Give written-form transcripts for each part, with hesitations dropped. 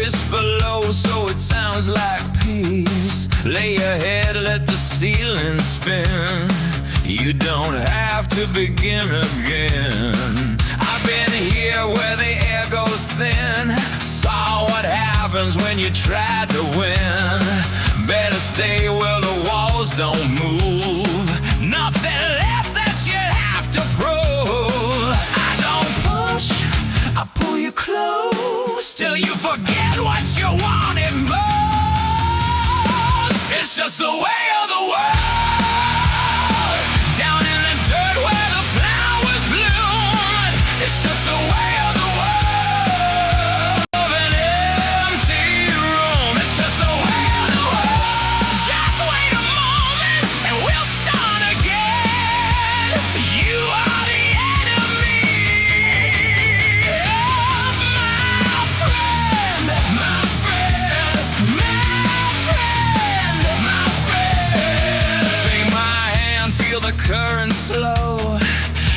whisper low so it sounds like peace. Lay your head, let the ceiling spin. You don't have to begin again. I've been here where the air goes thin. Saw what happens when you try to win. Better stay where the walls don't move. Nothing left that you have to prove. I don't push, I pull you close till you forget what you wanted most. It's just the way of the world. Down in the dirt where the flowers bloom. It's just the way of the world. Of an empty room. It's just the way of the world. Just wait a moment and we'll start again. You are the enemy of my friend, my friend, my friend, my friend. Take my hand, feel the current slow.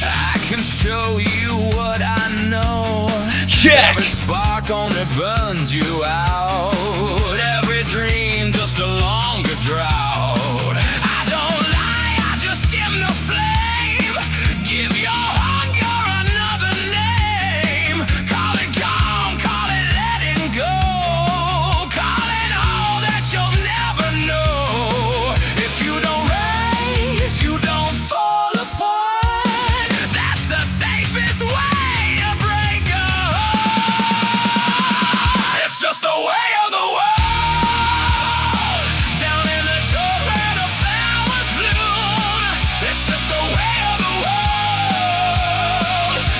I can show you what I know. Check. Every spark only burns you out. Every dream just a longer drought. I don't lie, I just dim the flame. Give your hunger another name. Call it calm, call it letting go. Call it all that you'll never know. If you don't raise, you don't fall apart. That's the safest way to break a heart. It's just the way of the world. Down in the dirt where the flowers bloom. It's just the way of the world.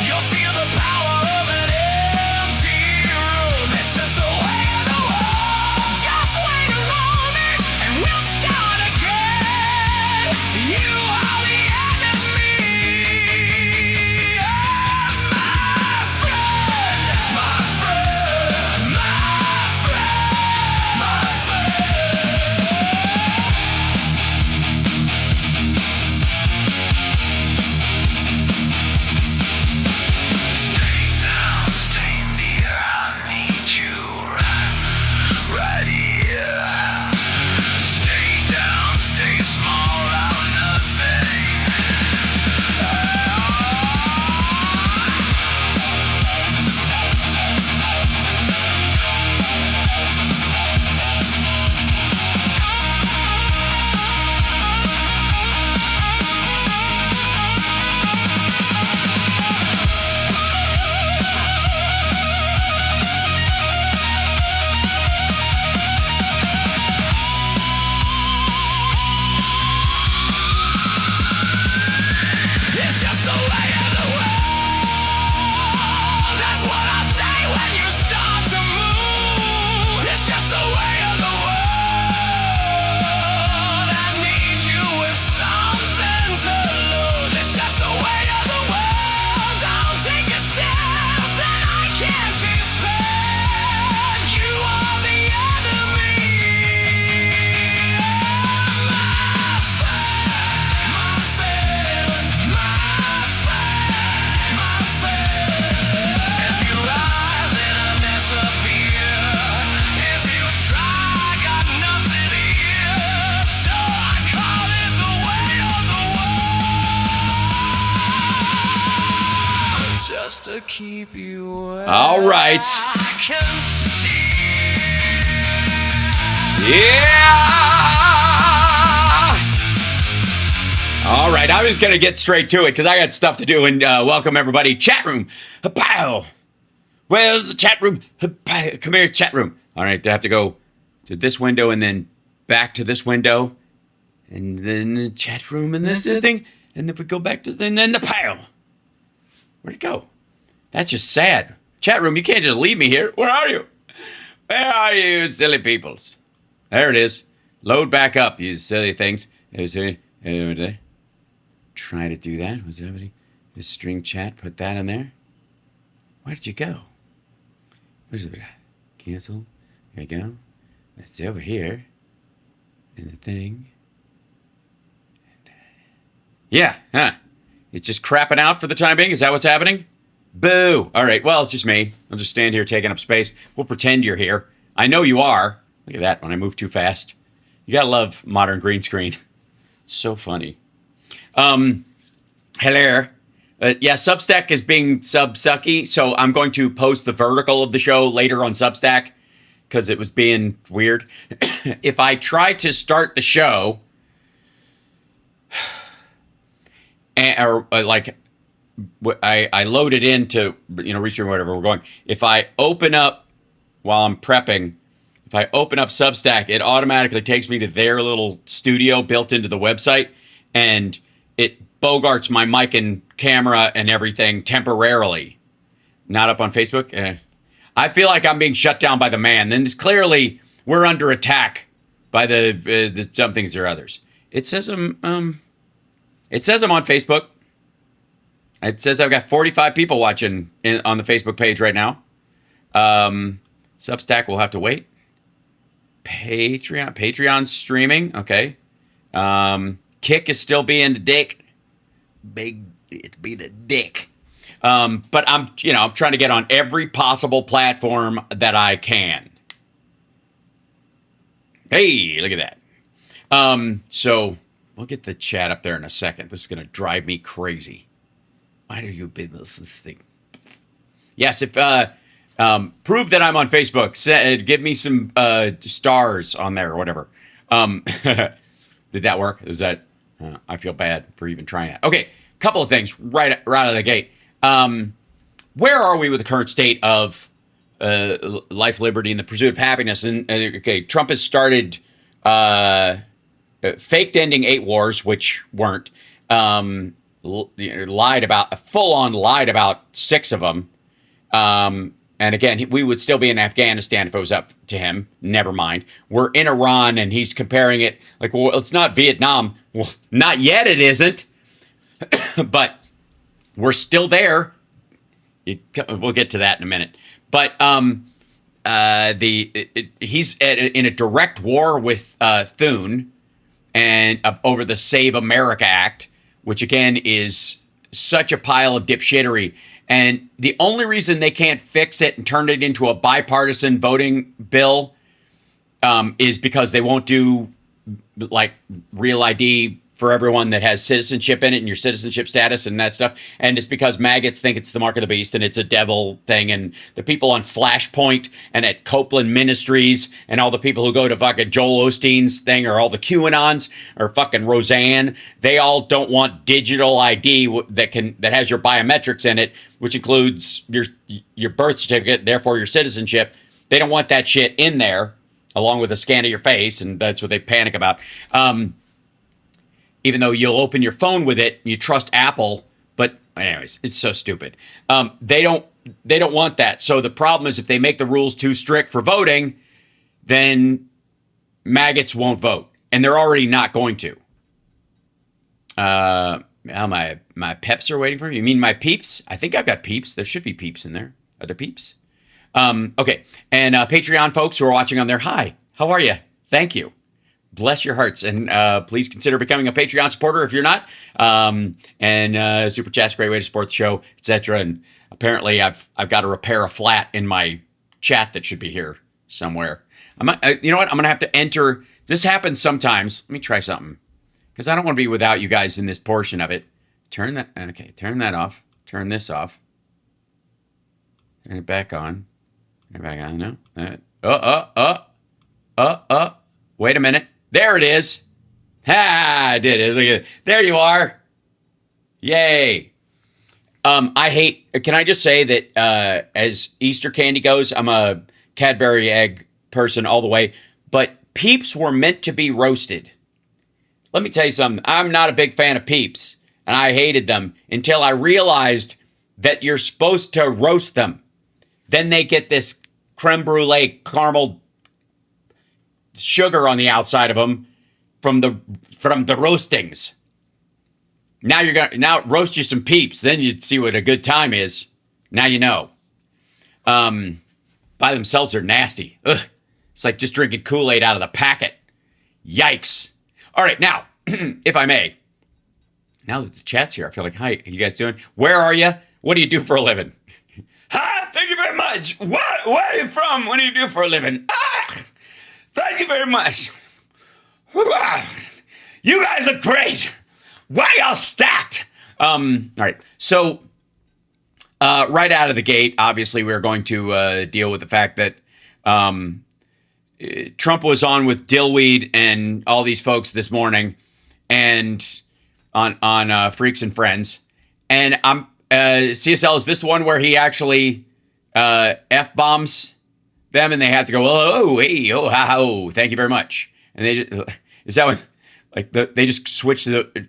You'll feel the power of an empty room. It's just the way of the world. Just wait a moment and we'll start again. You are the enemy of my friend, my friend, my friend, my friend. Stay down, stay near. I need you right here. Stay down, stay small, I'm nothing. It's just the way of the world. That's what I say when you start to move. It's just the way of the world. I need you with something to lose. It's just the way of the world. Don't take a step that I can't defend. You are the enemy of my friend, my friend, my friend, my friend. If you rise in a mess up here, if you try, got nothing here. So I call it the way of the world. Just to keep you where All right. I can see. Yeah. All right, I was gonna get straight to it because I got stuff to do. And welcome everybody, chat room. Pow. Where's the chat room? Come here, chat room. All right, I have to go to this window and then back to this window, and then the chat room and this thing, and if we go back to then the pow. Where'd it go? That's just sad. Chat room, you can't just leave me here. Where are you? Where are you, silly peoples? There it is. Load back up, you silly things. Is there? Try to do that. Was that this string chat? Put that in there. Where did you go? Where's it? Cancel. There you go. It's over here. In the thing. Yeah, huh. It's just crapping out for the time being? Is that what's happening? Boo! All right, well, it's just me. I'll just stand here taking up space. We'll pretend you're here. I know you are. Look at that when I move too fast. You gotta love modern green screen. It's so funny. Hello. Yeah, Substack is being sub-sucky, so I'm going to post the vertical of the show later on Substack because it was being weird. If I try to start the show, I load it into, Restream, whatever we're going. If I open up while I'm prepping, if I open up Substack, it automatically takes me to their little studio built into the website, and it bogarts my mic and camera and everything temporarily. Not up on Facebook. I feel like I'm being shut down by the man. Then clearly we're under attack by the some things or others. It says I'm on Facebook. It says I've got 45 people watching on the Facebook page right now. Substack will have to wait. Patreon streaming. Okay. Kick is still being a dick. It's being a dick. But I'm trying to get on every possible platform that I can. Hey, look at that. So we'll get the chat up there in a second. This is going to drive me crazy. Why do you bid this thing? Yes, if prove that I'm on Facebook. Give me some stars on there or whatever. Did that work? Is that? I feel bad for even trying that. Okay, couple of things right out of the gate. Where are we with the current state of life, liberty, and the pursuit of happiness? And okay, Trump has started faked ending 8 wars, which weren't. Lied about 6 of them. And again, we would still be in Afghanistan if it was up to him. Never mind. We're in Iran, and he's comparing it like, well, it's not Vietnam. Well, not yet it isn't. But we're still there. We'll get to that in a minute. But he's in a direct war with Thune and over the Save America Act, which again is such a pile of dipshittery. And the only reason they can't fix it and turn it into a bipartisan voting bill is because they won't do like real ID for everyone that has citizenship in it and your citizenship status and that stuff. And it's because maggots think it's the mark of the beast and it's a devil thing. And the people on Flashpoint and at Copeland Ministries and all the people who go to fucking Joel Osteen's thing or all the QAnons or fucking Roseanne, they all don't want digital ID that has your biometrics in it, which includes your birth certificate, therefore your citizenship. They don't want that shit in there along with a scan of your face. And that's what they panic about. Even though you'll open your phone with it, you trust Apple, but anyways, it's so stupid. They don't want that. So the problem is if they make the rules too strict for voting, then maggots won't vote, and they're already not going to. My peps are waiting for me. You mean my peeps? I think I've got peeps. There should be peeps in there. Are there peeps? Okay, and Patreon folks who are watching on there, hi, how are you? Thank you. Bless your hearts, and please consider becoming a Patreon supporter if you're not. And Super Chat's a great way to support the show, etc. And apparently, I've got to repair a flat in my chat that should be here somewhere. You know what? I'm gonna have to enter. This happens sometimes. Let me try something because I don't want to be without you guys in this portion of it. Turn that. Okay, turn that off. Turn this off. Turn it back on. Turn it back on. No. Wait a minute. There it is. I did it. Look at it. There you are. Yay. Can I just say that as Easter candy goes, I'm a Cadbury egg person all the way, but Peeps were meant to be roasted. Let me tell you something. I'm not a big fan of Peeps, and I hated them until I realized that you're supposed to roast them. Then they get this creme brulee caramel sugar on the outside of them from the roastings. Now roast you some Peeps, then you'd see what a good time is. Now you know. By themselves they're nasty. Ugh. It's like just drinking Kool-Aid out of the packet. Yikes. All right, now, if I may. Now that the chat's here, I feel like, hi, how you guys doing? Where are you? What do you do for a living? Hi, thank you very much. Where are you from? What do you do for a living? Ah! Thank you very much. You guys are great. Why y'all stacked? All right. So, right out of the gate, obviously, we're going to deal with the fact that Trump was on with Dillweed and all these folks this morning, and on Freaks and Friends. And CSL, is this one where he actually F bombs them, and they have to go, oh, hey, oh, ha, oh, thank you very much. And is that what, like, they just switched to the,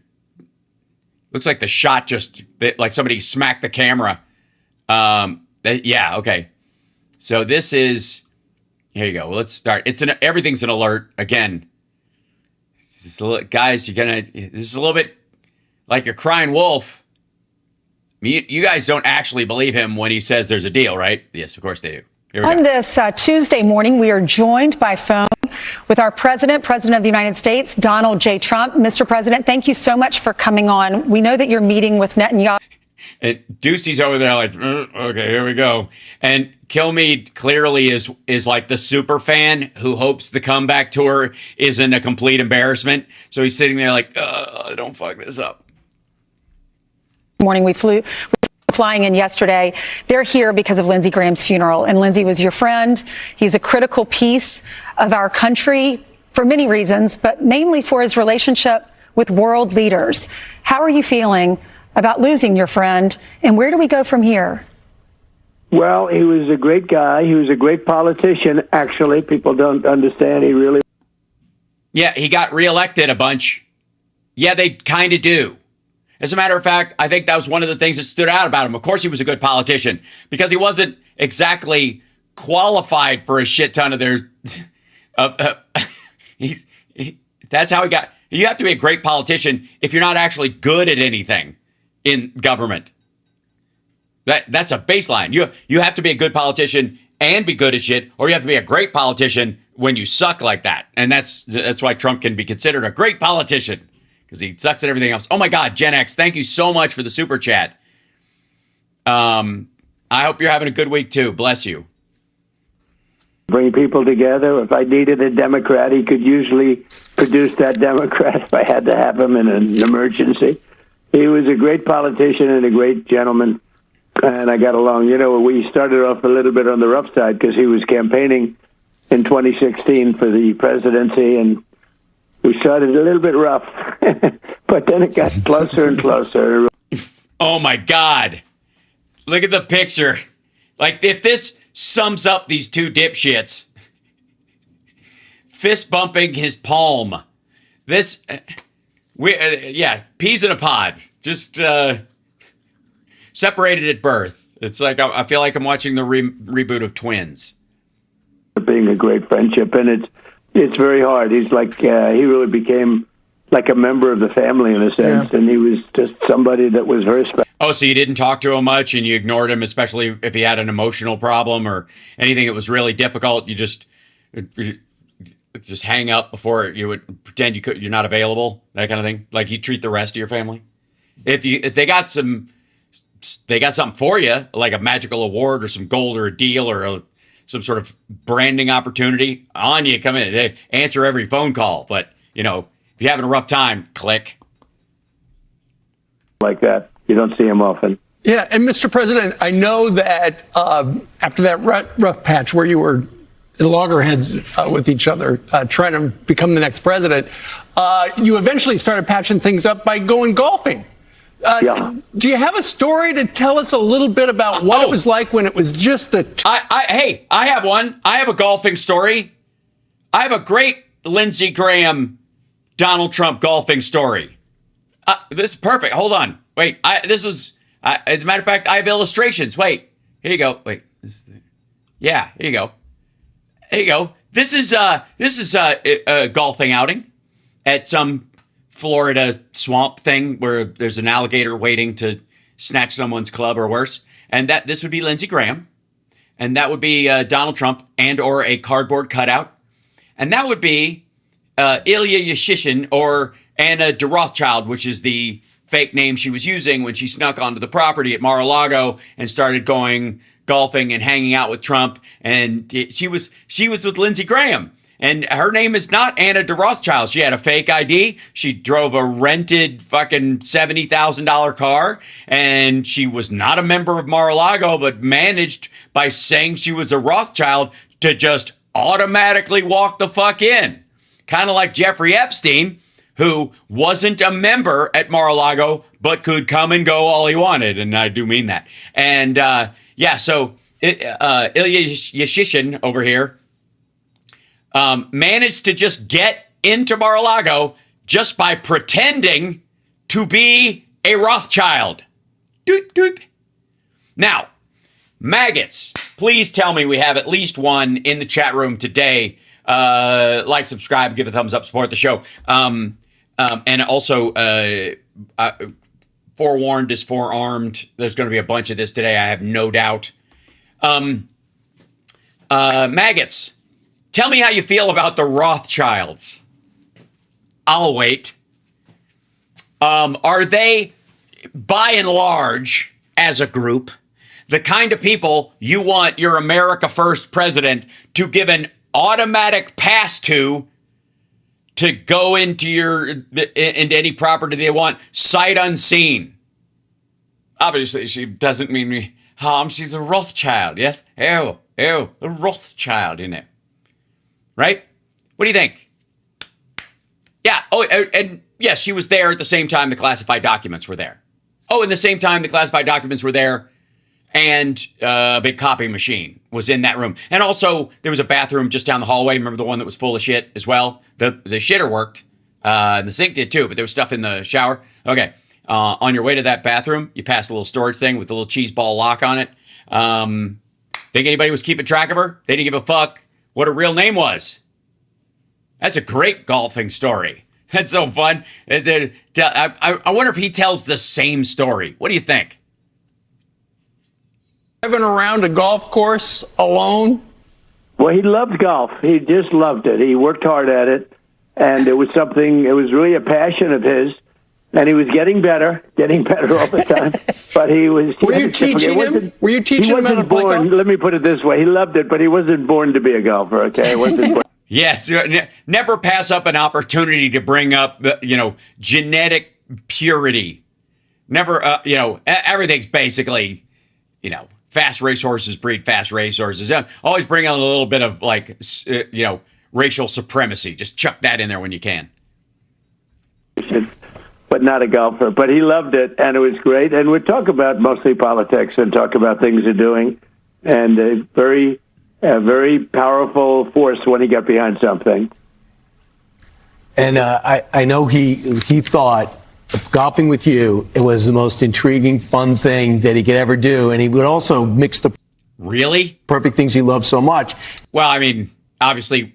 looks like the shot just, like somebody smacked the camera. Yeah, okay. So this is, here you go. Well, let's start. Everything's an alert. Again, guys, this is a little bit like you're crying wolf. You guys don't actually believe him when he says there's a deal, right? Yes, of course they do. On this Tuesday morning, we are joined by phone with our President of the United States, Donald J. Trump. Mr. President, thank you so much for coming on. We know that you're meeting with Netanyahu. And Ducey's over there like, okay, here we go. And Kilmeade clearly is like the super fan who hopes the comeback tour isn't a complete embarrassment. So he's sitting there like, don't fuck this up. Morning, we flew flying in yesterday. They're here because of Lindsey Graham's funeral. And Lindsey was your friend. He's a critical piece of our country for many reasons, but mainly for his relationship with world leaders. How are you feeling about losing your friend, and where do we go from here? Well, he was a great guy. He was a great politician, actually. People don't understand. He really... Yeah, he got reelected a bunch. Yeah, they kind of do. As a matter of fact, I think that was one of the things that stood out about him. Of course, he was a good politician because he wasn't exactly qualified for a shit ton of their... that's how he got... You have to be a great politician if you're not actually good at anything in government. That's a baseline. You have to be a good politician and be good at shit, or you have to be a great politician when you suck like that. And that's why Trump can be considered a great politician, because he sucks at everything else. Oh my God, Gen X, thank you so much for the super chat. I hope you're having a good week too. Bless you. Bring people together. If I needed a Democrat, he could usually produce that Democrat if I had to have him in an emergency. He was a great politician and a great gentleman, and I got along. You know, we started off a little bit on the rough side because he was campaigning in 2016 for the presidency, and we started a little bit rough, but then it got closer and closer. Oh my God. Look at the picture. Like, if this sums up these two dipshits, fist bumping his palm. This, peas in a pod. Just separated at birth. It's like I feel like I'm watching the reboot of Twins. Being a great friendship, and it's very hard. He's like he really became like a member of the family in a sense, and he was just somebody that was very special. Oh, so you didn't talk to him much, and you ignored him, especially if he had an emotional problem or anything that was really difficult. You just hang up before you would pretend you're not available, that kind of thing. Like you treat the rest of your family. If they got something for you, like a magical award or some gold or a deal or some sort of branding opportunity, on you come in. They answer every phone call, but if you're having a rough time, click. Like that. You don't see him often. Yeah, and Mr. President, I know that after that rough patch where you were at loggerheads with each other, trying to become the next president, you eventually started patching things up by going golfing. Do you have a story to tell us a little bit about what it was like when it was just the... Hey, I have one. I have a golfing story. I have a great Lindsey Graham, Donald Trump golfing story. This is perfect. Hold on. Wait, as a matter of fact, I have illustrations. Wait, here you go. Wait, here you go. Here you go. This is a golfing outing at some Florida swamp thing where there's an alligator waiting to snatch someone's club or worse. And this would be Lindsey Graham, and that would be Donald Trump and or a cardboard cutout, and that would be Ilya Yashishin or Anna de Rothschild, which is the fake name she was using when she snuck onto the property at Mar-a-Lago and started going golfing and hanging out with Trump. And she was with Lindsey Graham. And her name is not Anna de Rothschild. She had a fake ID. She drove a rented fucking $70,000 car. And she was not a member of Mar-a-Lago, but managed by saying she was a Rothschild to just automatically walk the fuck in. Kind of like Jeffrey Epstein, who wasn't a member at Mar-a-Lago, but could come and go all he wanted. And I do mean that. And so Ilya Yashishin over here managed to just get into Mar-a-Lago just by pretending to be a Rothschild. Doop, doop. Now, maggots, please tell me we have at least one in the chat room today. Like, subscribe, give a thumbs up, support the show. And also, forewarned is forearmed. There's going to be a bunch of this today, I have no doubt. Maggots, tell me how you feel about the Rothschilds. I'll wait. Are they, by and large, as a group, the kind of people you want your America First president to give an automatic pass to go into any property they want, sight unseen? Obviously, she doesn't mean me harm. She's a Rothschild, yes? Ew, a Rothschild, you know. Right? What do you think? Yeah. Oh, and yes, she was there at the same time the classified documents were there. Oh, and the same time the classified documents were there, and a big copy machine was in that room. And also, there was a bathroom just down the hallway. Remember the one that was full of shit as well? The shitter worked. The sink did too, but there was stuff in the shower. Okay. On your way to that bathroom, you pass a little storage thing with a little cheese ball lock on it. Think anybody was keeping track of her? They didn't give a fuck what her real name was. That's a great golfing story. That's so fun. I wonder if he tells the same story. What do you think? Driving around a golf course alone? Well, he loved golf. He just loved it. He worked hard at it, and it was really a passion of his, and he was getting better all the time. But he was. Were you teaching him? Were you teaching him how to play golf? Let me put it this way: he loved it, but he wasn't born to be a golfer. Okay, he wasn't born. Yes, never pass up an opportunity to bring up, genetic purity. Never, everything's basically, fast racehorses breed fast racehorses. Always bring out a little bit of racial supremacy. Just chuck that in there when you can. But not a golfer. But he loved it, and it was great. And we'd talk about mostly politics and talk about things they're doing, and a very powerful force when he got behind something. And I know he thought golfing with you, it was the most intriguing, fun thing that he could ever do. And he would also mix the really perfect things he loved so much. Well, I mean, obviously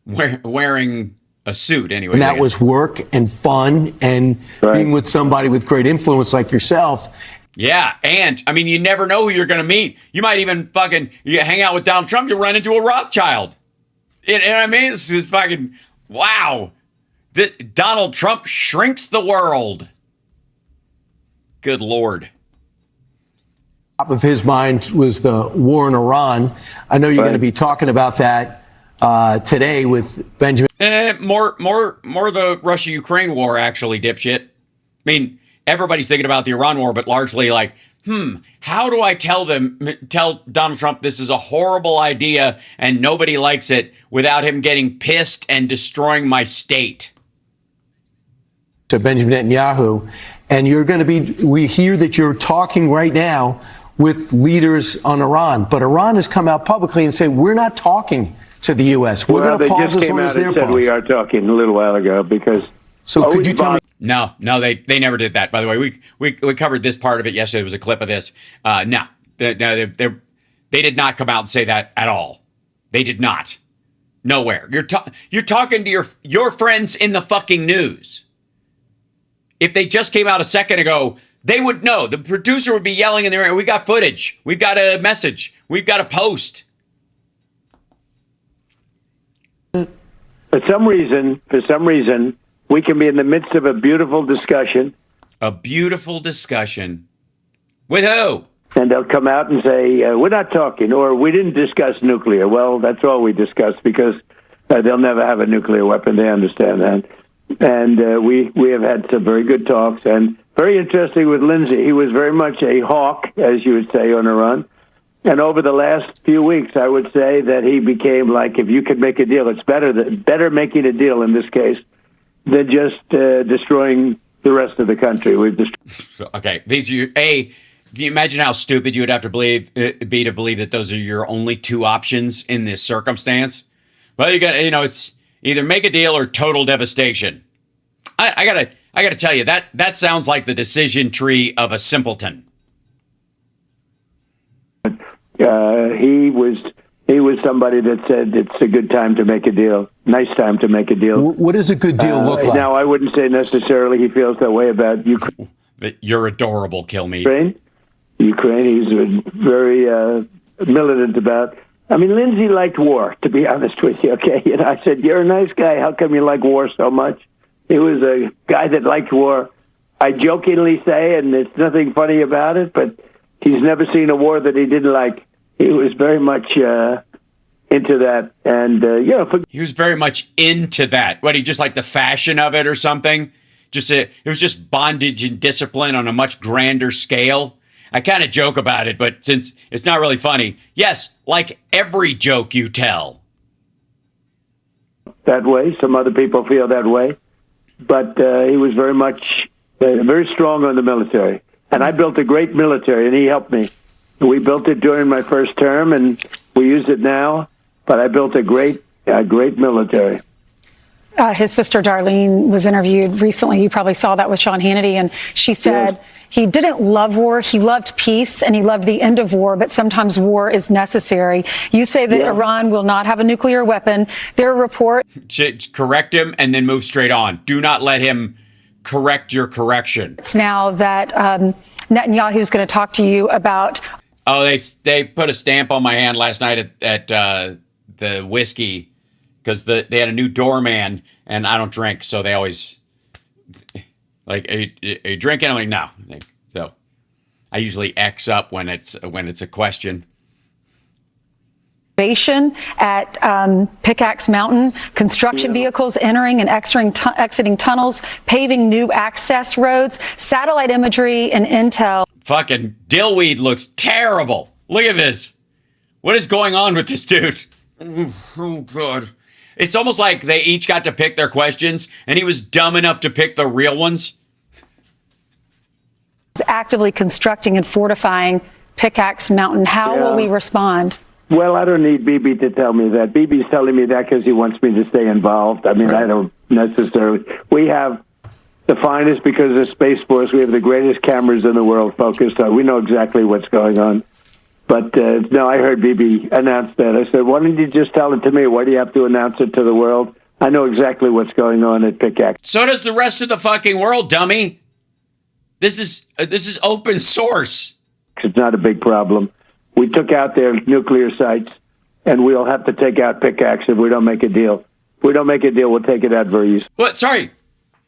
wearing a suit anyway. And that was work and fun and being with somebody with great influence like yourself. Yeah, and, I mean, you never know who you're going to meet. You might even you hang out with Donald Trump, you run into a Rothschild. You know what I mean? This is fucking, wow. Donald Trump shrinks the world. Good Lord. Top of his mind was the war in Iran. I know you're going to be talking about that today with Benjamin. More the Russia-Ukraine war, actually, dipshit. I mean, everybody's thinking about the Iran war, but largely like, how do I tell Donald Trump this is a horrible idea and nobody likes it without him getting pissed and destroying my state? To Benjamin Netanyahu, and you're going to we hear that you're talking right now with leaders on Iran, but Iran has come out publicly and said, we're not talking to the U.S. We're going to pause as long as they're paused. We are talking a little while ago because... So could you tell me? No, they never did that. By the way, we covered this part of it yesterday. There was a clip of this. No, they did not come out and say that at all. They did not. Nowhere. You're talking to your friends in the fucking news. If they just came out a second ago, they would know. The producer would be yelling in their ear, we got footage. We've got a message. We've got a post. For some reason, we can be in the midst of a beautiful discussion. A beautiful discussion. With who? And they'll come out and say, we're not talking, or we didn't discuss nuclear. Well, that's all we discussed because They'll never have a nuclear weapon. They understand that. And we have had some very good talks, and very interesting with Lindsey. He was very much a hawk, as you would say, on Iran. And over the last few weeks, I would say that he became like, if you could make a deal, it's better making a deal in this case than just destroying the rest of the country. Okay, these are your can you imagine how stupid you would have to be to believe that those are your only two options in this circumstance? Well, it's either make a deal or total devastation. I gotta tell you, that sounds like the decision tree of a simpleton. He was somebody that said it's a good time to make a deal, nice time to make a deal. What does a good deal look like? Now, I wouldn't say necessarily he feels that way about Ukraine. You're adorable, Kilmeade. Ukraine, he's very militant about. I mean, Lindsey liked war, to be honest with you, okay? And I said, you're a nice guy. How come you like war so much? He was a guy that liked war. I jokingly say, and there's nothing funny about it, but he's never seen a war that he didn't like. He was very much into that. And, he was very much into that. What, he just liked the fashion of it or something? It was just bondage and discipline on a much grander scale. I kind of joke about it, but since it's not really funny, yes, like every joke you tell. That way. Some other people feel that way. But he was very much, very strong on the military. And I built a great military, and he helped me. We built it during my first term, and we use it now. But I built a great military. His sister Darlene was interviewed recently. You probably saw that with Sean Hannity, and she said he didn't love war. He loved peace, and he loved the end of war, but sometimes war is necessary. You say that Iran will not have a nuclear weapon. There are reports. Correct him and then move straight on. Do not let him correct your correction. It's now that Netanyahu's going to talk to you about. Oh, they put a stamp on my hand last night at the whiskey because they had a new doorman, and I don't drink, so they always like, are you drinking? I'm like, no. So I usually X up when it's a question. At Pickaxe Mountain, construction vehicles entering and exiting tunnels, paving new access roads, satellite imagery and intel. Fucking Dillweed looks terrible. Look at this. What is going on with this dude? Oh, God. It's almost like they each got to pick their questions, and he was dumb enough to pick the real ones. Actively constructing and fortifying Pickaxe Mountain. How will we respond? Well, I don't need Bibi to tell me that. Bibi's telling me that because he wants me to stay involved. I mean, I don't necessarily. We have the finest, because of Space Force, we have the greatest cameras in the world focused on. We know exactly what's going on. But, no, I heard Bibi announce that. I said, why don't you just tell it to me? Why do you have to announce it to the world? I know exactly what's going on at Pickaxe. So does the rest of the fucking world, dummy. This is open source. It's not a big problem. We took out their nuclear sites, and we'll have to take out Pickaxe if we don't make a deal. If we don't make a deal, we'll take it out very easily. What? Sorry.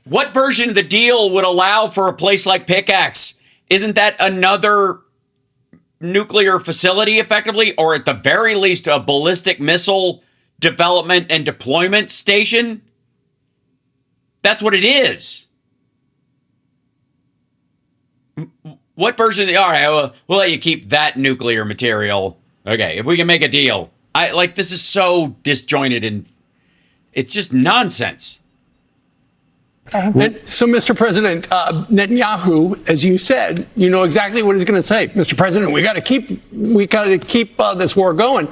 What version of the deal would allow for a place like Pickaxe? Isn't that another nuclear facility, effectively, or at the very least a ballistic missile development and deployment station? That's what it is. What version? All right, we'll let you keep that nuclear material. Okay, if we can make a deal. This is so disjointed and it's just nonsense. And so, Mr. President, Netanyahu, as you said, you know exactly what he's going to say. Mr. President, we got to keep this war going.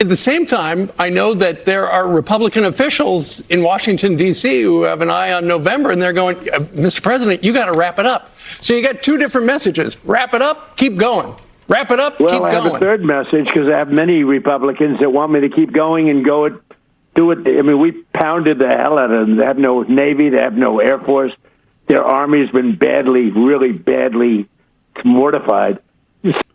At the same time, I know that there are Republican officials in Washington, D.C. who have an eye on November, and they're going, Mr. President, you got to wrap it up. So you got two different messages. Wrap it up, keep going. Wrap it up, keep going. Well, I have a third message, because I have many Republicans that want me to keep going and do it. I mean, we pounded the hell out of them. They have no Navy. They have no Air Force. Their Army's been really badly mortified.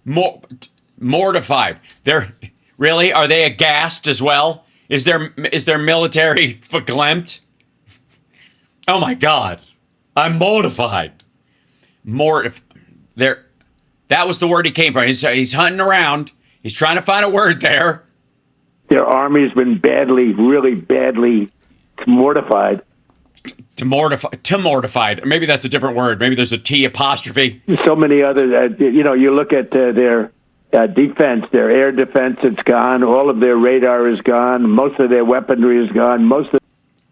Mortified. Are they aghast as well? Is their military verklempt? Oh my God. I'm mortified. That was the word he came from. He's hunting around. He's trying to find a word there. Their army's been badly, really badly mortified. Mortified. Maybe that's a different word. Maybe there's a T apostrophe. So many other, you look at their defense, their air defense, it's gone. All of their radar is gone. Most of their weaponry is gone.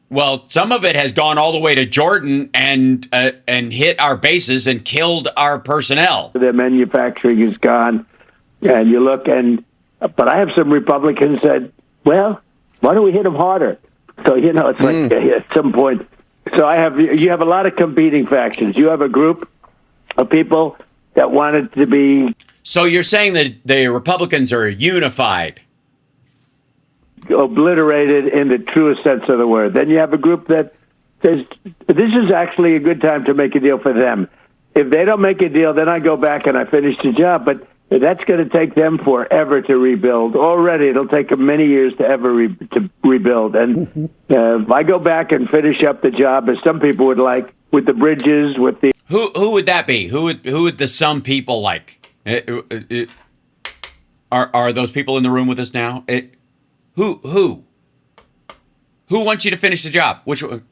Well, some of it has gone all the way to Jordan and hit our bases and killed our personnel. Their manufacturing is gone. And you look but I have some Republicans said, well, why don't we hit them harder? So, it's like at some point. So you have a lot of competing factions. You have a group of people that wanted to be. So you're saying that the Republicans are unified? Obliterated in the truest sense of the word. Then you have a group that says, this is actually a good time to make a deal for them. If they don't make a deal, then I go back and I finish the job. But that's going to take them forever to rebuild. Already, it'll take them many years to ever to rebuild. And if I go back and finish up the job, as some people would like, with the bridges, with the who would that be? Who would the some people like? Are those people in the room with us now? Who wants you to finish the job? Why don't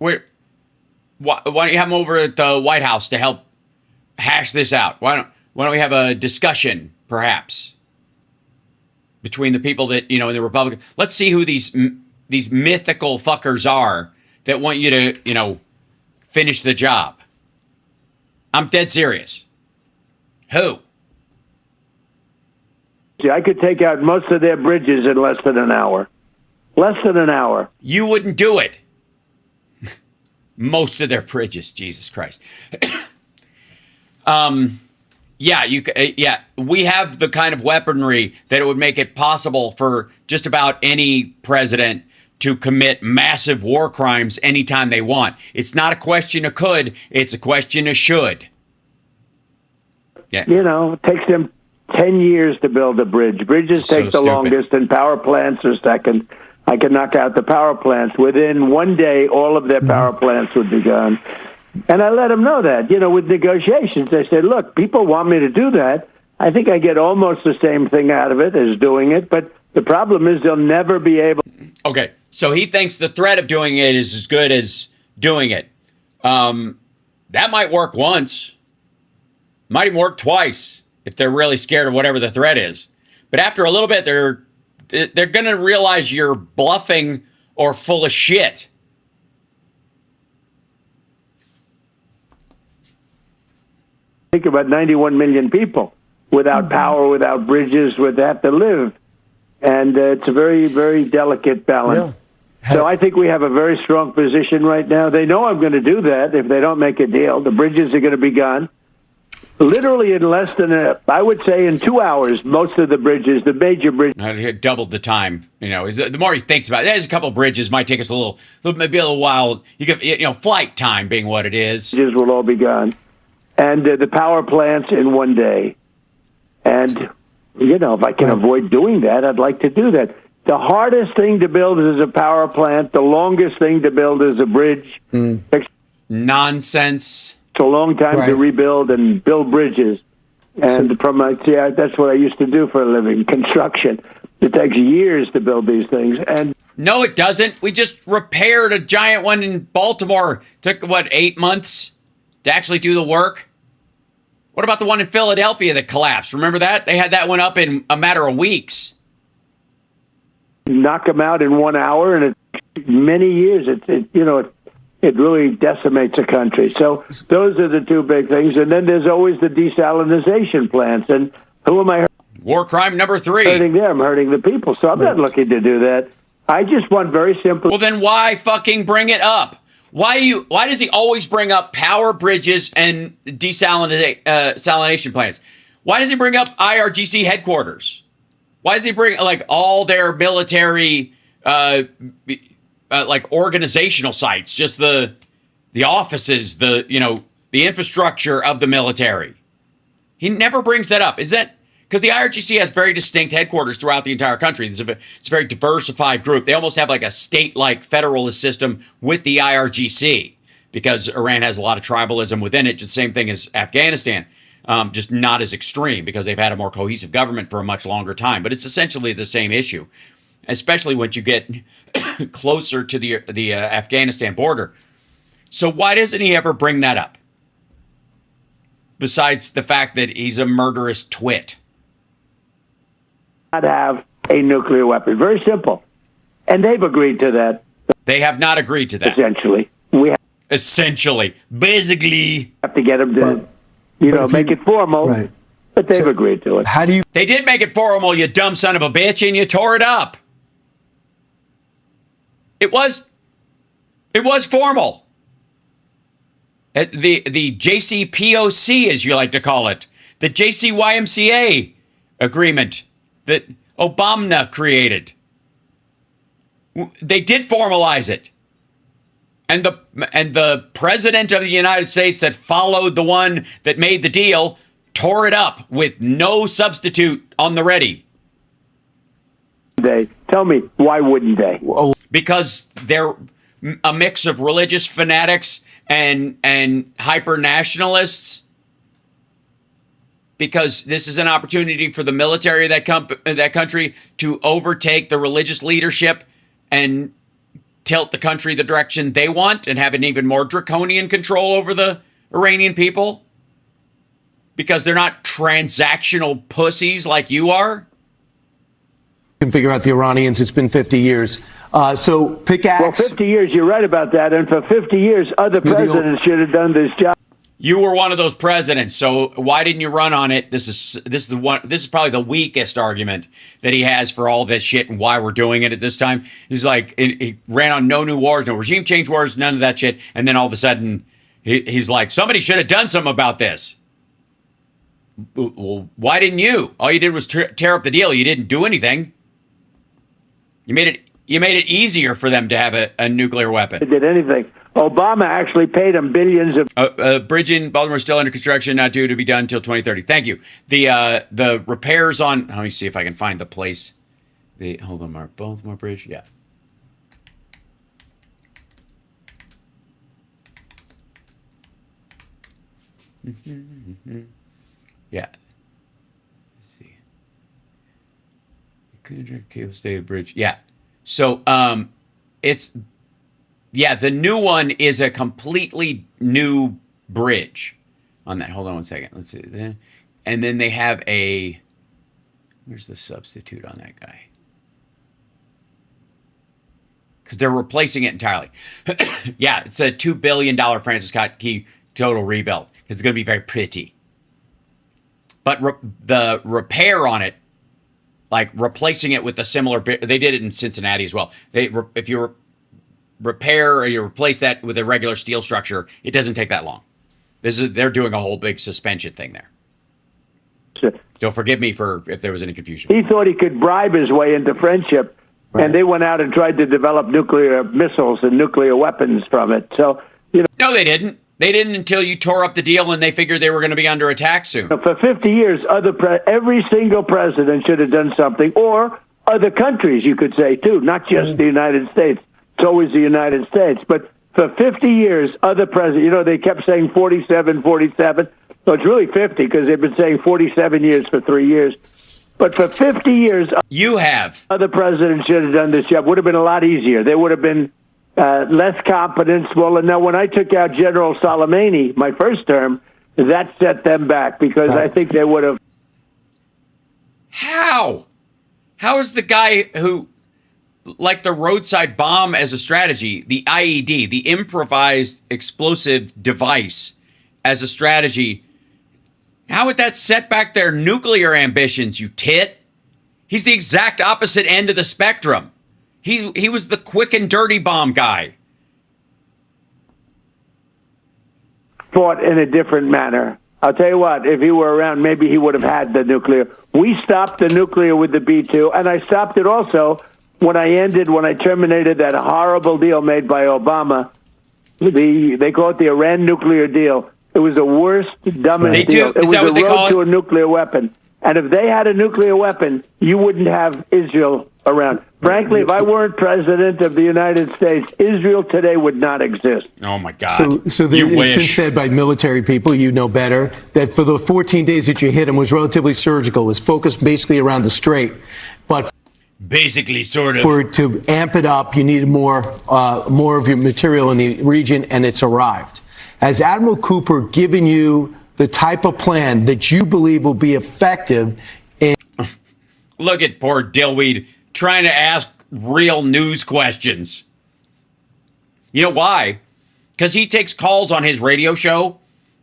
you have them over at the White House to help hash this out? Why don't we have a discussion, perhaps, between the people that, in the Republican? Let's see who these mythical fuckers are that want you to, finish the job. I'm dead serious. Who? I could take out most of their bridges in less than an hour. Less than an hour. You wouldn't do it. Most of their bridges, Jesus Christ. Yeah, we have the kind of weaponry that it would make it possible for just about any president to commit massive war crimes anytime they want. It's not a question of could, it's a question of should. Yeah. It takes them 10 years to build a bridge. Bridges So take the stupid. longest, and power plants are second. I can knock out the power plants. Within one day, all of their power plants would be gone. And I let them know that, with negotiations. I said, look, people want me to do that. I think I get almost the same thing out of it as doing it, but the problem is they'll never be able. Okay, so he thinks the threat of doing it is as good as doing it. That might work once. Might even work twice if they're really scared of whatever the threat is. But after a little bit, they're going to realize you're bluffing or full of shit. Think about 91 million people without power, without bridges, would have to live. And it's a very, very delicate balance. Yeah. So I think we have a very strong position right now. They know I'm going to do that if they don't make a deal. The bridges are going to be gone. Literally in less than, I would say in 2 hours, most of the bridges, the major bridges. I doubled the time. The more he thinks about it, there's a couple of bridges, might take us maybe a little while. You could, flight time being what it is. Bridges will all be gone. And the power plants in one day. And, if I can avoid doing that, I'd like to do that. The hardest thing to build is a power plant. The longest thing to build is a bridge. Nonsense. It's a long time to rebuild and build bridges. And that's what I used to do for a living, construction. It takes years to build these things. And no, it doesn't. We just repaired a giant one in Baltimore. Took, 8 months to actually do the work? What about the one in Philadelphia that collapsed? Remember that? They had that one up in a matter of weeks. Knock them out in 1 hour, and it's many years. It really decimates a country. So those are the two big things. And then there's always the desalinization plants. And who am I War crime number 3. hurting there? I'm hurting the people. So I'm not looking to do that. I just want very simple. Well, then why fucking bring it up? Why does he always bring up power bridges and desalination plants? Why does he bring up IRGC headquarters? Why does he bring all their military organizational sites, just the offices, the infrastructure of the military? He never brings that up. Is that because the IRGC has very distinct headquarters throughout the entire country? It's a very diversified group. They almost have like a state-like federalist system with the IRGC because Iran has a lot of tribalism within it. Just the same thing as Afghanistan, just not as extreme because they've had a more cohesive government for a much longer time. But it's essentially the same issue. especially once you get closer to the Afghanistan border. So why doesn't he ever bring that up? Besides the fact that he's a murderous twit. Not have a nuclear weapon. Very simple. And they've agreed to that, They have not agreed to that. essentially. We Essentially. Basically. have to get them to, make it formal. Right. But they've agreed to it. How do you They did make it formal, you dumb son of a bitch, and you tore it up. It was formal. The JCPOC, as you like to call it, the JCYMCA agreement that Obama created. They did formalize it. And the president of the United States that followed the one that made the deal tore it up with no substitute on the ready. Tell me, why wouldn't they? Because they're a mix of religious fanatics and hyper nationalists. Because this is an opportunity for the military of that country to overtake the religious leadership and tilt the country the direction they want and have an even more draconian control over the Iranian people. Because they're not transactional pussies like you are. can figure out the Iranians? It's been 50 years. So pickaxe. Well, 50 years, you're right about that. And for 50 years, other presidents should have done this job. You were one of those presidents, so why didn't you run on it? This is probably the weakest argument that he has for all this shit and why we're doing it at this time. He's like, he ran on no new wars, no regime change wars, none of that shit, and then all of a sudden he's like, somebody should have done something about this. Well, why didn't you? All you did was tear up the deal. You didn't do anything. You made it easier for them to have a nuclear weapon. Did anything? Obama actually paid them billions of. Bridge in Baltimore is still under construction, not due to be done until 2030. Thank you. The repairs on. Let me see if I can find the place. Hold on, Baltimore Bridge. Yeah. Yeah. Let's see. Cable State Bridge. Yeah. So it's. Yeah, the new one is a completely new bridge on that. Hold on one second. Let's see. And then they have a... Where's the substitute on that guy? Because they're replacing it entirely. Yeah, it's a $2 billion Francis Scott Key total rebuild. It's going to be very pretty. But the repair on it, like replacing it with a similar... They did it in Cincinnati as well. If you repair or you replace that with a regular steel structure, it doesn't take that long. They're doing a whole big suspension thing there. So forgive me for if there was any confusion. He thought he could bribe his way into friendship, and they went out and tried to develop nuclear missiles and nuclear weapons from it. So, No, they didn't. They didn't until you tore up the deal and they figured they were going to be under attack soon. For 50 years, every single president should have done something, or other countries, you could say, too, not just the United States. It's always the United States. But for 50 years, other presidents, they kept saying 47, 47. So it's really 50 because they've been saying 47 years for 3 years. But for 50 years, You have. other presidents should have done this job. Would have been a lot easier. There would have been less competence. Well, and now when I took out General Soleimani, my first term, that set them back because I think they would have. How? How is the guy who... like the roadside bomb as a strategy, the IED, the improvised explosive device as a strategy, how would that set back their nuclear ambitions, you tit? He's the exact opposite end of the spectrum. He was the quick and dirty bomb guy. Fought in a different manner. I'll tell you what, if he were around, maybe he would have had the nuclear. We stopped the nuclear with the B-2, and I stopped it also when I terminated that horrible deal made by Obama. They call it the Iran nuclear deal. It was the worst, dumbest deal. It was a road to a nuclear weapon. And if they had a nuclear weapon, you wouldn't have Israel around. Frankly, if I weren't president of the United States, Israel today would not exist. Oh, my God. So it's been said by military people, you know better, that for the 14 days that you hit him was relatively surgical. It was focused basically around the strait. But Basically, sort of. To amp it up, you needed more of your material in the region, and it's arrived. Has Admiral Cooper given you the type of plan that you believe will be effective? Look at poor Dillweed trying to ask real news questions. You know why? Because he takes calls on his radio show,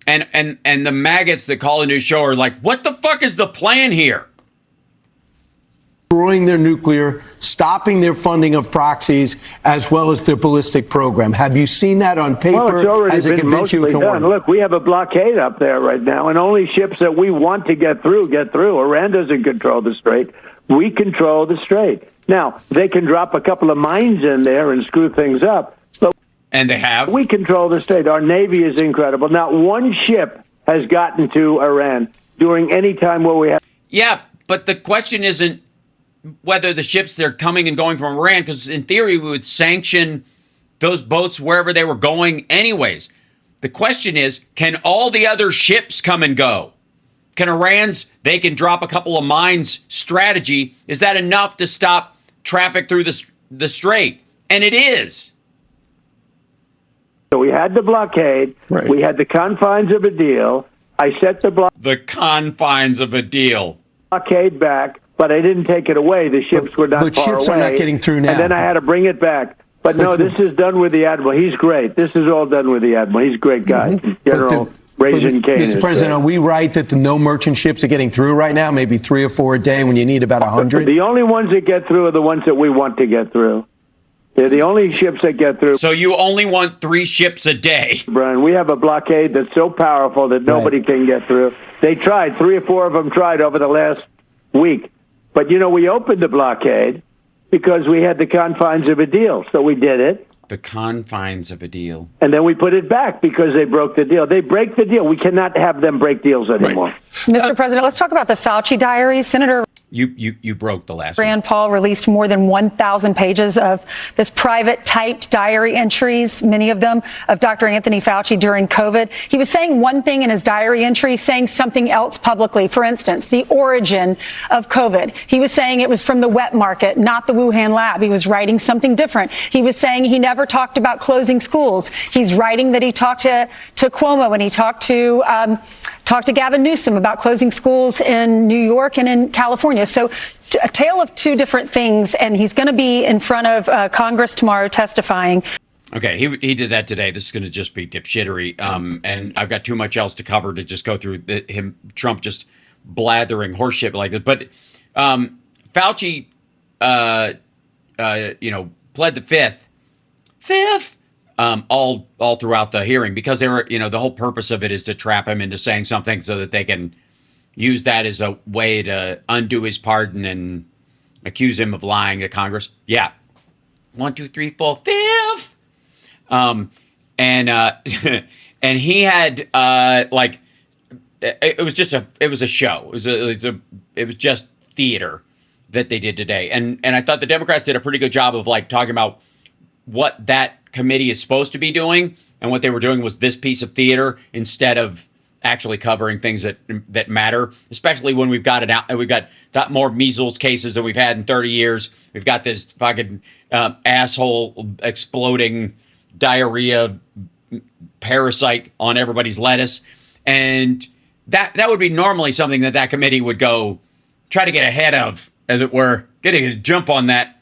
and the maggots that call into his show are like, what the fuck is the plan here? Destroying their nuclear, stopping their funding of proxies, as well as their ballistic program. Have you seen that on paper? Well, it's already Has it been convinced you mostly it can done. work? Look, we have a blockade up there right now, and only ships that we want to get through get through. Iran doesn't control the strait. We control the strait. Now, they can drop a couple of mines in there and screw things up, but And they have. we control the strait. Our Navy is incredible. Not one ship has gotten to Iran during any time where we have. Yeah, but the question isn't whether the ships they're coming and going from Iran, because in theory we would sanction those boats wherever they were going anyways. The question is, can all the other ships come and go? Can Iran's, they can drop a couple of mines strategy, is that enough to stop traffic through the strait? And it is. So we had the blockade. Right. We had the confines of a deal. I set the The confines of a deal. blockade back, but I didn't take it away. The ships were not but far ships away. are not getting through now. And then I had to bring it back. But no, this is done with the Admiral. He's great. This is all done with the Admiral. He's a great guy. General Raisin Kane. Mr. President, are we right that the no merchant ships are getting through right now? Maybe 3 or 4 a day when you need about 100? The only ones that get through are the ones that we want to get through. They're the only ships that get through. So you only want 3 ships a day. Brian, we have a blockade that's so powerful that nobody can get through. They tried. 3 or 4 of them tried over the last week. But, you know, we opened the blockade because we had the confines of a deal. So we did it. The confines of a deal. And then we put it back because they broke the deal. They break the deal. We cannot have them break deals anymore. Mr. President, let's talk about the Fauci diaries. Senator You broke the last one. Rand Paul released more than 1,000 pages of this private typed diary entries, many of them of Dr. Anthony Fauci during COVID. He was saying one thing in his diary entry, saying something else publicly. For instance, the origin of COVID. He was saying it was from the wet market, not the Wuhan lab. He was writing something different. He was saying he never talked about closing schools. He's writing that he talked to Cuomo and he talked to Gavin Newsom about closing schools in New York and in California. So a tale of two different things, and he's going to be in front of Congress tomorrow testifying. Okay, he did that today. This is going to just be dipshittery, and I've got too much else to cover to just go through Trump just blathering horseshit like this. But Fauci, pled the fifth, all throughout the hearing because they were, the whole purpose of it is to trap him into saying something so that they can use that as a way to undo his pardon and accuse him of lying to Congress. Yeah. 1, 2, 3, 4, fifth. And he had it was a show. It was just theater that they did today. And I thought the Democrats did a pretty good job of talking about what that committee is supposed to be doing, and what they were doing was this piece of theater instead of actually covering things that matter, especially when we've got more measles cases than we've had in 30 years. We've got this fucking asshole exploding diarrhea parasite on everybody's lettuce. And that would be normally something that committee would go try to get ahead of, as it were, getting a jump on that.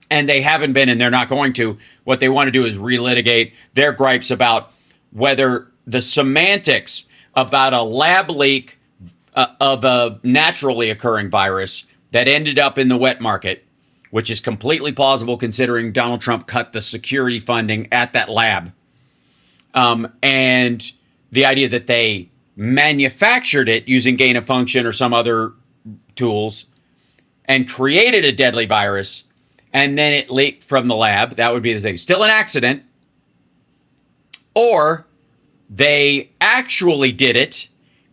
And they haven't been, and they're not going to. What they want to do is relitigate their gripes about whether the semantics about a lab leak of a naturally occurring virus that ended up in the wet market, which is completely plausible considering Donald Trump cut the security funding at that lab. And the idea that they manufactured it using gain of function or some other tools and created a deadly virus, and then it leaked from the lab. That would be the thing. Still an accident. Or they actually did it,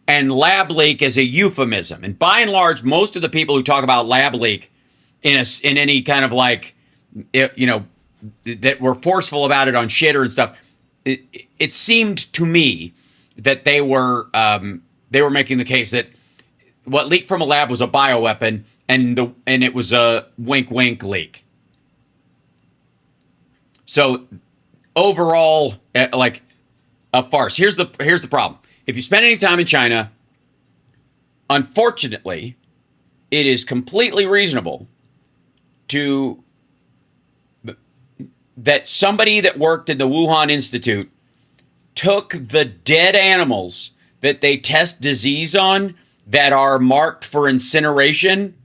and lab leak is a euphemism. And by and large, most of the people who talk about lab leak in any kind of that were forceful about it on Shitter and stuff, it seemed to me that they were making the case that what leaked from a lab was a bioweapon, and it was a wink wink leak. So overall, like a farce. Here's the problem. If you spend any time in China, unfortunately, it is completely reasonable that somebody that worked in the Wuhan Institute took the dead animals that they test disease on that are marked for incineration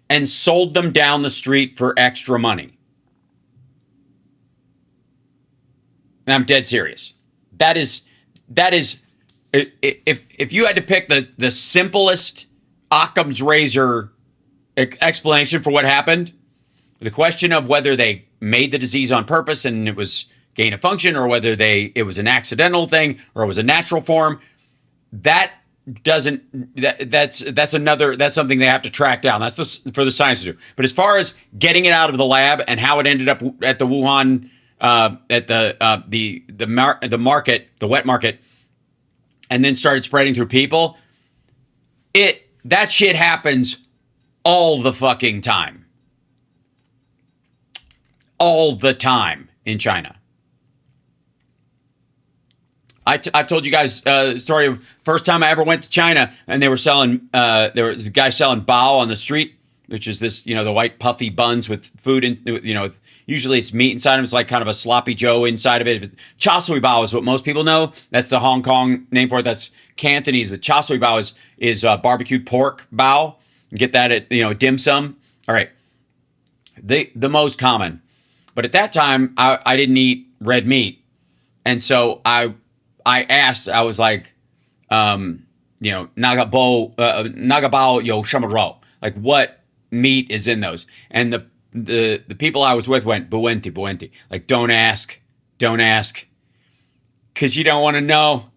and sold them down the street for extra money. And I'm dead serious. That is if you had to pick the simplest Occam's razor explanation for what happened, the question of whether they made the disease on purpose and it was gain of function, or whether it was an accidental thing or it was a natural form, that's something they have to track down. That's for the science to do. But as far as getting it out of the lab and how it ended up at the Wuhan at the market, the wet market, and then started spreading through people, that shit happens all the fucking time. All the time in China. I've told you guys the story of first time I ever went to China, and they were selling, there was a guy selling bao on the street, which is this, the white puffy buns with food in, usually it's meat inside of them. It's like kind of a sloppy joe inside of it. Char siu bao is what most people know. That's the Hong Kong name for it. That's Cantonese. The char siu bao is barbecued pork bao. You get that at, dim sum. All right. The most common. But at that time, I didn't eat red meat. And so I asked, I was like, nagabao yo shamaro. Like, what meat is in those? And the people I was with went, buenti. Like, don't ask. Because you don't want to know.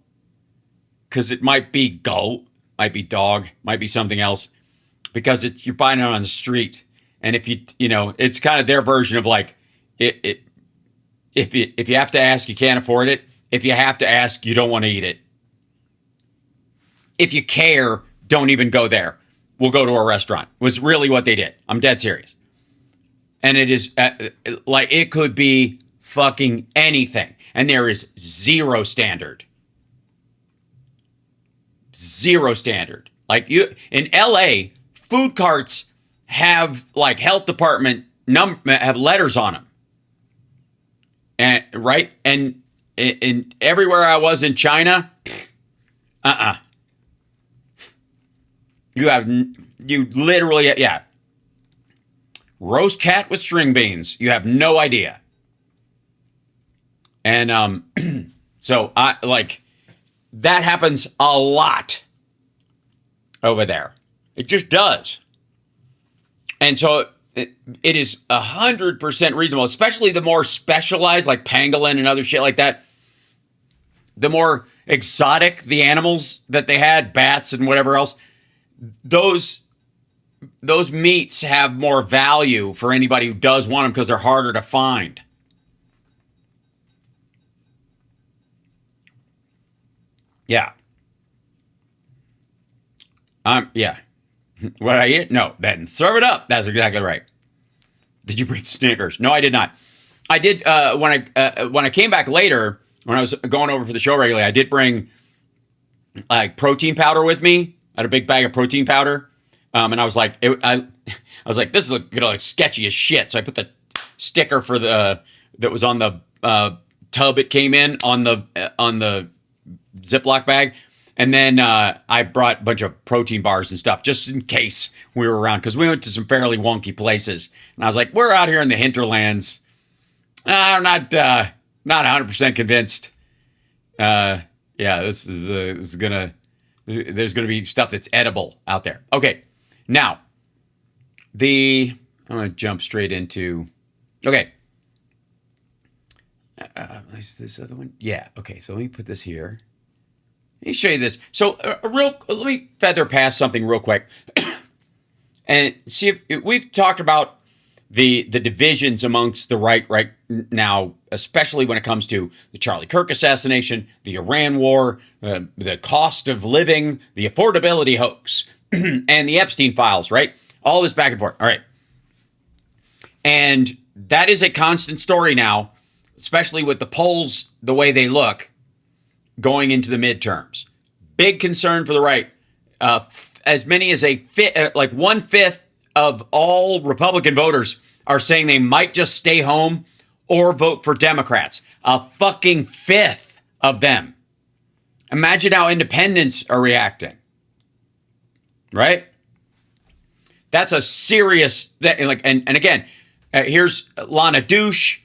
Because it might be goat, might be dog, might be something else. Because you're buying it on the street. And if it's kind of their version of like, if you have to ask, you can't afford it. If you have to ask, you don't want to eat it. If you care, don't even go there. We'll go to a restaurant. Was really what they did. I'm dead serious. And it is like it could be fucking anything. And there is zero standard. Zero standard. Like in LA, food carts have like health department have letters on them. And right? And in everywhere I was in China, you literally, roast cat with string beans. You have no idea. And so I like that happens a lot over there. It just does. And so it is 100% reasonable, especially the more specialized, like pangolin and other shit like that. The more exotic the animals that they had, bats and whatever else, those meats have more value for anybody who does want them because they're harder to find. Yeah. Yeah. Would I eat it? No. Then serve it up. That's exactly right. Did you bring Snickers? No, I did not. I did when I came back later, when I was going over for the show regularly, I did bring like protein powder with me. I had a big bag of protein powder, and I was like, I was like, this is gonna look sketchy as shit. So I put the sticker for that was on the tub it came in on the Ziploc bag. And then I brought a bunch of protein bars and stuff just in case we were around, because we went to some fairly wonky places. And I was like, we're out here in the hinterlands. I'm not 100% convinced. This is gonna. There's gonna be stuff that's edible out there. Okay, now I'm gonna jump straight into. Okay. Is this other one? Yeah. Okay. So let me put this here. Let me show you this. So let me feather past something real quick and see if we've talked about the divisions amongst the right now, especially when it comes to the Charlie Kirk assassination, the Iran war, the cost of living, the affordability hoax, and the Epstein files, right? All this back and forth. All right. And that is a constant story now, especially with the polls the way they look going into the midterms. Big concern for the right. As many as like 1/5 of all Republican voters are saying they might just stay home or vote for Democrats. A fucking fifth of them. Imagine how independents are reacting. Right? That's a serious, and again, here's Lana Douche.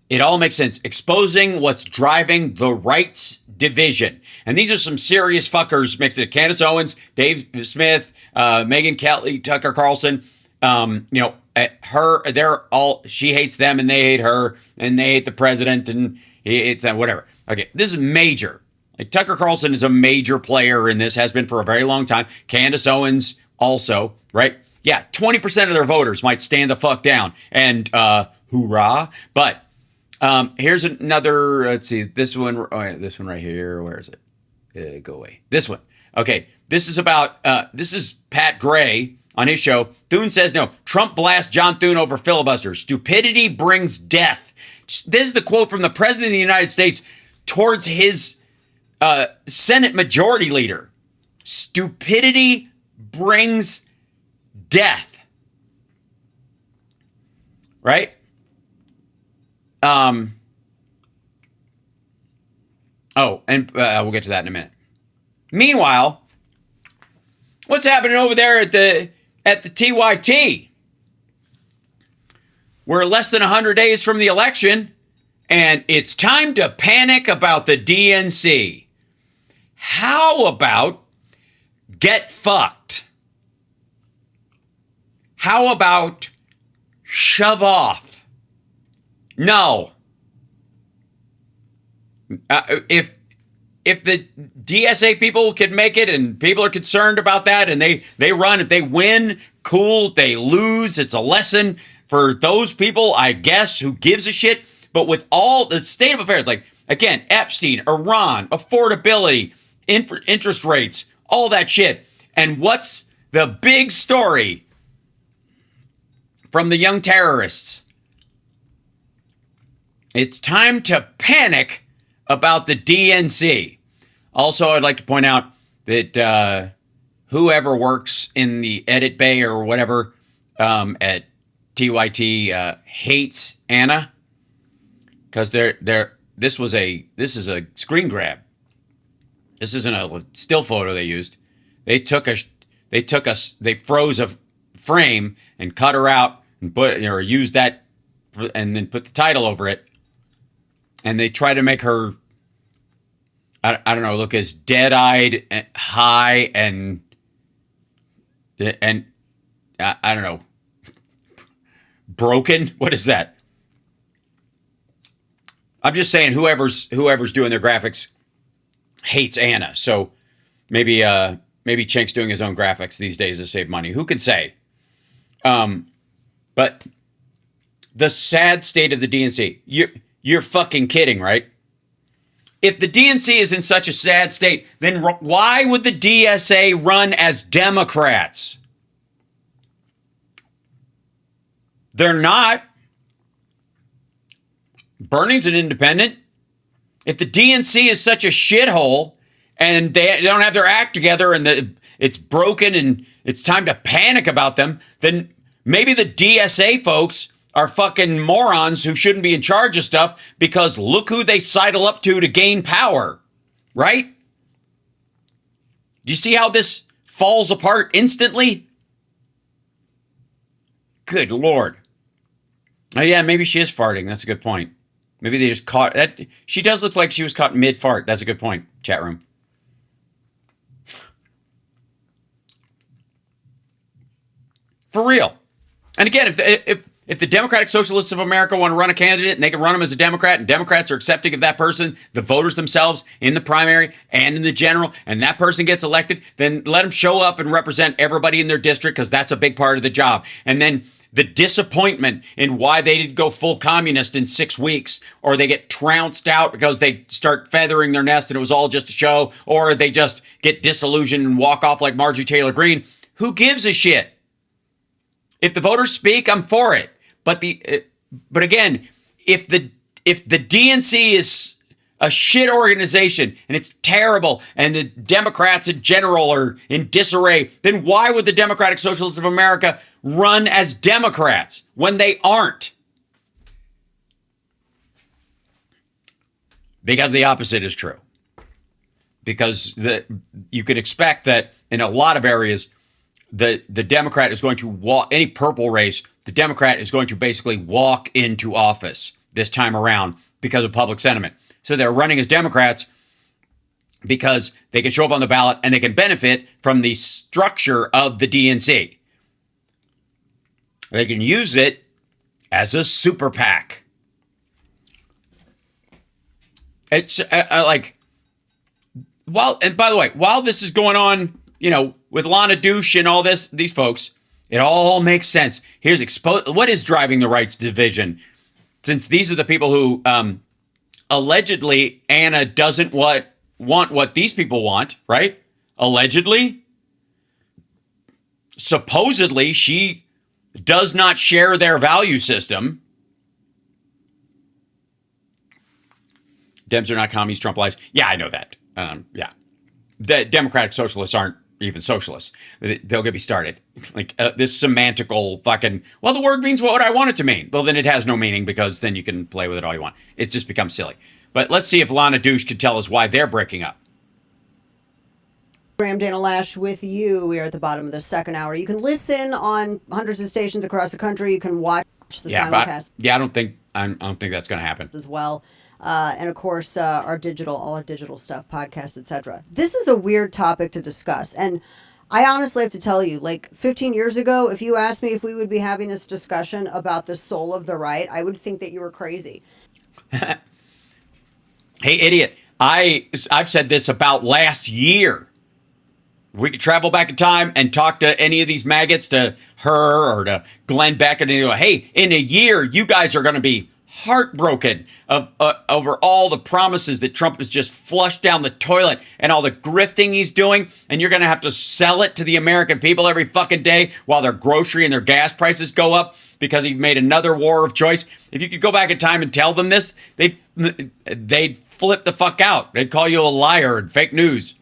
It all makes sense. Exposing what's driving the right's division. And these are some serious fuckers mixed in. Candace Owens, Dave Smith, Megyn Kelly, Tucker Carlson. She hates them and they hate her and they hate the president and he hates them, whatever. Okay, this is major. Like Tucker Carlson is a major player in this, has been for a very long time. Candace Owens also, right? Yeah, 20% of their voters might stand the fuck down and hoorah. But here's another, let's see, this one right here. Where is it? Go away. This one. Okay, this is about, this is Pat Gray on his show. Thune says no. Trump blasts John Thune over filibuster. Stupidity brings death. This is the quote from the President of the United States towards his Senate Majority Leader. Stupidity brings death. Right? And we'll get to that in a minute. Meanwhile, what's happening over there at the TYT? We're less than 100 days from the election, and it's time to panic about the DNC. How about get fucked? How about shove off? No. If the DSA people can make it and people are concerned about that and they run, if they win, cool. If they lose, it's a lesson for those people, I guess, who gives a shit. But with all the state of affairs, like, again, Epstein, Iran, affordability, interest rates, all that shit. And what's the big story from the young terrorists? It's time to panic about the DNC. Also, I'd like to point out that whoever works in the edit bay or whatever at TYT hates Anna because this is a screen grab. This isn't a still photo they used. They froze a frame and cut her out and used that and then put the title over it. And they try to make her, I don't know, look as dead-eyed, and high, and I don't know, broken. What is that? I'm just saying, whoever's doing their graphics hates Anna. So maybe Cenk's doing his own graphics these days to save money. Who can say? But the sad state of the DNC. You're fucking kidding, right? If the DNC is in such a sad state, then why would the DSA run as Democrats? They're not. Bernie's an independent. If the DNC is such a shithole and they don't have their act together and it's broken and it's time to panic about them, then maybe the DSA folks are fucking morons who shouldn't be in charge of stuff because look who they sidle up to gain power, right? Do you see how this falls apart instantly? Good Lord. Oh yeah, maybe she is farting. That's a good point. Maybe they just caught that. She does look like she was caught mid-fart. That's a good point, chat room. For real. And again, if the Democratic Socialists of America want to run a candidate and they can run them as a Democrat and Democrats are accepting of that person, the voters themselves in the primary and in the general, and that person gets elected, then let them show up and represent everybody in their district because that's a big part of the job. And then the disappointment in why they didn't go full communist in 6 weeks, or they get trounced out because they start feathering their nest and it was all just a show, or they just get disillusioned and walk off like Marjorie Taylor Greene. Who gives a shit? If the voters speak, I'm for it. But but again, if the DNC is a shit organization and it's terrible and the Democrats in general are in disarray, then why would the Democratic Socialists of America run as Democrats when they aren't? Because the opposite is true. Because you could expect that in a lot of areas, the Democrat is going to walk, any purple race, the Democrat is going to basically walk into office this time around because of public sentiment. So they're running as Democrats because they can show up on the ballot and they can benefit from the structure of the DNC. They can use it as a super PAC. It's and by the way, while this is going on, with Lana Douche and all these folks, it all makes sense. Here's what is driving the right's division, since these are the people who allegedly Anna doesn't want what these people want, right? Allegedly. Supposedly, she does not share their value system. Dems are not commies, Trump lies. Yeah, I know that. Yeah. The Democratic Socialists aren't even socialists. They'll get me started. This semantical fucking, well, the word means what I want it to mean. Well, then it has no meaning because then you can play with it all you want. It just becomes silly. But let's see if Lana Douche can tell us why they're breaking up. Graham Dana Lash with you. We are at the bottom of the second hour. You can listen on hundreds of stations across the country. You can watch the simulcast. I don't think that's going to happen as well. And of course, all our digital stuff, podcasts, etc. This is a weird topic to discuss. And I honestly have to tell you, 15 years ago, if you asked me if we would be having this discussion about the soul of the right, I would think that you were crazy. Hey, idiot. I've said this about last year. We could travel back in time and talk to any of these maggots, to her or to Glenn Beck, and go, hey, in a year, you guys are going to be heartbroken over all the promises that Trump has just flushed down the toilet and all the grifting he's doing, and you're going to have to sell it to the American people every fucking day while their grocery and their gas prices go up because he made another war of choice. If you could go back in time and tell them this, they'd flip the fuck out. They'd call you a liar and fake news.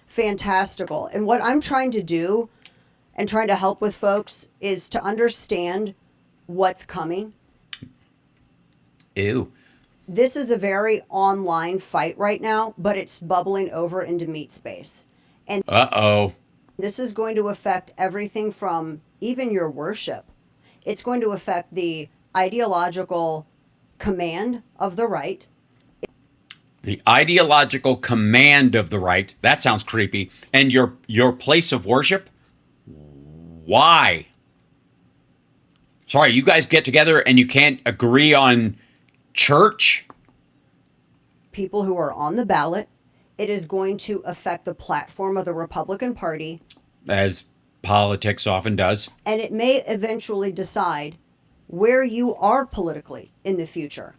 Fantastical. And what I'm trying to do and trying to help with folks is to understand what's coming. Ew. This is a very online fight right now, but it's bubbling over into meat space. And this is going to affect everything from even your worship. It's going to affect the ideological command of the right. The ideological command of the right. That sounds creepy. And your place of worship? Why? Sorry, you guys get together and you can't agree on church? People who are on the ballot. It is going to affect the platform of the Republican Party. As politics often does. And it may eventually decide where you are politically in the future.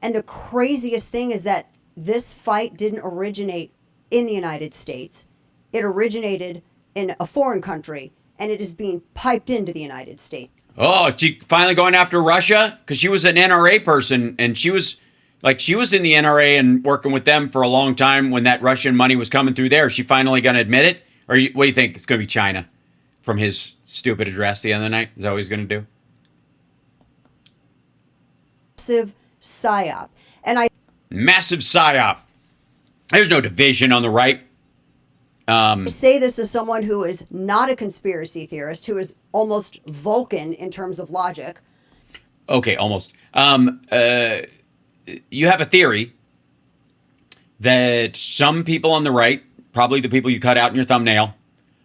And the craziest thing is that this fight didn't originate in the United States. It originated in a foreign country, and it is being piped into the United States. Oh, is she finally going after Russia? Because she was an NRA person, and she was in the NRA and working with them for a long time when that Russian money was coming through there. Is she finally going to admit it? Or what do you think? It's going to be China from his stupid address the other night? Is that what he's going to do? Massive psyop. Massive psyop. There's no division on the right. I say this as someone who is not a conspiracy theorist, who is almost Vulcan in terms of logic. Okay, almost. You have a theory that some people on the right, probably the people you cut out in your thumbnail,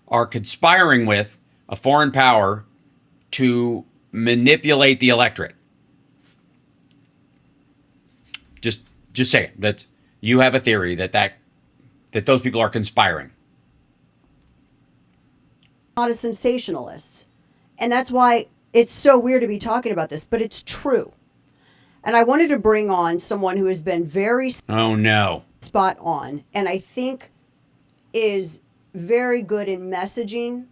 are conspiring with a foreign power to manipulate the electorate. Just say it. That you have a theory that those people are conspiring. Not as sensationalists. And that's why it's so weird to be talking about this, but it's true. And I wanted to bring on someone who has been very spot on, and I think is very good in messaging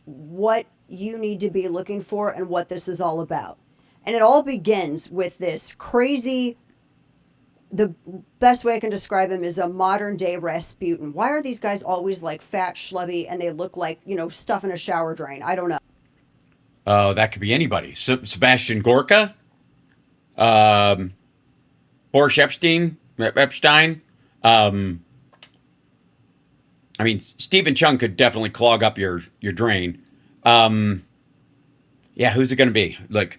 what you need to be looking for and what this is all about. And it all begins with this crazy, the best way I can describe him is a modern day Rasputin. Why are these guys always like fat, schlubby, and they look like, stuff in a shower drain? I don't know. Oh, that could be anybody. Sebastian Gorka, Boris Epstein. Stephen Chung could definitely clog up your drain. Yeah, who's it going to be? Like,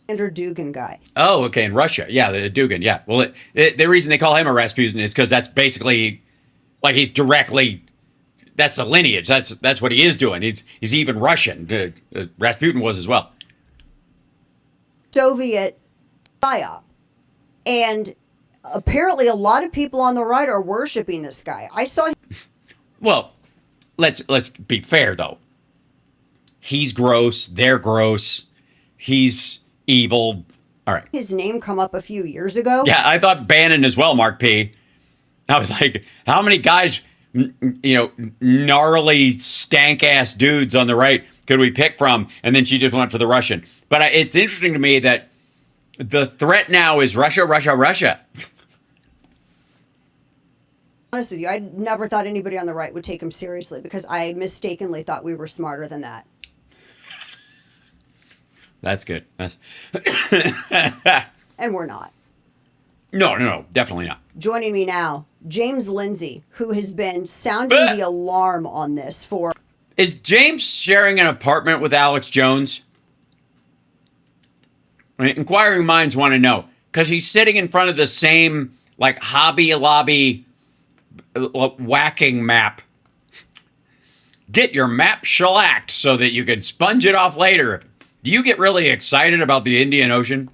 Andrew Dugin guy. oh, okay, in Russia. Yeah, the Dugin. Yeah. Well, the reason they call him a Rasputin is because that's basically like he's directly. That's the lineage. That's what he is doing. He's even Russian. Rasputin was as well. Soviet psyop. And apparently a lot of people on the right are worshiping this guy. I saw Well, let's be fair though. He's gross. They're gross. He's evil. All right. his name come up a few years ago. Yeah, I thought Bannon as well, Mark P. I was like, how many guys, gnarly, stank-ass dudes on the right could we pick from? And then she just went for the Russian. But it's interesting to me that the threat now is Russia, Russia, Russia. Honest with you, I never thought anybody on the right would take him seriously because I mistakenly thought we were smarter than that. That's good. That's And we're not. No, definitely not. Joining me now, James Lindsay, who has been sounding the alarm on this for. Is James sharing an apartment with Alex Jones? I mean, inquiring minds want to know because he's sitting in front of the same like Hobby Lobby whacking map. Get your map shellacked so that you can sponge it off later. Do you get really excited about the Indian Ocean?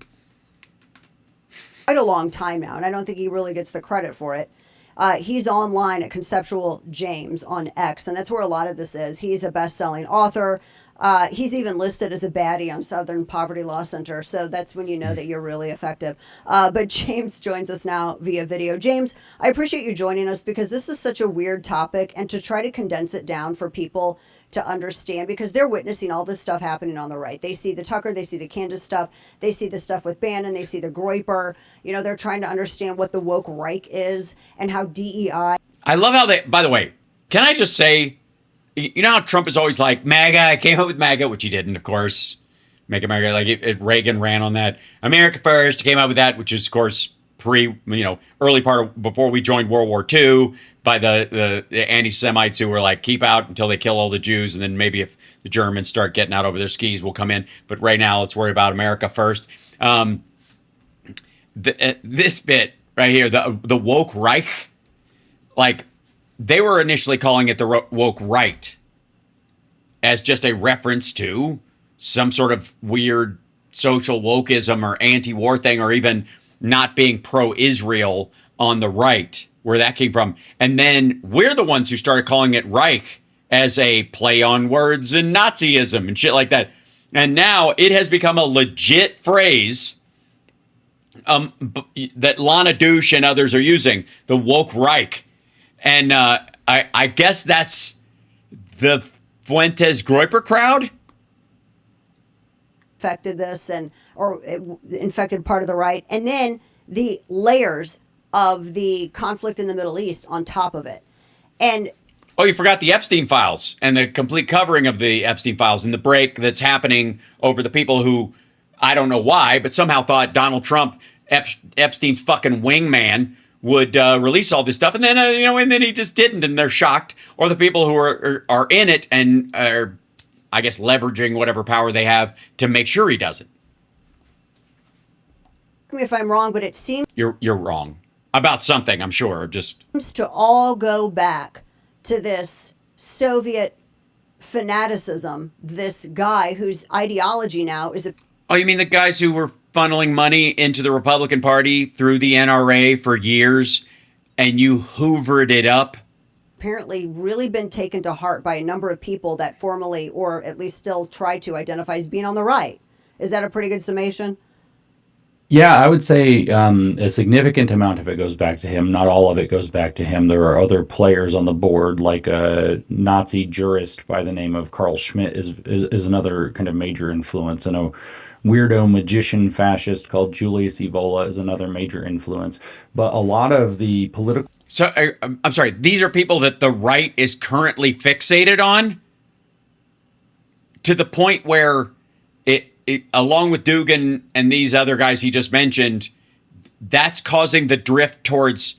Quite a long time now, and I don't think he really gets the credit for it. He's online at Conceptual James on X, and that's where a lot of this is. He's a best-selling author. He's even listed as a baddie on Southern Poverty Law Center, so that's when you know that you're really effective. But James joins us now via video. James, I appreciate you joining us because this is such a weird topic, and to try to condense it down for people to understand, because they're witnessing all this stuff happening on the right. They see the Tucker, they see the Candace stuff, they see the stuff with Bannon, they see the Groyper. They're trying to understand what the woke Reich is and how DEI. I love how they, by the way, can I just say, you know how Trump is always like, MAGA, I came up with MAGA, which he didn't, of course. Make America, like Reagan ran on that. America First came out with that, which is, of course, early part of, before we joined World War II, by the anti-Semites who were like, keep out until they kill all the Jews, and then maybe if the Germans start getting out over their skis, we'll come in. But right now, let's worry about America first. This bit right here, the woke Reich, like, they were initially calling it the woke right as just a reference to some sort of weird social wokeism or anti-war thing, or even not being pro-Israel on the right, where that came from. And then we're the ones who started calling it Reich as a play on words and Nazism and shit like that. And now it has become a legit phrase that Lana Douche and others are using, the woke Reich. And I guess that's the Fuentes Groyper crowd. Infected this or infected part of the right. And then the layers of the conflict in the Middle East on top of it. And oh, you forgot the Epstein files and the complete covering of the Epstein files and the break that's happening over the people who, I don't know why, but somehow thought Donald Trump, Epstein's fucking wingman, would release all this stuff. And then, and then he just didn't, and they're shocked. Or the people who are in it and are, I guess, leveraging whatever power they have to make sure he doesn't. Correct me if I'm wrong, but it seems You're wrong. About something, I'm sure. Just to all go back to this Soviet fanaticism, this guy whose ideology now is a. Oh, you mean the guys who were funneling money into the Republican Party through the NRA for years, and you hoovered it up? Apparently really been taken to heart by a number of people that formally, or at least still try to identify as being on the right. Is that a pretty good summation? Yeah, I would say a significant amount of it goes back to him. Not all of it goes back to him. There are other players on the board, like a Nazi jurist by the name of Carl Schmitt is another kind of major influence, and a weirdo magician fascist called Julius Evola is another major influence. But a lot of the political So I'm sorry. These are people that the right is currently fixated on, to the point where it along with Dugin and these other guys he just mentioned, that's causing the drift towards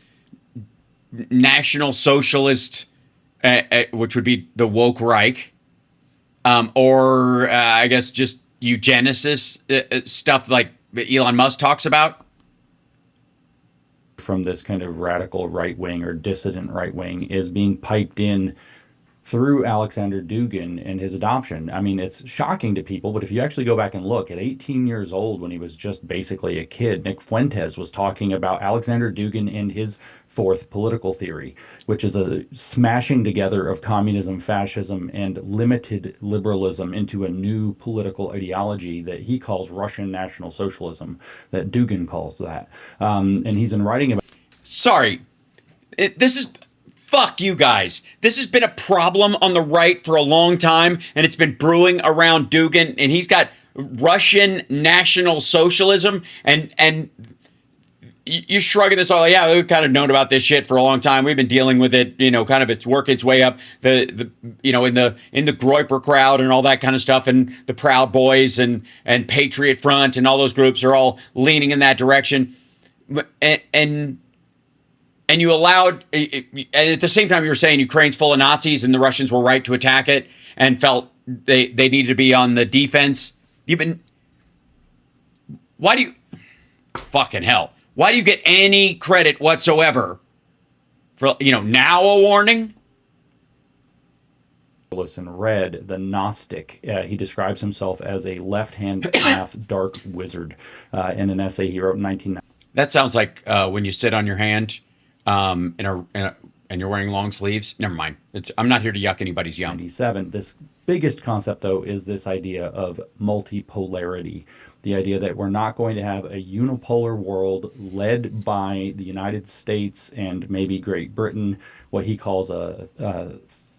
National Socialist, which would be the woke Reich, or I guess just eugenicist stuff like Elon Musk talks about. from this kind of radical right wing or dissident right wing is being piped in through Alexander Dugin and his adoption. I mean, it's shocking to people, but if you actually go back and look, at 18 years old, when he was just basically a kid, Nick Fuentes was talking about Alexander Dugin and his fourth political theory, which is a smashing together of communism, fascism, and limited liberalism into a new political ideology that he calls Russian National Socialism, that Dugin calls that. And he's been writing about. Sorry, this is. Fuck you guys. This has been a problem on the right for a long time, and it's been brewing around Dugin, and he's got Russian National Socialism, and you're shrugging this all. Like, yeah, we've kind of known about this shit for a long time. We've been dealing with it, kind of it's working its way up the in the Groyper crowd and all that kind of stuff, and the Proud Boys and Patriot Front and all those groups are all leaning in that direction, and you allowed, at the same time you were saying Ukraine's full of Nazis and the Russians were right to attack it and felt they needed to be on the defense. Why do you, fucking hell, why do you get any credit whatsoever for, now a warning? And read the Gnostic. He describes himself as a left-hand path dark wizard in an essay he wrote in 1990. That sounds like when you sit on your hand and you're wearing long sleeves. Never mind. I'm not here to yuck anybody's yum. 97. This biggest concept, though, is this idea of multipolarity. The idea that we're not going to have a unipolar world led by the United States and maybe Great Britain, what he calls a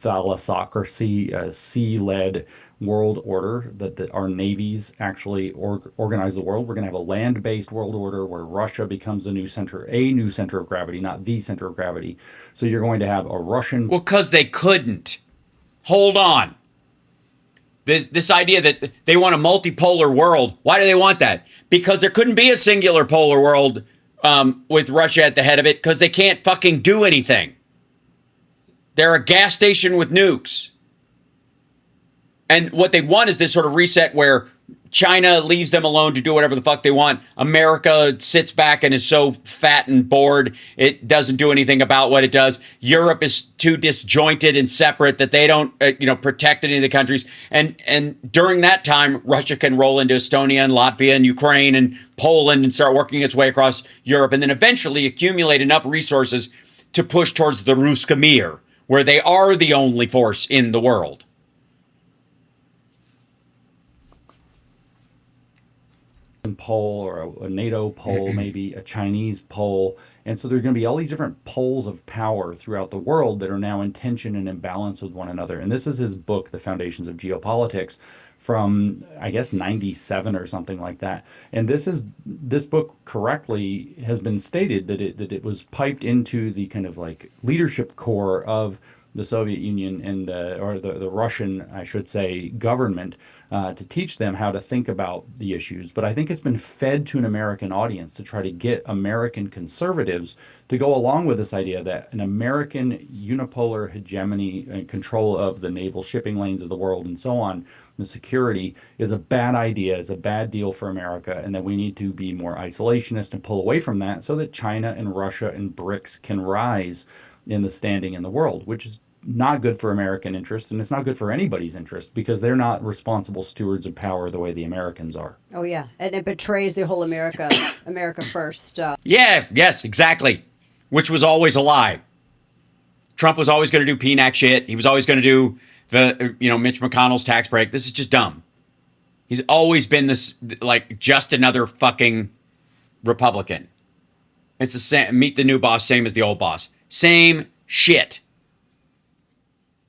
thalassocracy, a sea-led world order, that our navies actually organize the world. We're going to have a land-based world order where Russia becomes a new center of gravity, not the center of gravity. So you're going to have a Russian... Well, because they couldn't. Hold on. This idea that they want a multipolar world. Why do they want that? Because there couldn't be a singular polar world with Russia at the head of it, because they can't fucking do anything. They're a gas station with nukes. And what they want is this sort of reset where China leaves them alone to do whatever the fuck they want. America sits back and is so fat and bored, it doesn't do anything about what it does. Europe is too disjointed and separate that they don't, protect any of the countries. And during that time, Russia can roll into Estonia and Latvia and Ukraine and Poland and start working its way across Europe, and then eventually accumulate enough resources to push towards the Ruska Mir, where they are the only force in the world. Pole or a NATO pole, maybe a Chinese pole. And so there are going to be all these different poles of power throughout the world that are now in tension and imbalance with one another. And this is his book, The Foundations of Geopolitics, from, I guess, 97 or something like that. And this book correctly has been stated that it was piped into the kind of like leadership core of the Soviet Union and the Russian, I should say, government to teach them how to think about the issues. But I think it's been fed to an American audience to try to get American conservatives to go along with this idea that an American unipolar hegemony and control of the naval shipping lanes of the world and so on, the security, is a bad idea, is a bad deal for America, and that we need to be more isolationist and pull away from that so that China and Russia and BRICS can rise in the standing in the world, which is not good for American interests, and it's not good for anybody's interest because they're not responsible stewards of power the way the Americans are. Oh yeah, and it betrays the whole America first. Yes, exactly. Which was always a lie. Trump was always going to do PNAC shit. He was always going to do the Mitch McConnell's tax break. This is just dumb. He's always been this like just another fucking Republican. It's the same. Meet the new boss, same as the old boss. Same shit.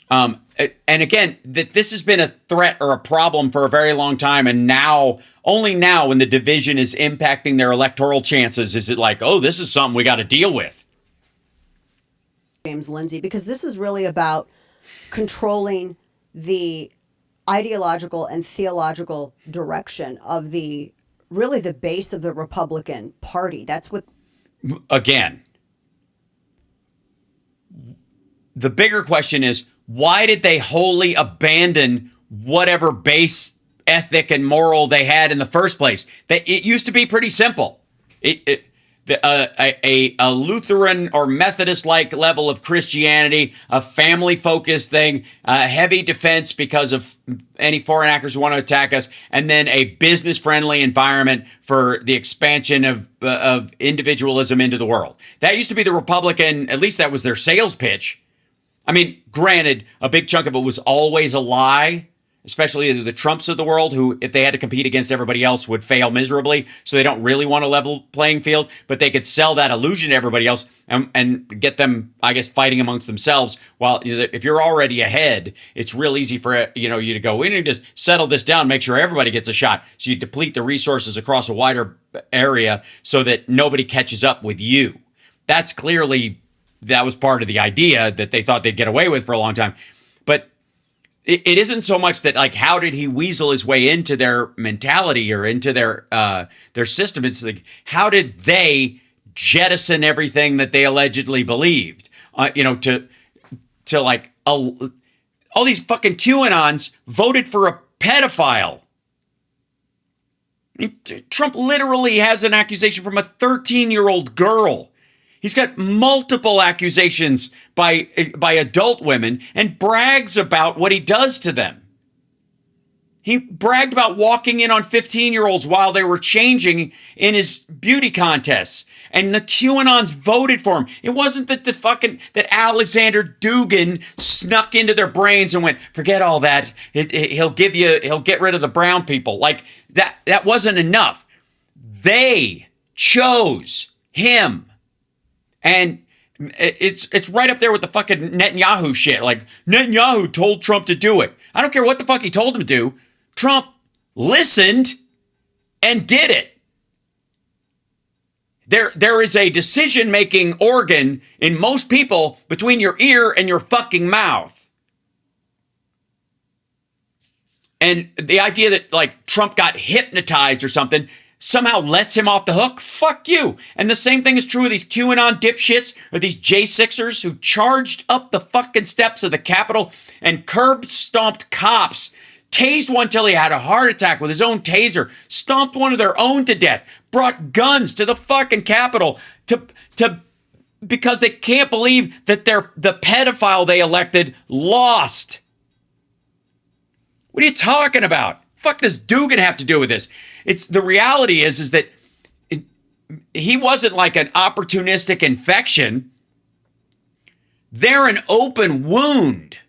And again, that this has been a threat or a problem for a very long time, and now, only now, when the division is impacting their electoral chances, is it like, oh, this is something we got to deal with. James Lindsay, because this is really about controlling the ideological and theological direction of the base of the Republican Party. That's what. Again, the bigger question is, why did they wholly abandon whatever base ethic and moral they had in the first place? It used to be pretty simple. A Lutheran or Methodist-like level of Christianity, a family-focused thing, a heavy defense because of any foreign actors who want to attack us, and then a business-friendly environment for the expansion of individualism into the world. That used to be the Republican, at least that was their sales pitch. I mean, granted, a big chunk of it was always a lie, especially the Trumps of the world, who, if they had to compete against everybody else, would fail miserably. So they don't really want a level playing field, but they could sell that illusion to everybody else and get them, I guess, fighting amongst themselves. While if you're already ahead, it's real easy for you to go in and just settle this down, make sure everybody gets a shot. So you deplete the resources across a wider area so that nobody catches up with you. That's clearly, that was part of the idea that they thought they'd get away with for a long time. But it isn't so much that, like, how did he weasel his way into their mentality or into their system? It's like, how did they jettison everything that they allegedly believed? To like all these fucking QAnons voted for a pedophile. Trump literally has an accusation from a 13-year-old girl. He's got multiple accusations by adult women and brags about what he does to them. He bragged about walking in on 15-year-olds while they were changing in his beauty contests. And the QAnons voted for him. It wasn't that Alexander Dugin snuck into their brains and went, forget all that. He'll get rid of the brown people. Like that wasn't enough. They chose him. And it's right up there with the fucking Netanyahu shit. Like, Netanyahu told Trump to do it. I don't care what the fuck he told him to do. Trump listened and did it. There is a decision-making organ in most people between your ear and your fucking mouth. And the idea that, like, Trump got hypnotized or something somehow lets him off the hook, fuck you. And the same thing is true of these QAnon dipshits or these J6ers who charged up the fucking steps of the Capitol and curb-stomped cops, tased one till he had a heart attack with his own taser, stomped one of their own to death, brought guns to the fucking Capitol because they can't believe that the pedophile they elected lost. What are you talking about? Fuck does Dugin have to do with this? The reality is that he wasn't like an opportunistic infection. They're an open wound.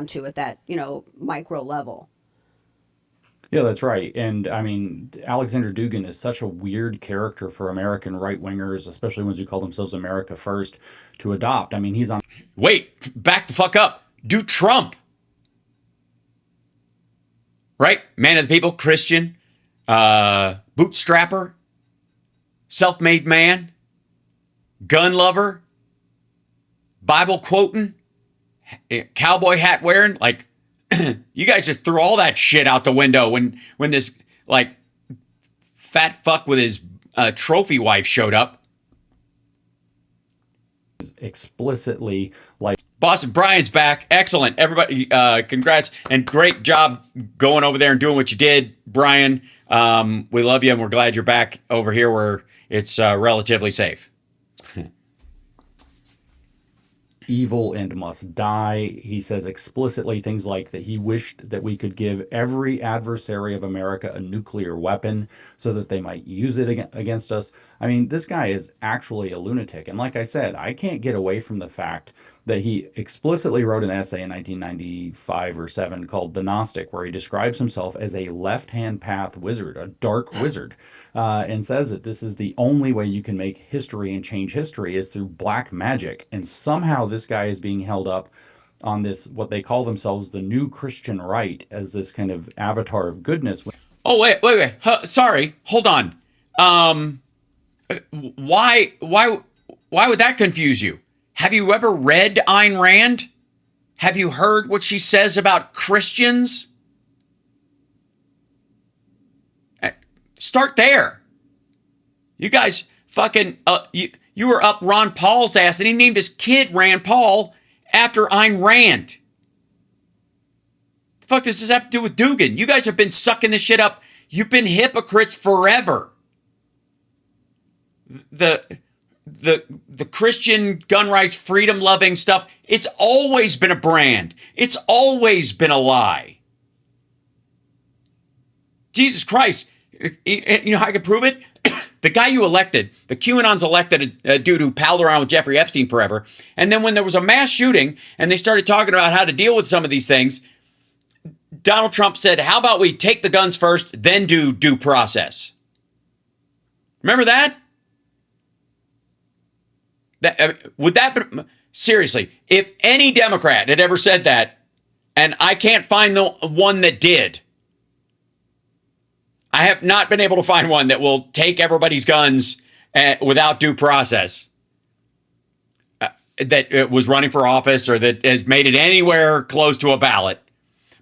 To at that, micro level. Yeah, that's right. And I mean, Alexander Dugin is such a weird character for American right-wingers, especially ones who call themselves America First, to adopt. I mean, he's on... Wait, back the fuck up. Do Trump. Right? Man of the people, Christian, bootstrapper, self-made man, gun lover, Bible quoting, cowboy hat wearing. Like, you guys just threw all that shit out the window when this, like, fat fuck with his trophy wife showed up. Explicitly, like... Boston, Brian's back. Excellent. Everybody, congrats and great job going over there and doing what you did, Brian. We love you and we're glad you're back over here where it's relatively safe. Evil and must die. He says explicitly things like that he wished that we could give every adversary of America a nuclear weapon so that they might use it against us. I mean, this guy is actually a lunatic. And like I said, I can't get away from the fact that he explicitly wrote an essay in 1995 or 7 called The Gnostic, where he describes himself as a left-hand path wizard, a dark wizard, and says that this is the only way you can make history and change history is through black magic. And somehow this guy is being held up on this, what they call themselves, the new Christian right, as this kind of avatar of goodness. Oh, wait. Sorry. Hold on. Why would that confuse you? Have you ever read Ayn Rand? Have you heard what she says about Christians? Start there. You guys fucking, you were up Ron Paul's ass, and he named his kid Rand Paul after Ayn Rand. The fuck does this have to do with Dugan? You guys have been sucking this shit up. You've been hypocrites forever. The Christian gun rights, freedom loving stuff, it's always been a brand. It's always been a lie. Jesus Christ. You know how I can prove it? The guy you elected, the QAnons elected a dude who palled around with Jeffrey Epstein forever. And then when there was a mass shooting and they started talking about how to deal with some of these things, Donald Trump said, how about we take the guns first, then do due process? Remember that? Would that be, seriously, if any Democrat had ever said that, and I can't find the one that did, I have not been able to find one that will take everybody's guns without due process, that was running for office or that has made it anywhere close to a ballot.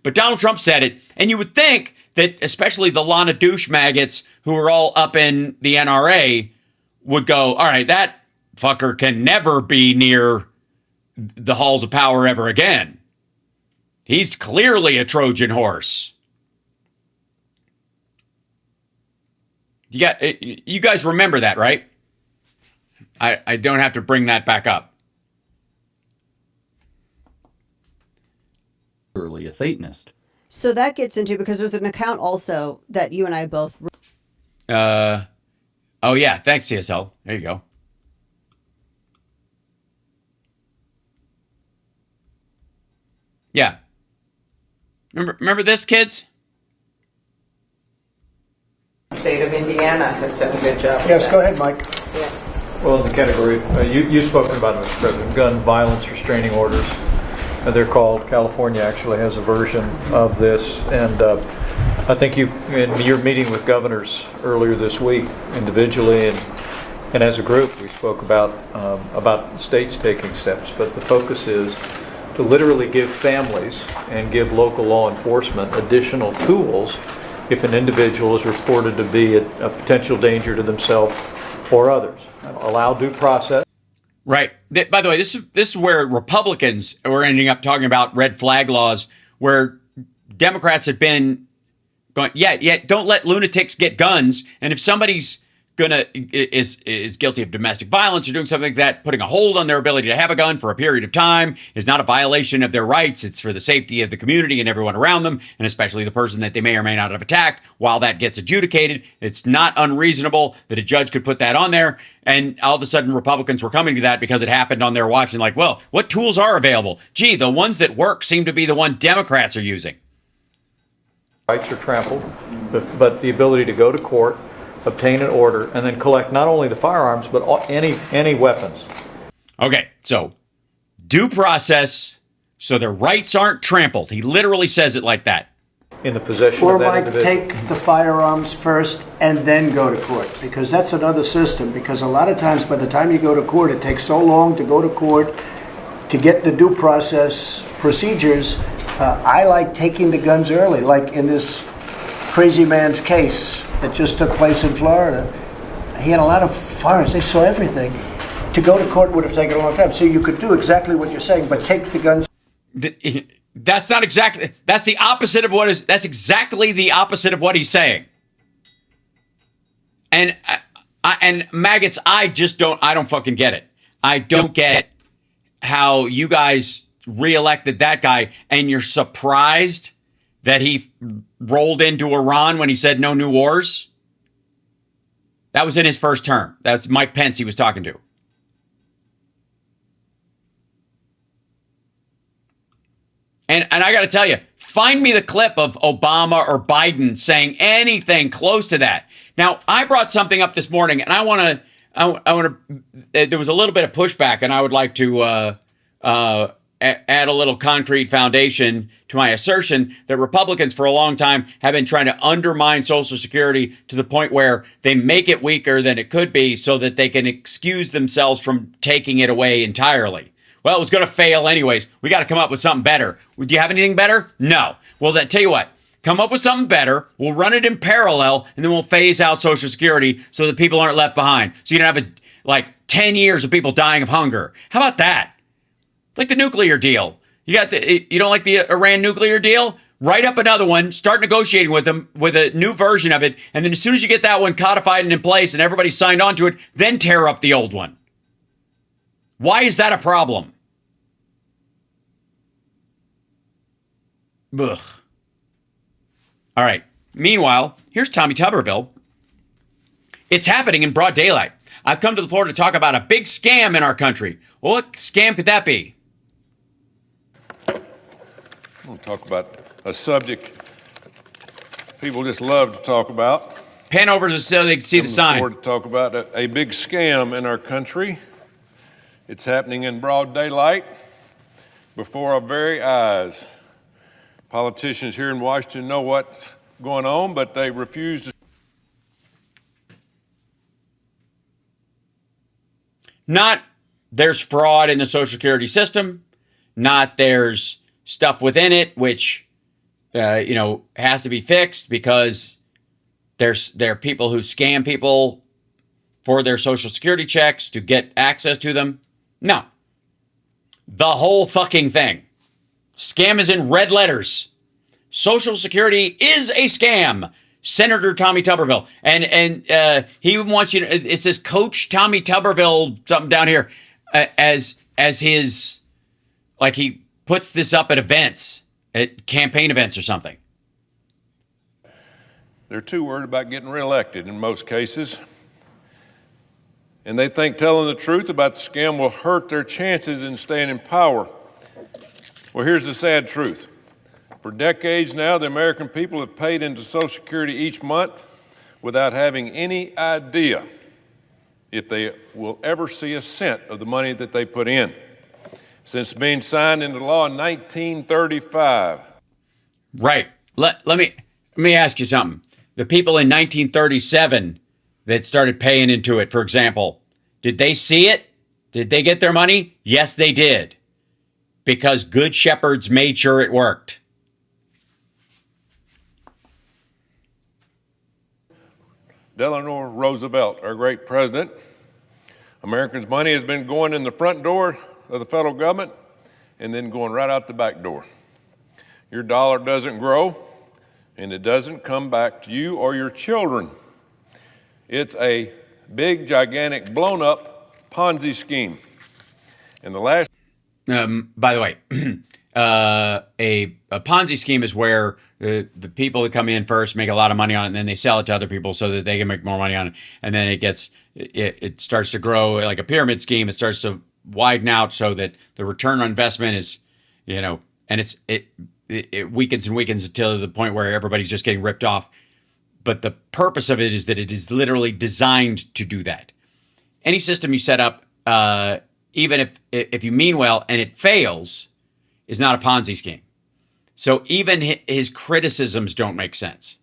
But Donald Trump said it, and you would think that especially the Lana douche maggots who are all up in the NRA would go, all right, that fucker can never be near the halls of power ever again. He's clearly a Trojan horse. You guys remember that, right? I don't have to bring that back up. Clearly a Satanist. So that gets into, because there's an account also that you and I both. Oh yeah, thanks CSL. There you go. Yeah. Remember this, kids? State of Indiana has done a good job. Yes, go ahead, Mike. Yeah. Well, in the category, you've spoken about it, Mr. President, gun violence restraining orders. They're called. California actually has a version of this. And I think in your meeting with governors earlier this week, individually and as a group, we spoke about states taking steps. But the focus is to literally give families and give local law enforcement additional tools if an individual is reported to be a potential danger to themselves or others. Allow due process. Right. By the way, this is where Republicans were ending up talking about red flag laws, where Democrats have been going, yeah, don't let lunatics get guns. And if somebody's is guilty of domestic violence or doing something like that, putting a hold on their ability to have a gun for a period of time is not a violation of their rights. It's for the safety of the community and everyone around them, and especially the person that they may or may not have attacked. While that gets adjudicated, it's not unreasonable that a judge could put that on there. And all of a sudden, Republicans were coming to that because it happened on their watch and like, well, what tools are available? Gee, the ones that work seem to be the one Democrats are using. Rights are trampled, but the ability to go to court, obtain an order, and then collect not only the firearms, but any weapons. Okay, so due process so their rights aren't trampled. He literally says it like that. In the possession Or of that Mike, individual. take the firearms first and then go to court, because that's another system. Because a lot of times by the time you go to court, it takes so long to go to court to get the due process procedures. I like taking the guns early, like in this crazy man's case that just took place in Florida. He had a lot of firearms. They saw everything. To go to court would have taken a long time. So you could do exactly what you're saying, but take the guns. That's not exactly. That's the opposite of what is. That's exactly the opposite of what he's saying. And maggots, I don't fucking get it. I don't get how you guys reelected that guy, and you're surprised that he rolled into Iran when he said no new wars. That was in his first term. That's Mike Pence he was talking to. And I got to tell you, find me the clip of Obama or Biden saying anything close to that. Now, I brought something up this morning, and I want to. There was a little bit of pushback, and I would like to add a little concrete foundation to my assertion that Republicans for a long time have been trying to undermine Social Security to the point where they make it weaker than it could be so that they can excuse themselves from taking it away entirely. Well, it was going to fail anyways. We got to come up with something better. Do you have anything better? No. Well, then tell you what. Come up with something better. We'll run it in parallel, and then we'll phase out Social Security so that people aren't left behind. So you don't have 10 years of people dying of hunger. How about that? Like the nuclear deal. You don't like the Iran nuclear deal? Write up another one, start negotiating with them with a new version of it, and then as soon as you get that one codified and in place and everybody signed on to it, then tear up the old one. Why is that a problem? Ugh. All right. Meanwhile, here's Tommy Tuberville. It's happening in broad daylight. I've come to the floor to talk about a big scam in our country. Well, what scam could that be? We'll talk about a subject people just love to talk about. Pan over so they can see the sign. To talk about a big scam in our country. It's happening in broad daylight before our very eyes. Politicians here in Washington know what's going on, but they refuse to. Not there's fraud in the Social Security system, not there's stuff within it which has to be fixed because there are people who scam people for their Social Security checks to get access to them. No. The whole fucking thing. Scam is in red letters. Social Security is a scam. Senator Tommy Tuberville. And he wants you to, it says Coach Tommy Tuberville, something down here, as his, like he puts this up at events, at campaign events or something. They're too worried about getting reelected in most cases. And they think telling the truth about the scam will hurt their chances in staying in power. Well, here's the sad truth. For decades now, the American people have paid into Social Security each month without having any idea if they will ever see a cent of the money that they put in. Since being signed into law in 1935. Right. Let me ask you something. The people in 1937 that started paying into it, for example, did they see it? Did they get their money? Yes, they did. Because good shepherds made sure it worked. Delano Roosevelt, our great president. Americans' money has been going in the front door of the federal government and then going right out the back door. Your dollar doesn't grow and it doesn't come back to you or your children. It's a big, gigantic, blown up Ponzi scheme. And the last. By the way, a Ponzi scheme is where the people that come in first make a lot of money on it, and then they sell it to other people so that they can make more money on it, and then it starts to grow like a pyramid scheme. It starts to widen out so that the return on investment is, and it weakens and weakens until the point where everybody's just getting ripped off. But the purpose of it is that it is literally designed to do that. Any system you set up, even if you mean well and it fails, is not a Ponzi scheme. So even his criticisms don't make sense.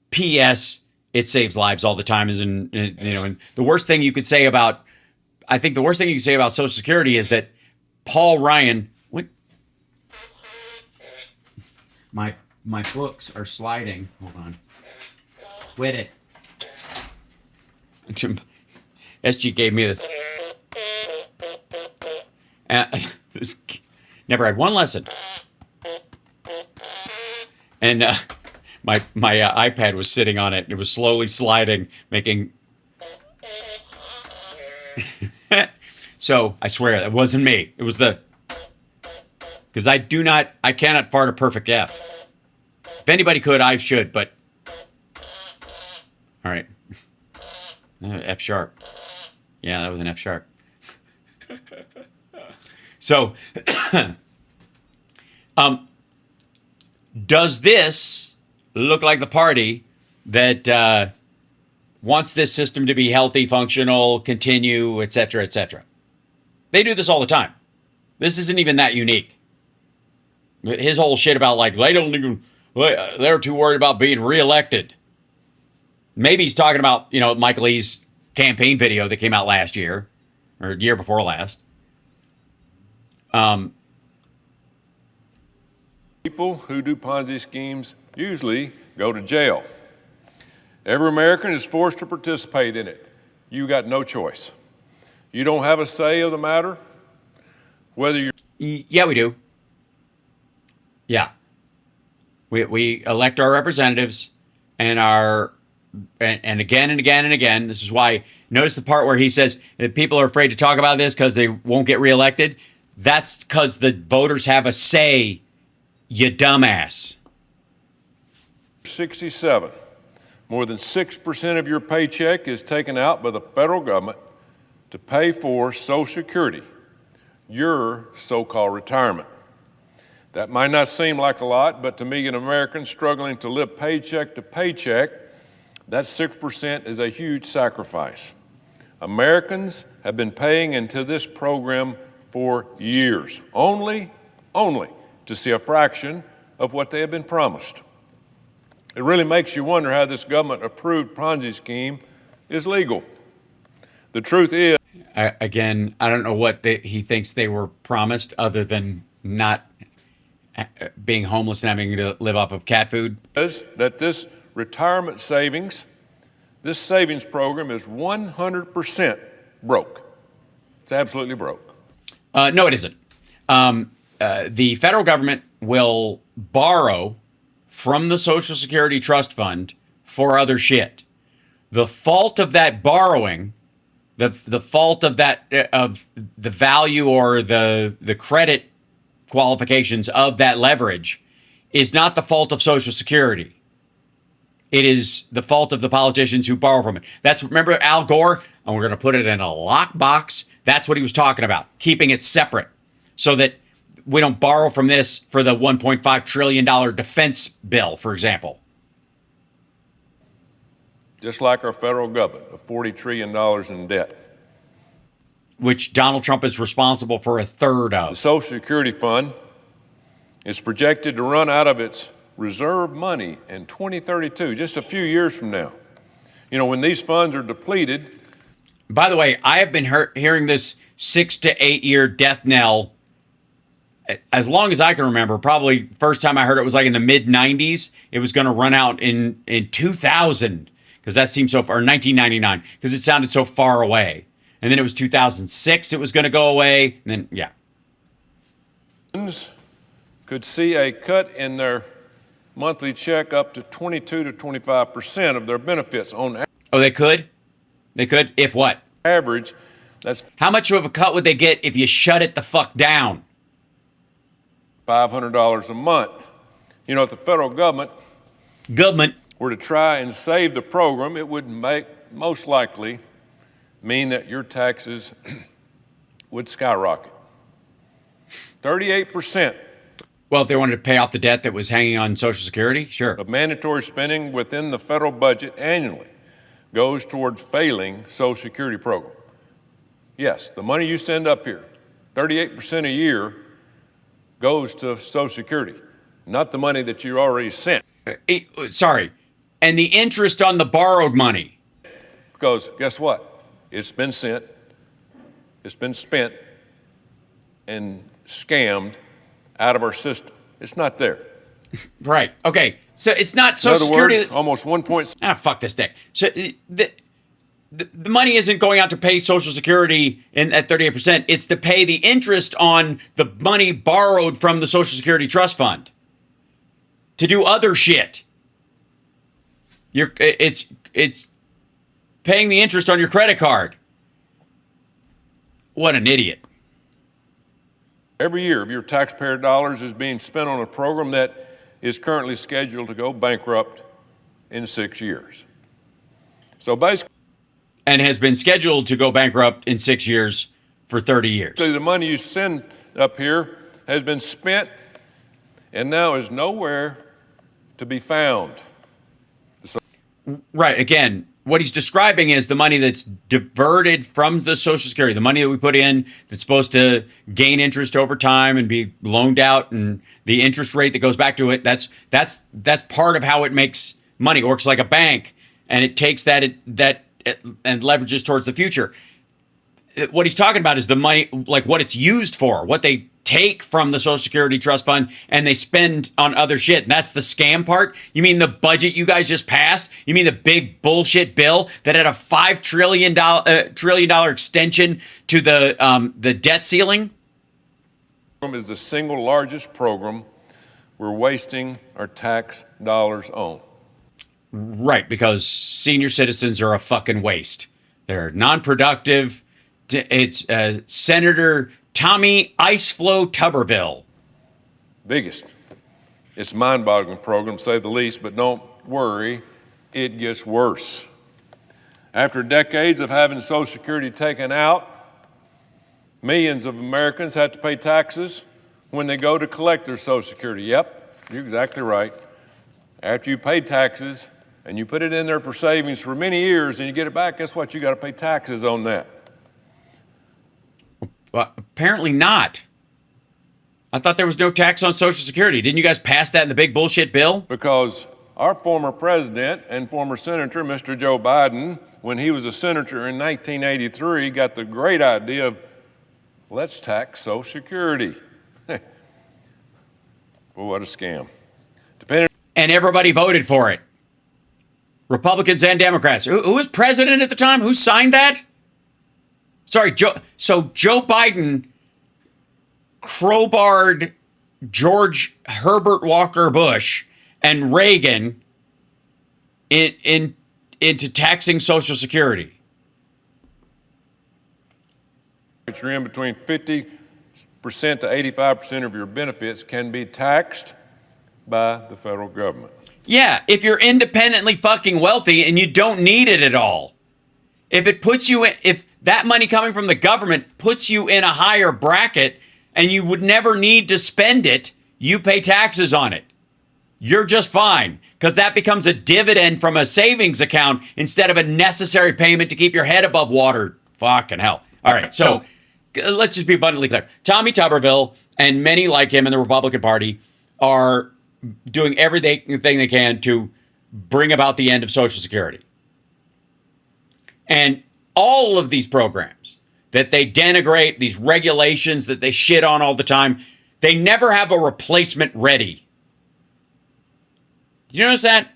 P.S. It saves lives all the time. And the worst thing you could say about, I think the worst thing you could say about Social Security is that Paul Ryan, what? My books are sliding. Hold on. Quit it. SG gave me this. This never had one lesson. And my iPad was sitting on it. It was slowly sliding, making. So I swear that wasn't me. It was because I cannot fart a perfect F. If anybody could, I should, but. All right. F sharp. Yeah, that was an F sharp. So Does this look like the party that wants this system to be healthy, functional, continue, et cetera, et cetera? They do this all the time. This isn't even that unique. His whole shit about like they're too worried about being reelected. Maybe he's talking about, you know, Mike Lee's campaign video that came out last year or year before last. People who do Ponzi schemes usually go to jail. Every American is forced to participate in it. You got no choice. You don't have a say of the matter, whether you're... Yeah, we do. Yeah. We elect our representatives and and again and again and again. This is why, notice the part where he says that people are afraid to talk about this because they won't get reelected. That's because the voters have a say, you dumbass. 67. More than 6% of your paycheck is taken out by the federal government to pay for Social Security, your so-called retirement. That might not seem like a lot, but to me, an American struggling to live paycheck to paycheck, that 6% is a huge sacrifice. Americans have been paying into this program for years, only to see a fraction of what they have been promised. It really makes you wonder how this government-approved Ponzi scheme is legal. The truth is... Again, I don't know what he thinks they were promised other than not being homeless and having to live off of cat food. Is that this retirement savings, this savings program is 100% broke. It's absolutely broke. No, it isn't. The federal government will borrow from the Social Security Trust Fund for other shit. The fault of that borrowing, the fault of that of the value or the credit qualifications of that leverage is not the fault of Social Security. It is the fault of the politicians who borrow from it. Remember Al Gore? And we're going to put it in a lockbox. That's what he was talking about, keeping it separate so that we don't borrow from this for the $1.5 trillion defense bill, for example. Just like our federal government of $40 trillion in debt. Which Donald Trump is responsible for a third of. The Social Security Fund is projected to run out of its reserve money in 2032, just a few years from now. You know, when these funds are depleted. By the way, I have been hearing this 6 to 8 year death knell as long as I can remember. Probably first time I heard it was like in the mid 90s. It was going to run out in 2000 because that seemed so far, 1999, because it sounded so far away. And then it was 2006 it was going to go away. And then, yeah. Could see a cut in their monthly check up to 22 to 25% of their benefits on average. Oh, they could? They could? If what? Average. That's how much of a cut would they get if you shut it the fuck down? $500 a month. You know, if the federal government were to try and save the program, it would most likely mean that your taxes would skyrocket. 38%. Well, if they wanted to pay off the debt that was hanging on Social Security, sure. Of mandatory spending within the federal budget annually goes toward failing Social Security program. Yes, the money you send up here, 38% a year goes to Social Security, not the money that you already sent. Sorry. And the interest on the borrowed money. Because guess what? It's been sent, it's been spent and scammed out of our system. It's not there. Right. Okay. So it's not Social Security. In other words, almost 1 point. Fuck this thing. So the money isn't going out to pay Social Security at 38%. It's to pay the interest on the money borrowed from the Social Security Trust Fund to do other shit. It's paying the interest on your credit card. What an idiot. Every year of your taxpayer dollars is being spent on a program that is currently scheduled to go bankrupt in 6 years. So basically... And has been scheduled to go bankrupt in 6 years for 30 years. So the money you send up here has been spent and now is nowhere to be found. Right. Again, what he's describing is the money that's diverted from the Social Security, the money that we put in that's supposed to gain interest over time and be loaned out, and the interest rate that goes back to it. That's part of how it makes money. It works like a bank, and it takes that and leverages towards the future. What he's talking about is the money, like what it's used for, what they take from the Social Security Trust Fund and they spend on other shit. And that's the scam part. You mean the budget you guys just passed? You mean the big bullshit bill that had a $5 trillion extension to the debt ceiling? Is the single largest program we're wasting our tax dollars on. Right, because senior citizens are a fucking waste. They're non-productive. It's Senator Tommy Iceflow Tuberville. Biggest. It's a mind-boggling program, to say the least, but don't worry, it gets worse. After decades of having Social Security taken out, millions of Americans have to pay taxes when they go to collect their Social Security. Yep, you're exactly right. After you pay taxes and you put it in there for savings for many years and you get it back, guess what? You got to pay taxes on that. Well, apparently not. I thought there was no tax on Social Security. Didn't you guys pass that in the big bullshit bill? Because our former president and former senator, Mr. Joe Biden, when he was a senator in 1983, got the great idea of, let's tax Social Security. Boy, what a scam. And everybody voted for it. Republicans and Democrats. Who was president at the time? Who signed that? Sorry, Joe Biden crowbarred George Herbert Walker Bush and Reagan into taxing Social Security. You're in between 50% to 85% of your benefits can be taxed by the federal government. Yeah, if you're independently fucking wealthy and you don't need it at all. If that money coming from the government puts you in a higher bracket and you would never need to spend it, you pay taxes on it. You're just fine, because that becomes a dividend from a savings account instead of a necessary payment to keep your head above water. Fucking hell. All right, so let's just be abundantly clear. Tommy Tuberville and many like him in the Republican Party are doing everything they can to bring about the end of Social Security. And all of these programs that they denigrate, these regulations that they shit on all the time, they never have a replacement ready. Do you notice that?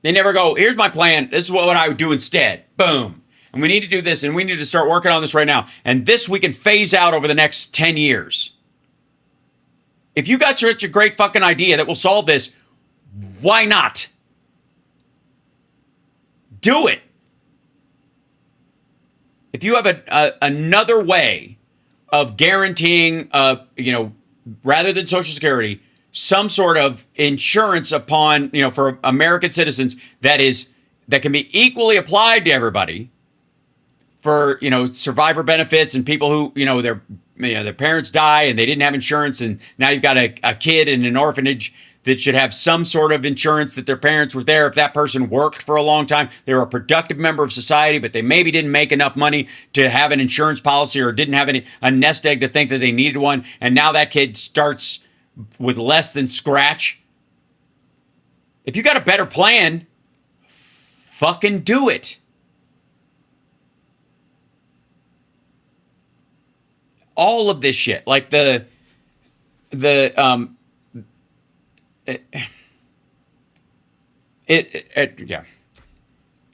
They never go, here's my plan. This is what I would do instead. Boom. And we need to do this, and we need to start working on this right now. And this we can phase out over the next 10 years. If you got such a great fucking idea that will solve this, why not? Do it. If you have another way of guaranteeing, rather than Social Security, some sort of insurance upon, for American citizens that can be equally applied to everybody for, survivor benefits and people who, their parents die and they didn't have insurance, and now you've got a kid in an orphanage that should have some sort of insurance that their parents were there. If that person worked for a long time, they were a productive member of society, but they maybe didn't make enough money to have an insurance policy or didn't have a nest egg to think that they needed one. And now that kid starts with less than scratch. If you got a better plan, fucking do it. All of this shit, like yeah.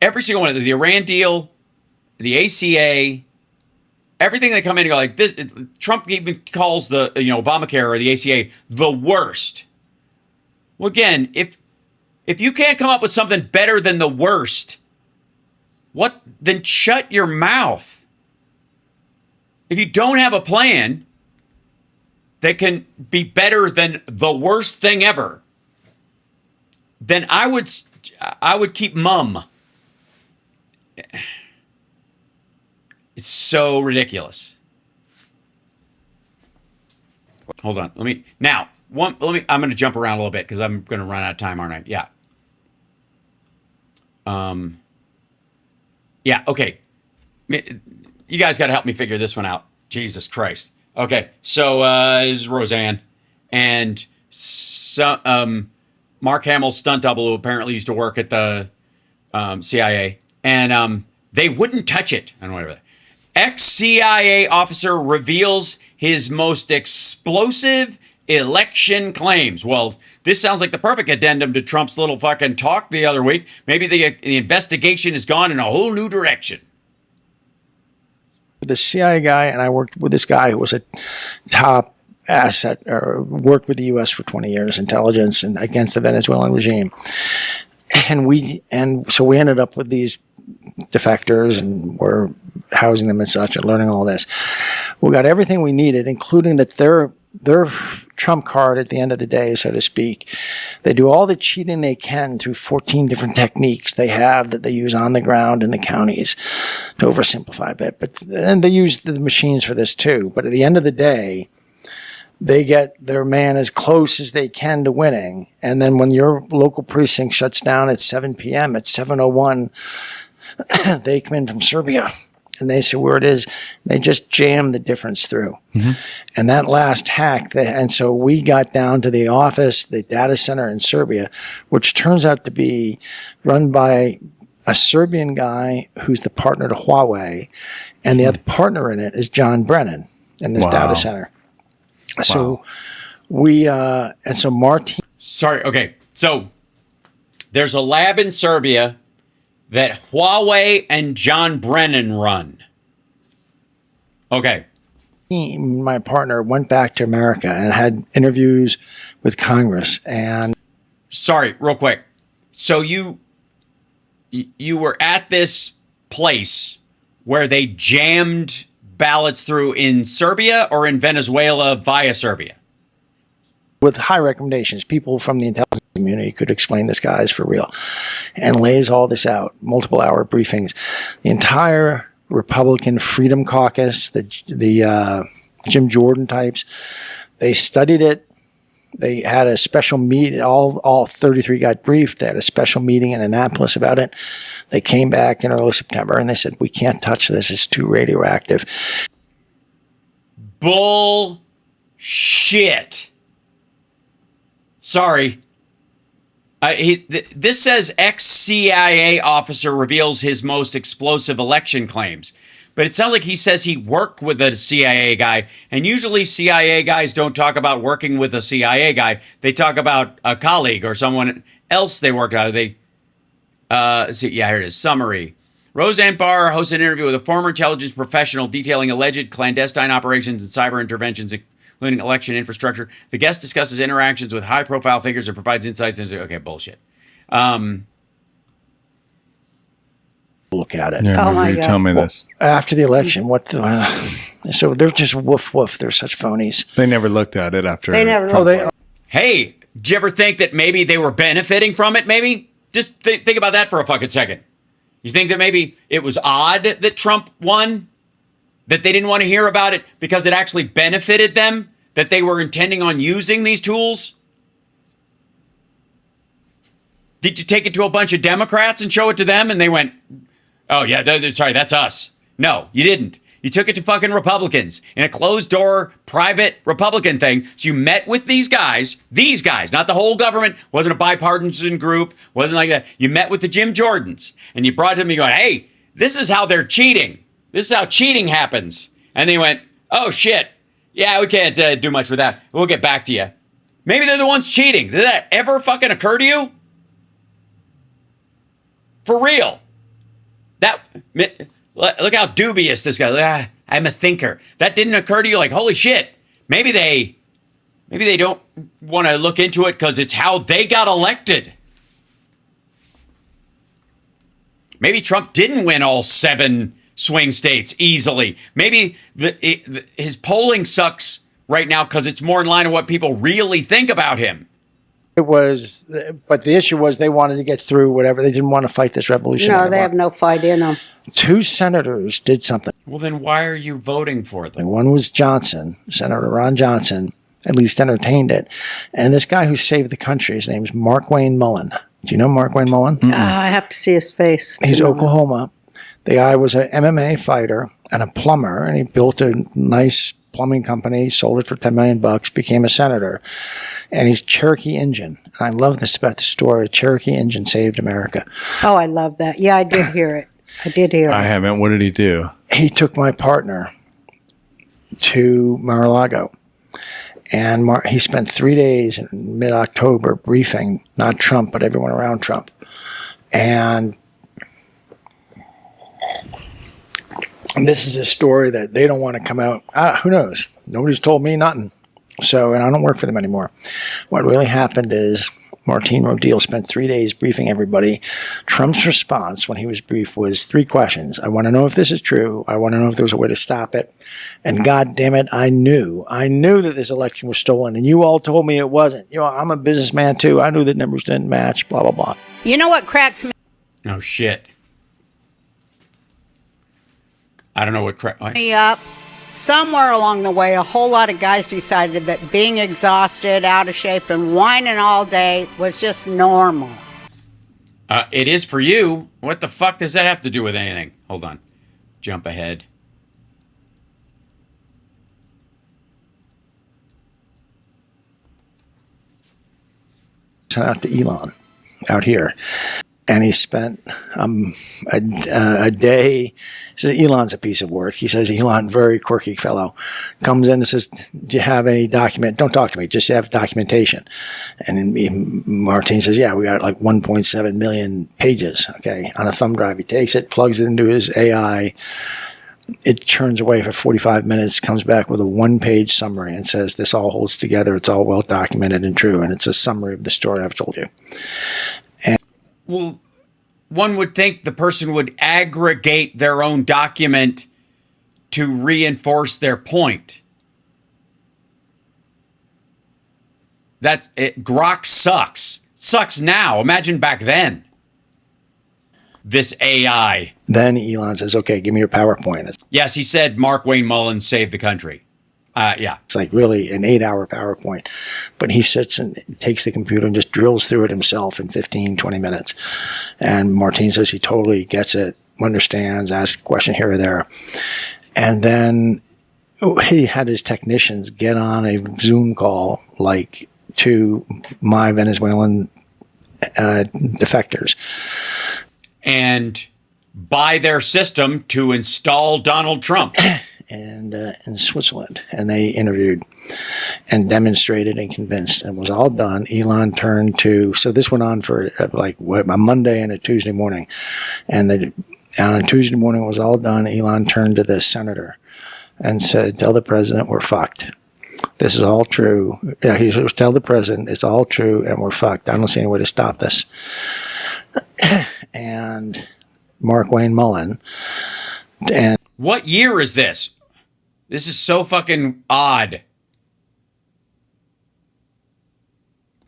Every single one of the Iran deal, the ACA, everything that come in and go like this. Trump even calls the Obamacare or the ACA the worst. Well, again, if you can't come up with something better than the worst, then shut your mouth. If you don't have a plan that can be better than the worst thing ever, then I would keep mum. It's so ridiculous. Hold on. Let me now. I'm going to jump around a little bit because I'm going to run out of time, aren't I? Yeah. Yeah. Okay. You guys got to help me figure this one out. Jesus Christ. Okay. So this is Roseanne, and Mark Hamill's stunt double, who apparently used to work at the CIA, and they wouldn't touch it. I don't know whatever. Ex-CIA officer reveals his most explosive election claims. Well, this sounds like the perfect addendum to Trump's little fucking talk the other week. Maybe the investigation has gone in a whole new direction. The CIA guy, and I worked with this guy who was a top asset, or worked with the U.S. for 20 years, intelligence, and against the Venezuelan regime. And so we ended up with these defectors, and we're housing them and such, and learning all this. We got everything we needed, including that their trump card at the end of the day, so to speak. They do all the cheating they can through 14 different techniques they have that they use on the ground in the counties, to oversimplify a bit. But and they use the machines for this too. But at the end of the day, they get their man as close as they can to winning. And then when your local precinct shuts down at 7 p.m., at 7:01, they come in from Serbia. And they say where it is. They just jam the difference through. Mm-hmm. And that last hack, and so we got down to the office, the data center in Serbia, which turns out to be run by a Serbian guy who's the partner to Huawei. And the other partner in it is John Brennan in this data center. So and so Martin. Sorry. Okay. So there's a lab in Serbia that Huawei and John Brennan run. Okay. My partner went back to America and had interviews with Congress. And sorry, real quick. So you were at this place where they jammed ballots through in Serbia or in Venezuela via Serbia? With high recommendations, people from the intelligence community could explain this guy's for real, and lays all this out, multiple hour briefings. The entire Republican Freedom Caucus, the Jim Jordan types, they studied it. They had a special meeting, all 33 got briefed. They had a special meeting in Annapolis about it. They came back in early September and they said, we can't touch this. It's too radioactive. Bullshit. Sorry. This says ex-CIA officer reveals his most explosive election claims. But it sounds like he says he worked with a CIA guy. And usually CIA guys don't talk about working with a CIA guy. They talk about a colleague or someone else they worked out. Here it is. Summary. Roseanne Barr hosted an interview with a former intelligence professional detailing alleged clandestine operations and cyber interventions, including election infrastructure. The guest discusses interactions with high-profile figures and provides insights into... Okay, bullshit. Look at it. Yeah, you tell me this. After the election, so they're just woof woof. They're such phonies. They never looked at it after. They never. Hey, did you ever think that maybe they were benefiting from it? Maybe just think about that for a fucking second. You think that maybe it was odd that Trump won, that they didn't want to hear about it because it actually benefited them, that they were intending on using these tools? Did you take it to a bunch of Democrats and show it to them and they went, oh, yeah, sorry, that's us. No, you didn't. You took it to fucking Republicans in a closed-door, private Republican thing. So you met with these guys, not the whole government, wasn't a bipartisan group, wasn't like that. You met with the Jim Jordans, and you brought them, you go, hey, this is how they're cheating. This is how cheating happens. And they went, oh, shit. Yeah, we can't do much with that. We'll get back to you. Maybe they're the ones cheating. Did that ever fucking occur to you? For real. Look how dubious this guy. I'm a thinker. That didn't occur to you, like, holy shit. Maybe they don't want to look into it because it's how they got elected. Maybe Trump didn't win all 7 swing states easily. Maybe his polling sucks right now because it's more in line with what people really think about him. It was, but the issue was they wanted to get through whatever. They didn't want to fight this revolution anymore. They have no fight in them. 2 senators did something. Well, then why are you voting for them? One was Johnson, Senator Ron Johnson, at least entertained it. And this guy who saved the country, his name is Mark Wayne Mullen. Do you know Mark Wayne Mullen? I have to see his face. He's Oklahoma. The guy was an MMA fighter and a plumber, and he built a nice plumbing company, sold it for $10 million, became a senator. And he's Cherokee Indian. I love this about the story. Cherokee Indian saved America. Oh, I love that. Yeah, I did hear it. I did hear it. I haven't. What did he do? He took my partner to Mar-a-Lago. And he spent 3 days in mid-October briefing, not Trump, but everyone around Trump. And this is a story that they don't want to come out. Who knows? Nobody's told me nothing. So, and I don't work for them anymore. What really happened is Martine Rodil spent 3 days briefing everybody. Trump's response when he was briefed was 3 questions. I want to know if this is true. I want to know if there was a way to stop it. And God damn it, I knew that this election was stolen. And you all told me it wasn't. You know, I'm a businessman too. I knew the numbers didn't match, blah, blah, blah. You know what cracks me? Oh, shit. I don't know what Me up. Somewhere along the way, a whole lot of guys decided that being exhausted, out of shape, and whining all day was just normal. It is for you. What the fuck does that have to do with anything? Hold on. Jump ahead. Sent out to Elon out here. And he spent a day. He says, Elon's a piece of work. He says, Elon, very quirky fellow. Comes in and says, do you have any document? Don't talk to me. Just have documentation. And Martine says, yeah, we got like 1.7 million pages, okay, on a thumb drive. He takes it, plugs it into his AI. It churns away for 45 minutes, comes back with a 1-page summary and says, this all holds together. It's all well documented and true. And it's a summary of the story I've told you. Well, one would think the person would aggregate their own document to reinforce their point. That's it. Grok sucks. Sucks now. Imagine back then. This AI. Then Elon says, okay, give me your PowerPoint. Yes, he said Mark Wayne Mullen saved the country. Yeah. It's like really an 8-hour PowerPoint. But he sits and takes the computer and just drills through it himself in 15, 20 minutes. And Martine says he totally gets it, understands, asks a question here or there. And then he had his technicians get on a Zoom call, like to my Venezuelan defectors. And buy their system to install Donald Trump. And in Switzerland, and they interviewed and demonstrated and convinced, and it was all done. Elon turned to, so this went on for like a Monday and a Tuesday morning, and on a Tuesday morning it was all done. Elon turned to the senator and said, tell the president we're fucked. This is all true. Yeah, he said, tell the president it's all true and we're fucked. I don't see any way to stop this. And Mark Wayne Mullen, and what year is this? This is so fucking odd.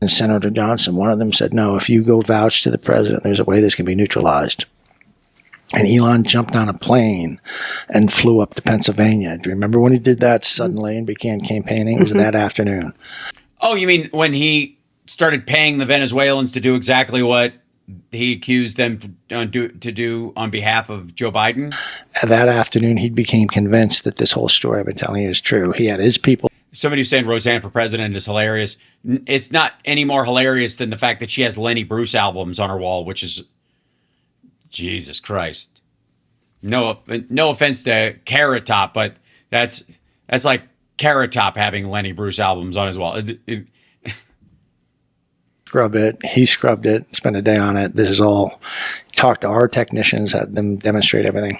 And Senator Johnson, one of them said, no, if you go vouch to the president, there's a way this can be neutralized. And Elon jumped on a plane and flew up to Pennsylvania. Do you remember when he did that suddenly and began campaigning? It was that afternoon. Oh, you mean when he started paying the Venezuelans to do exactly what he accused them to do on behalf of Joe Biden? That afternoon, he became convinced that this whole story I've been telling you is true. He had his people. Somebody who's saying Roseanne for president is hilarious. It's not any more hilarious than the fact that she has Lenny Bruce albums on her wall, which is, Jesus Christ. No offense to Carrot Top, but that's like Carrot Top having Lenny Bruce albums on his wall. Scrub it. He scrubbed it, spent a day on it. This is all, talked to our technicians, had them demonstrate everything.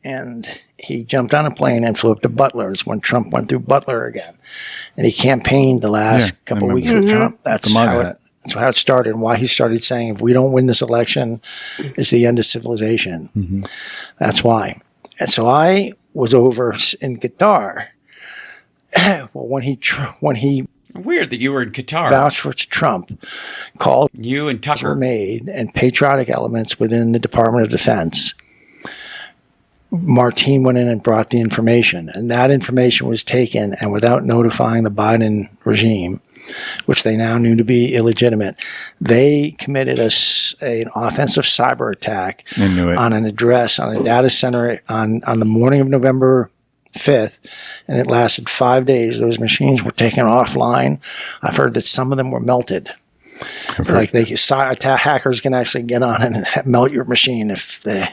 And he jumped on a plane and flew up to Butler. It's when Trump went through Butler again. And he campaigned the last couple of weeks with Trump. That's how it started, and why he started saying, if we don't win this election, it's the end of civilization. Mm-hmm. That's why. And so I was over in Qatar. Well, when he weird that you were in Qatar. Vouched for Trump. Called you and Tucker were made, and patriotic elements within the Department of Defense Martine went in and brought the information, and that information was taken, and without notifying the Biden regime, which they now knew to be illegitimate, they committed an offensive cyber attack on an address on a data center on the morning of November 5th, and it lasted 5 days. Those machines were taken offline. I've heard that some of them were melted. Like hackers can actually get on and melt your machine if they,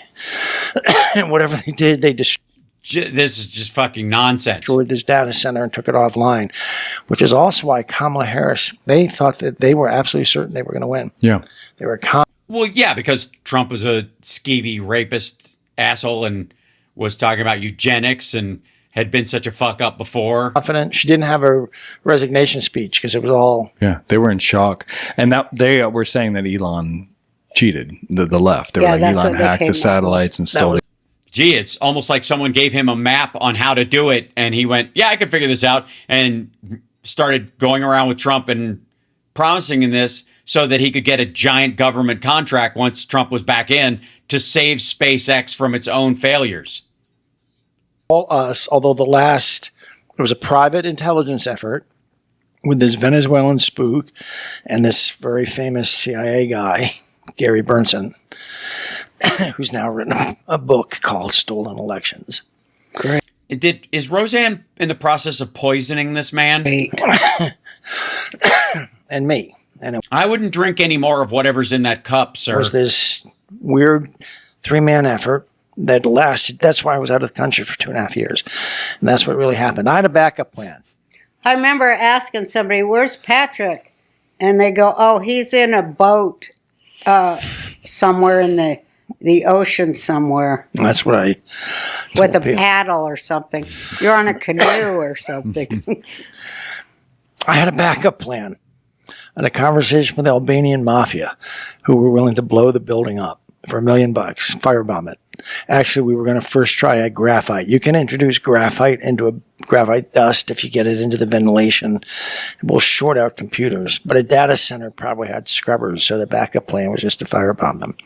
and whatever they did, they destroyed. This is just fucking nonsense. Destroyed this data center and took it offline, which is also why Kamala Harris, they thought that they were absolutely certain they were going to win. Yeah. They were Well, yeah, because Trump was a skeevy rapist asshole and was talking about eugenics and had been such a fuck up before. Confident. She didn't have a resignation speech because it was all. Yeah, they were in shock. And that they were saying that Elon cheated, the left. They were like, Elon hacked the satellites and stole it. Gee, it's almost like someone gave him a map on how to do it, and he went, yeah, I could figure this out, and started going around with Trump and promising in this so that he could get a giant government contract once Trump was back in to save SpaceX from its own failures. All us, although it was a private intelligence effort with this Venezuelan spook and this very famous CIA guy, Gary Bernsen, who's now written a book called Stolen Elections. Great. Is Roseanne in the process of poisoning this man? And me. And I wouldn't drink any more of whatever's in that cup, sir. It was this weird 3-man effort that lasted. That's why I was out of the country for 2.5 years. And that's what really happened. I had a backup plan. I remember asking somebody, where's Patrick? And they go, oh, he's in a boat somewhere in the ocean somewhere. That's what I with a paddle or something. You're on a canoe or something. I had a backup plan. I had a conversation with the Albanian mafia who were willing to blow the building up for $1 million, firebomb it. Actually, we were going to first try a graphite. You can introduce graphite into a graphite dust if you get it into the ventilation. It will short out computers. But a data center probably had scrubbers, so the backup plan was just to firebomb them.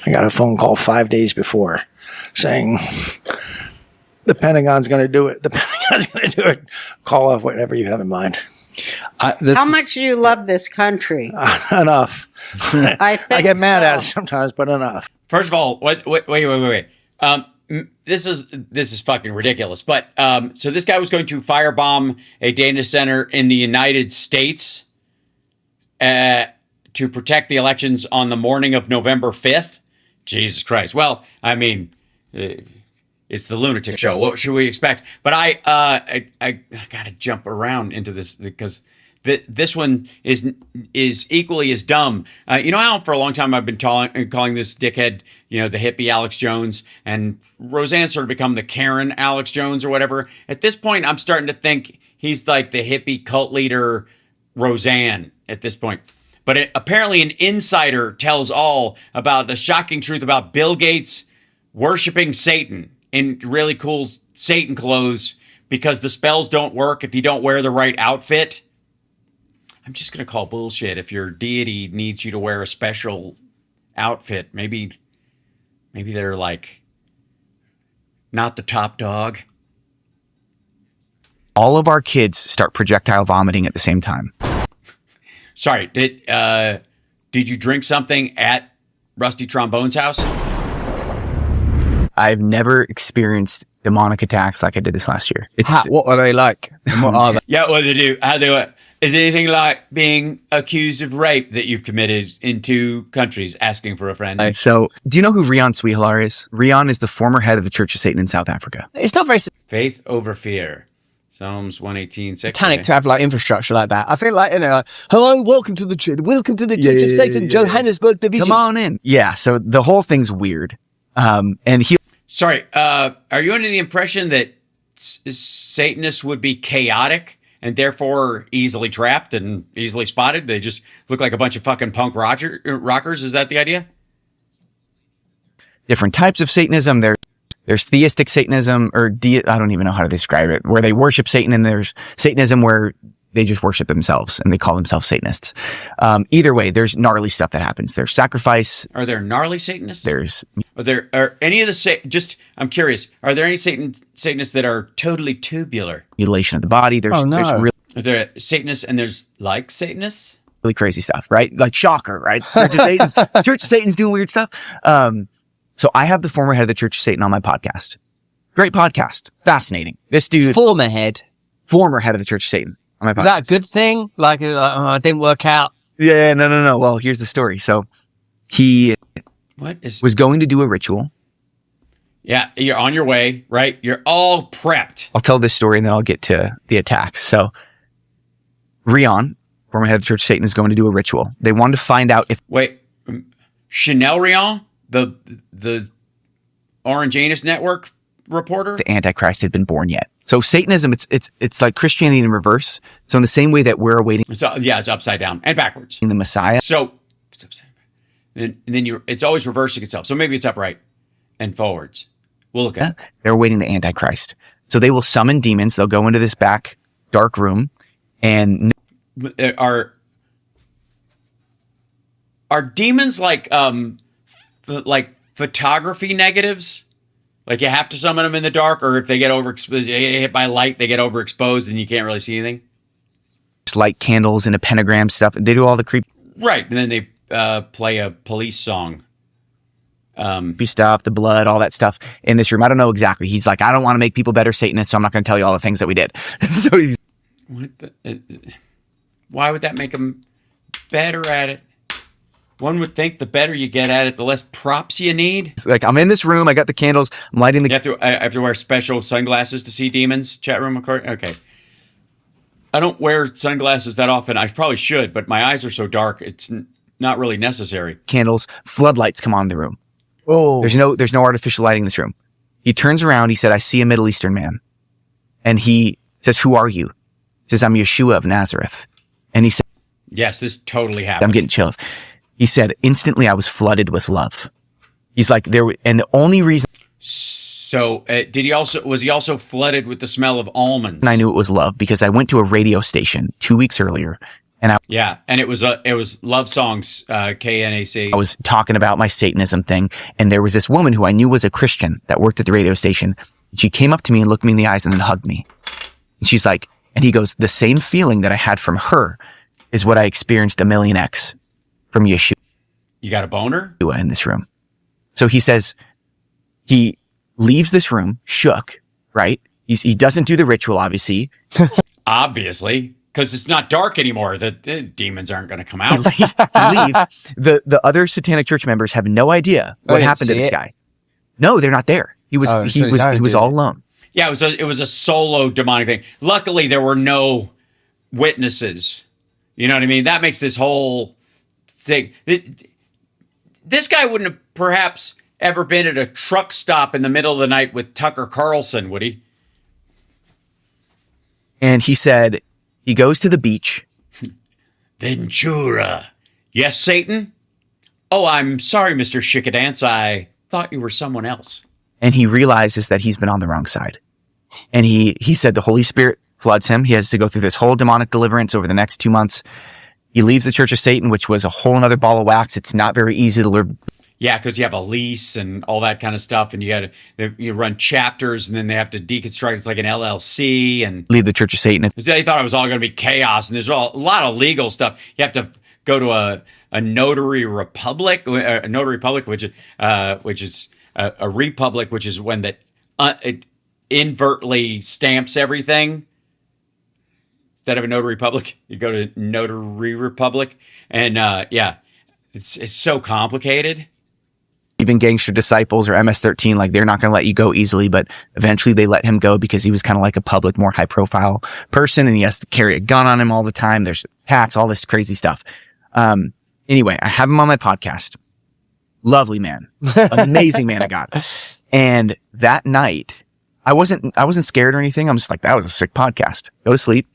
I got a phone call 5 days before saying, the Pentagon's going to do it. The Pentagon's going to do it. Call off whatever you have in mind. How much do you love this country? Enough. I get mad at it sometimes, but enough. First of all, wait. This is fucking ridiculous. But so this guy was going to firebomb a data center in the United States to protect the elections on the morning of November 5th. Jesus Christ. Well, I mean, it's the lunatic show. What should we expect? But I gotta jump around into this because this one is equally as dumb. You know how for a long time I've been calling this dickhead, the hippie Alex Jones, and Roseanne sort of become the Karen Alex Jones or whatever. At this point, I'm starting to think he's like the hippie cult leader Roseanne at this point. But apparently an insider tells all about the shocking truth about Bill Gates worshiping Satan in really cool Satan clothes because the spells don't work if you don't wear the right outfit. I'm just going to call bullshit if your deity needs you to wear a special outfit. Maybe they're like not the top dog. All of our kids start projectile vomiting at the same time. Sorry, did you drink something at Rusty Trombone's house? I've never experienced demonic attacks like I did this last year. What are they like? And what are they? Yeah, what do they do? How do they? Is it anything like being accused of rape that you've committed in 2 countries, asking for a friend? So, do you know who Rion Sweehalar is? Rion is the former head of the Church of Satan in South Africa. It's not very faith over fear. Psalms 118:6. satanic to have like infrastructure like that. I feel like hello, welcome to the Church of Satan, Johannesburg division. Come on in. Yeah. So the whole thing's weird. Sorry, are you under the impression that Satanists would be chaotic and therefore easily trapped and easily spotted? They just look like a bunch of fucking punk rockers. Is that the idea? Different types of Satanism. There's theistic Satanism, or I don't even know how to describe it, where they worship Satan, and there's Satanism where they just worship themselves and they call themselves Satanists. Either way, there's gnarly stuff that happens. There's sacrifice. Are there gnarly Satanists? Are any of the I'm curious. Are there any Satanists that are totally tubular? Mutilation of the body. There's really, Are there Satanists and there's like Satanists? Really crazy stuff, right? Like shocker, right? Church of Satan's doing weird stuff. So I have the former head of the Church of Satan on my podcast. Great podcast. Fascinating. This dude. Former head of the Church of Satan on my podcast. Is that a good thing? Like, it didn't work out. Yeah, no. Well, here's the story. So he was going to do a ritual. Yeah, you're on your way, right? You're all prepped. I'll tell this story and then I'll get to the attacks. So Rion, former head of the Church of Satan, is going to do a ritual. They wanted to find out if... Wait, Chanel Rion, the Orange Anus Network reporter? The Antichrist had been born yet. So Satanism, it's like Christianity in reverse. So in the same way that we're awaiting... it's upside down and backwards. The Messiah. So it's upside down. And then it's always reversing itself. So maybe it's upright and forwards. We'll look at it. They're awaiting the Antichrist. So they will summon demons. They'll go into this back dark room and... Are demons like photography negatives? Like you have to summon them in the dark, or if they get hit by light, they get overexposed and you can't really see anything? Just light candles and a pentagram stuff. They do all the creepy... Right, and then they play a police song. Stuff, the blood, all that stuff in this room. I don't know exactly. He's like, I don't want to make people better Satanists, so I'm not going to tell you all the things that we did. So he's... Why would that make them better at it? One would think the better you get at it, the less props you need. It's like, I'm in this room, I got the candles, I'm lighting the... I have to wear special sunglasses to see demons, chat room? Okay. I don't wear sunglasses that often. I probably should, but my eyes are so dark, it's not really necessary. Candles, floodlights come on in the room. Oh. There's no artificial lighting in this room. He turns around, he said, I see a Middle Eastern man. And he says, who are you? He says, I'm Yeshua of Nazareth. And he said... Yes, this totally happened. I'm getting chills. He said, instantly I was flooded with love. He's like, and the only reason... So, was he also flooded with the smell of almonds? I knew it was love because I went to a radio station 2 weeks earlier. And it was Love Songs, KNAC. I was talking about my Satanism thing, and there was this woman who I knew was a Christian that worked at the radio station. She came up to me and looked me in the eyes and then hugged me. And she's like, and he goes, the same feeling that I had from her is what I experienced 1,000,000x from Yeshua. You got a boner? In this room. So he says, he leaves this room shook, right? He doesn't do the ritual, obviously. Obviously. Because it's not dark anymore. The demons aren't going to come out. Leave. The other satanic church members have no idea what happened to this guy. No, they're not there. He was all alone. Yeah, it was a solo demonic thing. Luckily, there were no witnesses. You know what I mean? That makes this whole thing. This guy wouldn't have perhaps ever been at a truck stop in the middle of the night with Tucker Carlson, would he? And he said... He goes to the beach. Ventura. Yes, Satan? Oh, I'm sorry, Mr. Chickadance. I thought you were someone else. And he realizes that he's been on the wrong side. And he said the Holy Spirit floods him. He has to go through this whole demonic deliverance over the next 2 months. He leaves the Church of Satan, which was a whole other ball of wax. It's not very easy to learn. Yeah, because you have a lease and all that kind of stuff, and you run chapters, and then they have to deconstruct. It's like an LLC, and leave the Church of Satan. They thought it was all going to be chaos, and there's a lot of legal stuff. You have to go to a notary republic, which is a republic, which is when that it invertly stamps everything. Instead of a notary public, you go to notary republic, and it's so complicated. Even Gangster Disciples or MS-13, like they're not going to let you go easily, but eventually they let him go because he was kind of like a public, more high-profile person, and he has to carry a gun on him all the time. There's hacks, all this crazy stuff. Anyway, I have him on my podcast. Lovely man, amazing man of God. And that night, I wasn't scared or anything. I'm just like, that was a sick podcast. Go to sleep.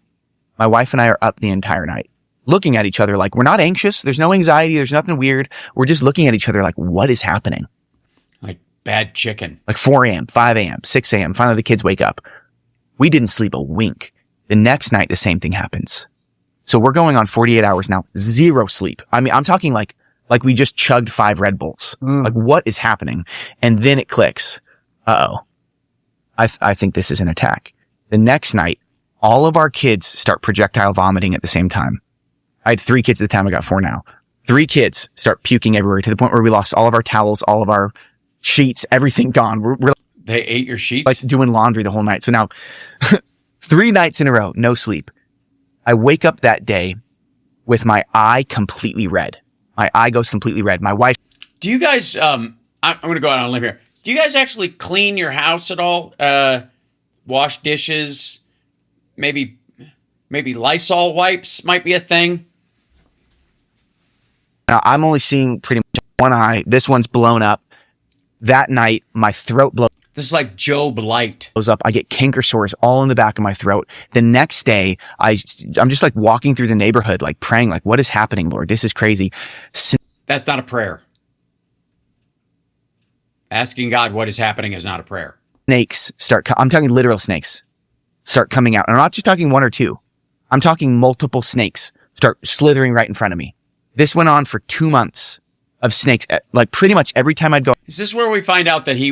My wife and I are up the entire night, looking at each other like we're not anxious. There's no anxiety. There's nothing weird. We're just looking at each other like, what is happening? Like bad chicken. Like 4 a.m., 5 a.m., 6 a.m. Finally, the kids wake up. We didn't sleep a wink. The next night, the same thing happens. So we're going on 48 hours now, 0 sleep. I mean, I'm talking like we just chugged 5 Red Bulls. Like, what is happening? And then it clicks. Uh-oh. I think this is an attack. The next night, all of our kids start projectile vomiting at the same time. I had 3 kids at the time. I got 4 now. 3 kids start puking everywhere to the point where we lost all of our towels, all of our sheets, everything gone. We're They ate your sheets? like doing laundry the whole night. So now 3 nights in a row, no sleep. I wake up that day with my eye completely red. My eye goes completely red. My wife. Do you guys, I'm going to go out on a limb here. Do you guys actually clean your house at all? Wash dishes? Maybe Lysol wipes might be a thing? Now, I'm only seeing pretty much one eye. This one's blown up. That night, my throat blows. This is like Job Light. Blows up. I get canker sores all in the back of my throat. The next day, I'm just like walking through the neighborhood, like praying, like, what is happening, Lord? This is crazy. That's not a prayer. Asking God what is happening is not a prayer. Snakes start, I'm talking literal snakes, start coming out. And I'm not just talking 1 or 2. I'm talking multiple snakes start slithering right in front of me. This went on for 2 months of snakes. Like pretty much every time I'd go. Is this where we find out that he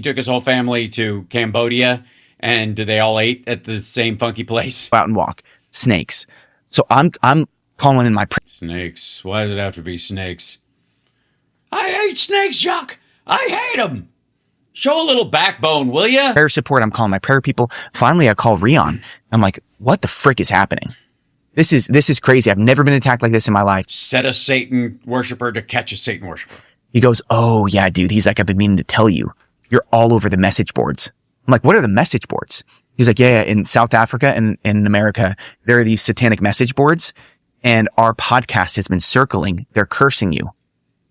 took his whole family to Cambodia and they all ate at the same funky place? Out and walk. Snakes. So I'm calling in my snakes. Why does it have to be snakes? I hate snakes, Jacques. I hate them. Show a little backbone, will ya? Prayer support. I'm calling my prayer people. Finally, I call Rion. I'm like, what the frick is happening? This is crazy. I've never been attacked like this in my life. Set a Satan worshiper to catch a Satan worshiper. He goes, oh yeah, dude. He's like, I've been meaning to tell you. You're all over the message boards. I'm like, what are the message boards? He's like, yeah, in South Africa and in America, there are these satanic message boards and our podcast has been circling. They're cursing you.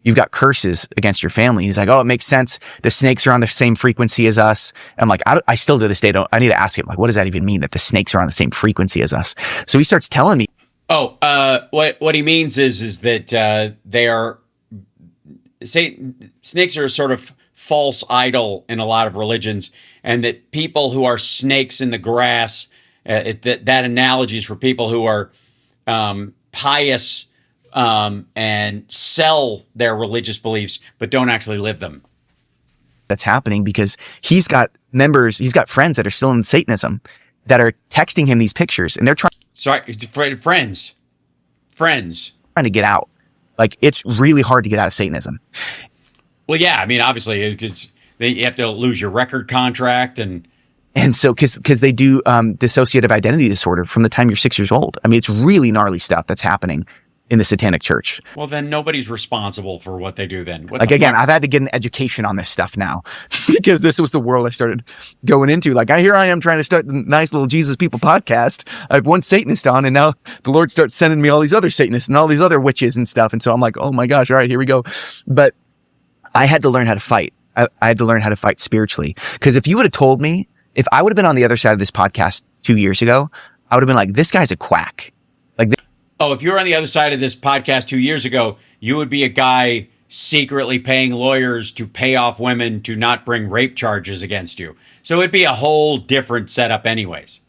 You've got curses against your family. He's like, oh, it makes sense. The snakes are on the same frequency as us. I'm like, I still to this day I need to ask him, like, what does that even mean that the snakes are on the same frequency as us? So he starts telling me. Oh, what he means is that they are, snakes are a sort of false idol in a lot of religions, and that people who are snakes in the grass, that analogy is for people who are pious and sell their religious beliefs, but don't actually live them. That's happening because he's got friends that are still in Satanism that are texting him these pictures and they're trying. Sorry, friends. Trying to get out. Like, it's really hard to get out of Satanism. Well, yeah, I mean, obviously, because you have to lose your record contract and so because they do dissociative identity disorder from the time you're 6 years old. I mean, it's really gnarly stuff that's happening in the Satanic Church. Well, then nobody's responsible for what they do then. Like, again, I've had to get an education on this stuff now because this was the world I started going into. Like, here I am trying to start the nice little Jesus People podcast. I have one Satanist on, and now the Lord starts sending me all these other Satanists and all these other witches and stuff. And so I'm like, oh my gosh, all right, here we go. But I had to learn how to fight. I had to learn how to fight spiritually. Because if you would have told me, if I would have been on the other side of this podcast 2 years ago, I would have been like, this guy's a quack. Like, oh, if you were on the other side of this podcast 2 years ago, you would be a guy secretly paying lawyers to pay off women to not bring rape charges against you. So it'd be a whole different setup anyways.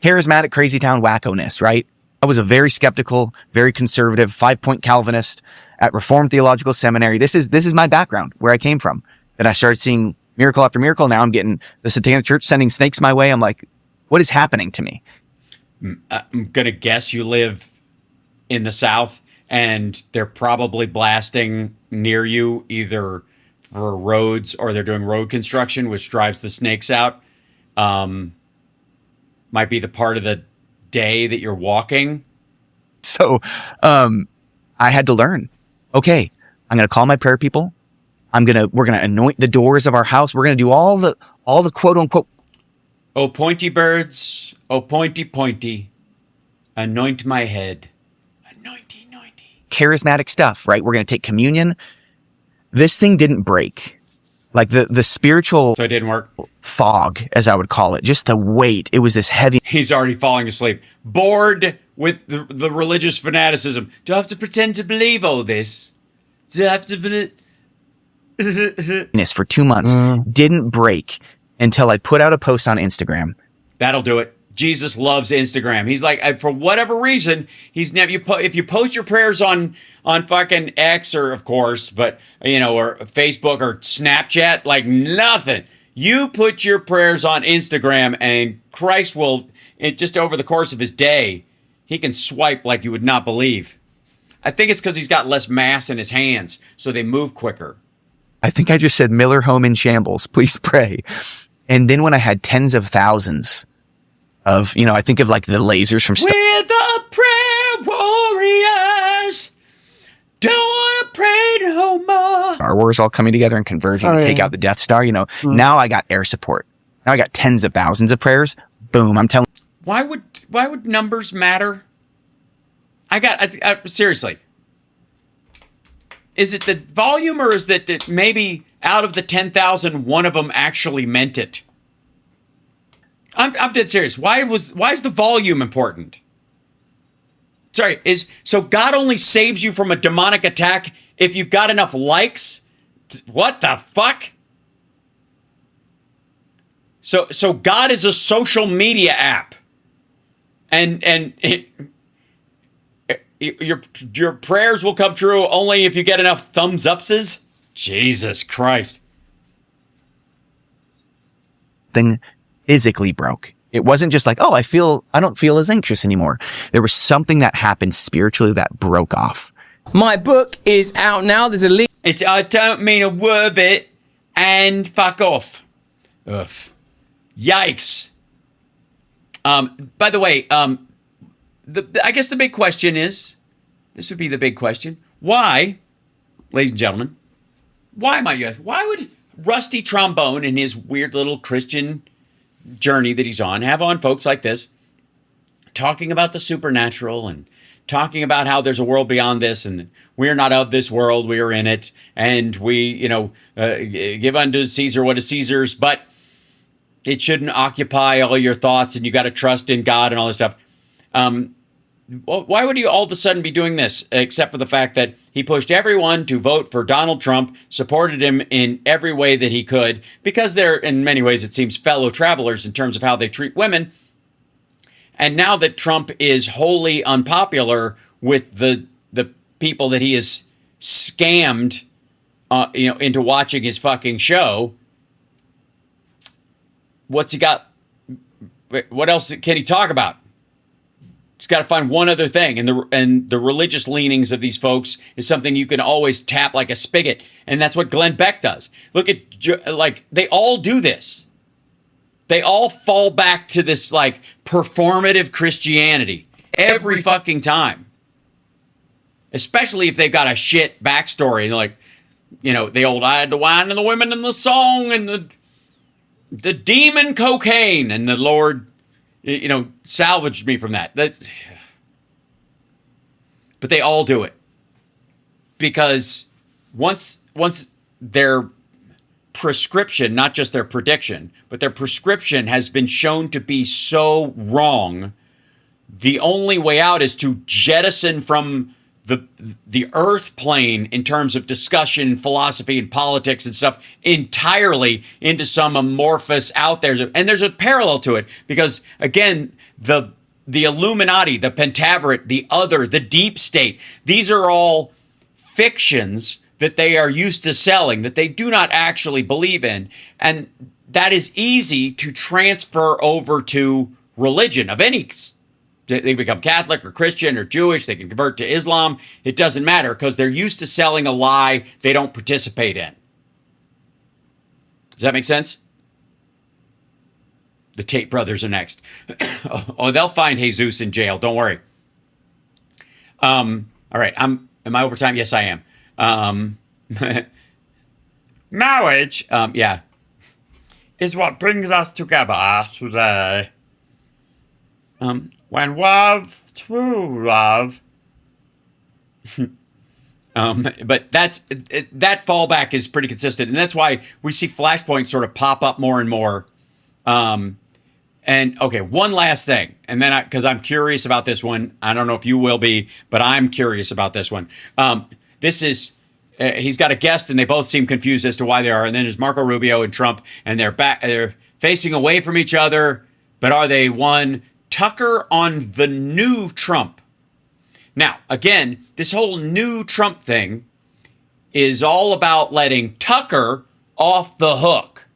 Charismatic, crazy town wacko-ness, right? I was a very skeptical, very conservative, 5-point Calvinist at Reformed Theological Seminary. This is my background, where I came from. Then I started seeing miracle after miracle. Now I'm getting the Satanic Church sending snakes my way. I'm like, what is happening to me? I'm going to guess you live in the South and they're probably blasting near you either for roads or they're doing road construction, which drives the snakes out. Might be the part of the day that you're walking. So I had to learn, okay, I'm going to call my prayer people. We're going to anoint the doors of our house. We're going to do all the quote unquote. Oh, pointy birds. Oh, pointy, pointy. Anoint my head. Charismatic stuff, right? We're going to take communion. This thing didn't break. Like the spiritual. So it didn't work. Fog, as I would call it. Just the weight. It was this heavy. He's already falling asleep. Bored with the religious fanaticism. Do I have to pretend to believe all this? Do I have to believe? For 2 months. Didn't break until I put out a post on Instagram. That'll do it. Jesus loves Instagram. He's like, for whatever reason, he's never. If you post your prayers on fucking X or of course, but or Facebook or Snapchat, like nothing. You put your prayers on Instagram, and Christ will, just over the course of his day, he can swipe like you would not believe. I think it's because he's got less mass in his hands, so they move quicker. I think I just said Miller home in shambles. Please pray. And then when I had tens of thousands of, I think of like the lasers from We're the prayer warriors. Don't want to pray no more. Star Wars all coming together in conversion to take out the Death Star. Now I got air support. Now I got tens of thousands of prayers. Boom. I'm telling. Why would numbers matter? Seriously. Is it the volume, or is it that maybe out of the 10,000, one of them actually meant it? I'm dead serious. Why is the volume important? Sorry, so God only saves you from a demonic attack if you've got enough likes? What the fuck? So God is a social media app, and your prayers will come true only if you get enough thumbs upses? Jesus Christ. Thing physically broke. It wasn't just like, I don't feel as anxious anymore. There was something that happened spiritually that broke off. My book is out now. There's a link. It's I don't mean a word bit, and fuck off. Ugh. Yikes. By the way, I guess the big question is, this would be the big question. Why, ladies and gentlemen, why would Rusty Trombone in his weird little Christian journey that he's on have on folks like this talking about the supernatural and talking about how there's a world beyond this and we're not of this world, we are in it, and we, give unto Caesar what is Caesar's, but it shouldn't occupy all your thoughts and you got to trust in God and all this stuff. Why would he all of a sudden be doing this, except for the fact that he pushed everyone to vote for Donald Trump, supported him in every way that he could, because they're, in many ways, it seems, fellow travelers in terms of how they treat women. And now that Trump is wholly unpopular with the people that he has scammed, into watching his fucking show, what's he got? What else can he talk about? He's got to find one other thing, and the religious leanings of these folks is something you can always tap like a spigot, and that's what Glenn Beck does. Look at, they all do this. They all fall back to this, performative Christianity every fucking time. Especially if they've got a shit backstory, and they're like, the old I had the wine and the women and the song and the demon cocaine, and the Lord salvaged me from that. But they all do it because once their prescription, not just their prediction, but their prescription has been shown to be so wrong, the only way out is to jettison from the earth plane in terms of discussion and philosophy and politics and stuff entirely into some amorphous out there. And there's a parallel to it because, again, the Illuminati, the Pentaverate, the other, the deep state, these are all fictions that they are used to selling, that they do not actually believe in. And that is easy to transfer over to religion of any. They become Catholic or Christian or Jewish. They can convert to Islam. It doesn't matter because they're used to selling a lie they don't participate in. Does that make sense? The Tate brothers are next. They'll find Jesus in jail. Don't worry. All right. Am I over time? Yes, I am. Marriage, is what brings us together today. When love, true love. But that fallback is pretty consistent, and that's why we see flashpoints sort of pop up more and more. And okay, one last thing, and then because I'm curious about this one, I don't know if you will be, but I'm curious about this one. This is he's got a guest, and they both seem confused as to why they are. And then there's Marco Rubio and Trump, and they're facing away from each other. but are they one Tucker on the new Trump? Now, again, this whole new Trump thing is all about letting Tucker off the hook.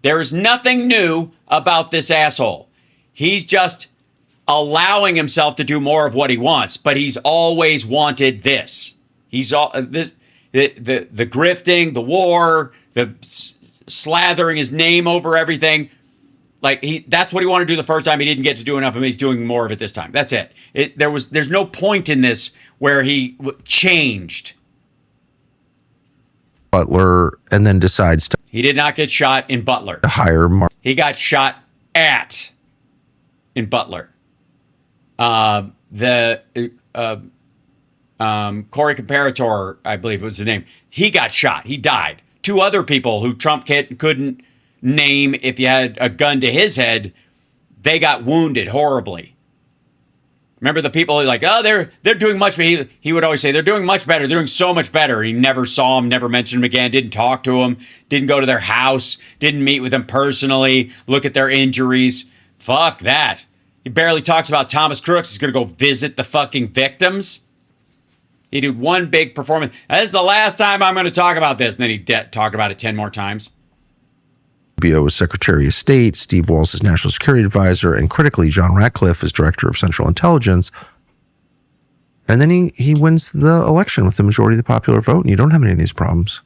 There is nothing new about this asshole. He's just allowing himself to do more of what he wants, but he's always wanted this. He's all this, the grifting, the war, the slathering his name over everything. Like that's what he wanted to do the first time. He didn't get to do enough, and he's doing more of it this time. That's it. There's no point in this where he changed. Butler, and then decides to. He did not get shot in Butler. To hire Mark. He got shot at in Butler. Corey Comparator, I believe was the name. He got shot. He died. 2 other people who Trump couldn't name if you had a gun to his head, they got wounded horribly. Remember the people who are like, oh, they're doing much better. He would always say, they're doing much better. They're doing so much better. He never saw them, never mentioned them again, didn't talk to them, didn't go to their house, didn't meet with them personally, look at their injuries. Fuck that. He barely talks about Thomas Crooks. He's going to go visit the fucking victims. He did one big performance. This is the last time I'm going to talk about this. And then he talked about it 10 more times. Rubio was Secretary of State, Steve Walz is National Security Advisor, and critically, John Ratcliffe is Director of Central Intelligence. And then he wins the election with the majority of the popular vote, and you don't have any of these problems.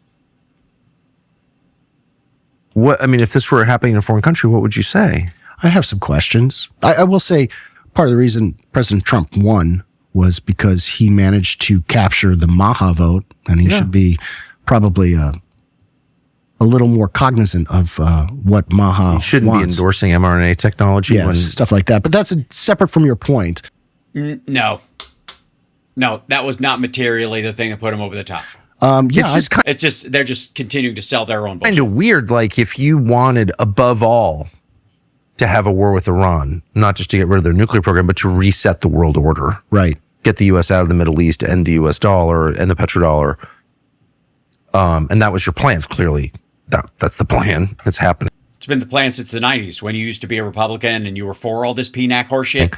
What I mean, if this were happening in a foreign country, what would you say? I have some questions. I will say part of the reason President Trump won was because he managed to capture the Maha vote, and he should be probably a little more cognizant of what Maha You shouldn't wants. be endorsing mRNA technology. Stuff like that. But that's separate from your point. No, that was not materially the thing that put him over the top. They're just continuing to sell their own bullshit. Kind of weird. Like if you wanted above all to have a war with Iran, not just to get rid of their nuclear program, but to reset the world order. Right. Get the U.S. out of the Middle East, end the U.S. dollar and the petrodollar. And that was your plan. Clearly, that's the plan. It's happening. It's been the plan since the 90s when you used to be a Republican and you were for all this PNAC horseshit.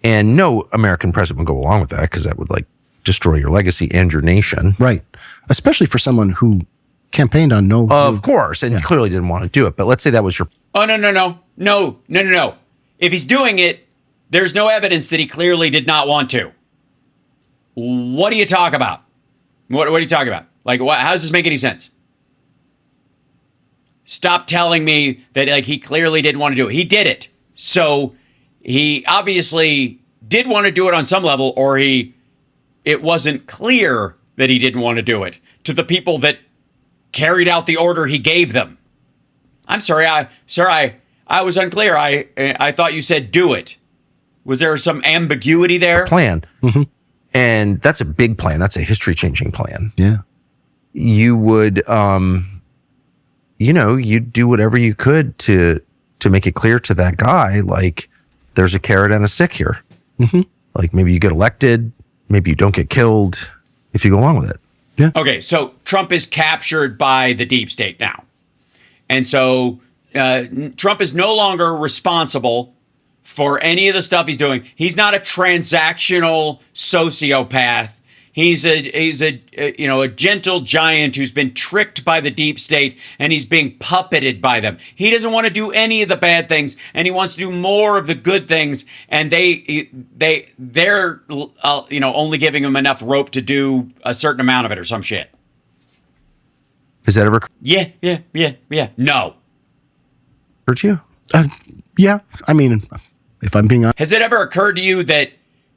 And no American president would go along with that because that would destroy your legacy and your nation. Right. Especially for someone who campaigned on no. Of course. And clearly didn't want to do it. But let's say that was your. Oh, no. If he's doing it, there's no evidence that he clearly did not want to. What do you talk about? What are you talking about? How does this make any sense? Stop telling me that he clearly didn't want to do it. He did it. So he obviously did want to do it on some level, or it wasn't clear that he didn't want to do it to the people that carried out the order he gave them. I'm sorry, I was unclear. I thought you said do it. Was there some ambiguity there? Plan. Mm-hmm. And that's a big plan. That's a history-changing plan. Yeah. You would, you'd do whatever you could to make it clear to that guy, there's a carrot and a stick here. Mm-hmm. Maybe you get elected, maybe you don't get killed if you go along with it. Yeah. Okay, so Trump is captured by the deep state now. And so Trump is no longer responsible for any of the stuff he's doing. He's not a transactional sociopath. He's a gentle giant who's been tricked by the deep state and he's being puppeted by them. He doesn't want to do any of the bad things and he wants to do more of the good things. And they're only giving him enough rope to do a certain amount of it or some shit. Has that ever? Yeah. No. Hurt you? Yeah. I mean, if I'm being honest. Has it ever occurred to you that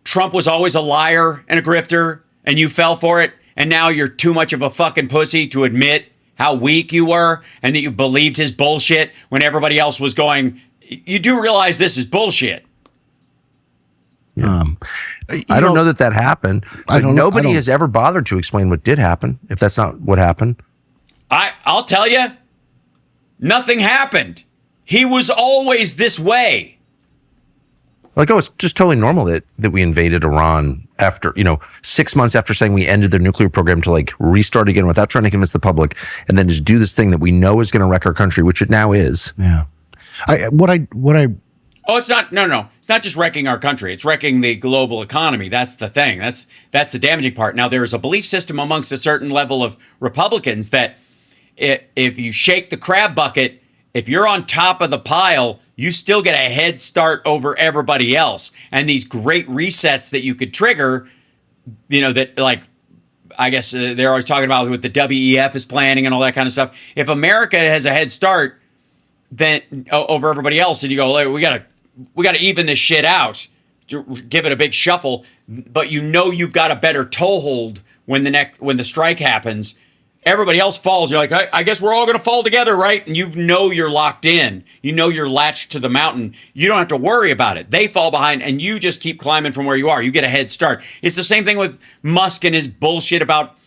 Trump was always a liar and a grifter and you fell for it and now you're too much of a fucking pussy to admit how weak you were and that you believed his bullshit when everybody else was going, you do realize this is bullshit? Yeah. I don't know that happened. But nobody has ever bothered to explain what did happen, if that's not what happened. I'll tell you, nothing happened. He was always this way. It's just totally normal that we invaded Iran after, 6 months after saying we ended their nuclear program to restart again without trying to convince the public and then just do this thing that we know is going to wreck our country, which it now is. Yeah. What I Oh, it's not. No. It's not just wrecking our country. It's wrecking the global economy. That's the thing. That's the damaging part. Now, there's a belief system amongst a certain level of Republicans that if you shake the crab bucket, if you're on top of the pile, you still get a head start over everybody else. And these great resets that you could trigger, that like, I guess they're always talking about what the WEF is planning and all that kind of stuff. If America has a head start then over everybody else, and you go, we gotta even this shit out, give it a big shuffle, but you've got a better toehold when the strike happens. Everybody else falls. You're like, I guess we're all going to fall together, right? And you're locked in. You're latched to the mountain. You don't have to worry about it. They fall behind, and you just keep climbing from where you are. You get a head start. It's the same thing with Musk and his bullshit about,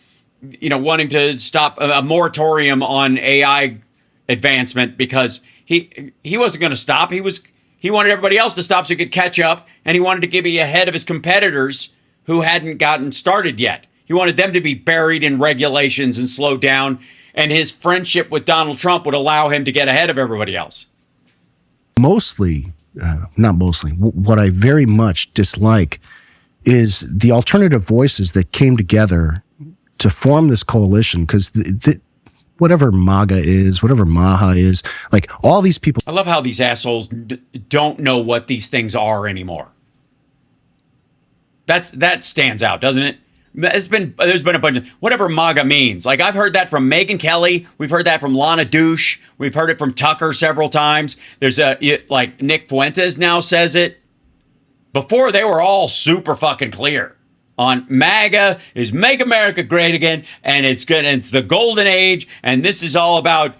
wanting to stop a moratorium on AI advancement because he wasn't going to stop. He wanted everybody else to stop so he could catch up, and he wanted to be ahead of his competitors who hadn't gotten started yet. He wanted them to be buried in regulations and slow down, and his friendship with Donald Trump would allow him to get ahead of everybody else. Not mostly, what I very much dislike is the alternative voices that came together to form this coalition, because whatever MAGA is, whatever MAHA is, like all these people. I love how these assholes don't know what these things are anymore. That stands out, doesn't it? There's been a bunch of whatever MAGA means. Like I've heard that from Megyn Kelly. We've heard that from Lana Douche. We've heard it from Tucker several times. There's like Nick Fuentes now says it. Before they were all super fucking clear on MAGA is Make America Great Again, and it's good. And it's the golden age, and this is all about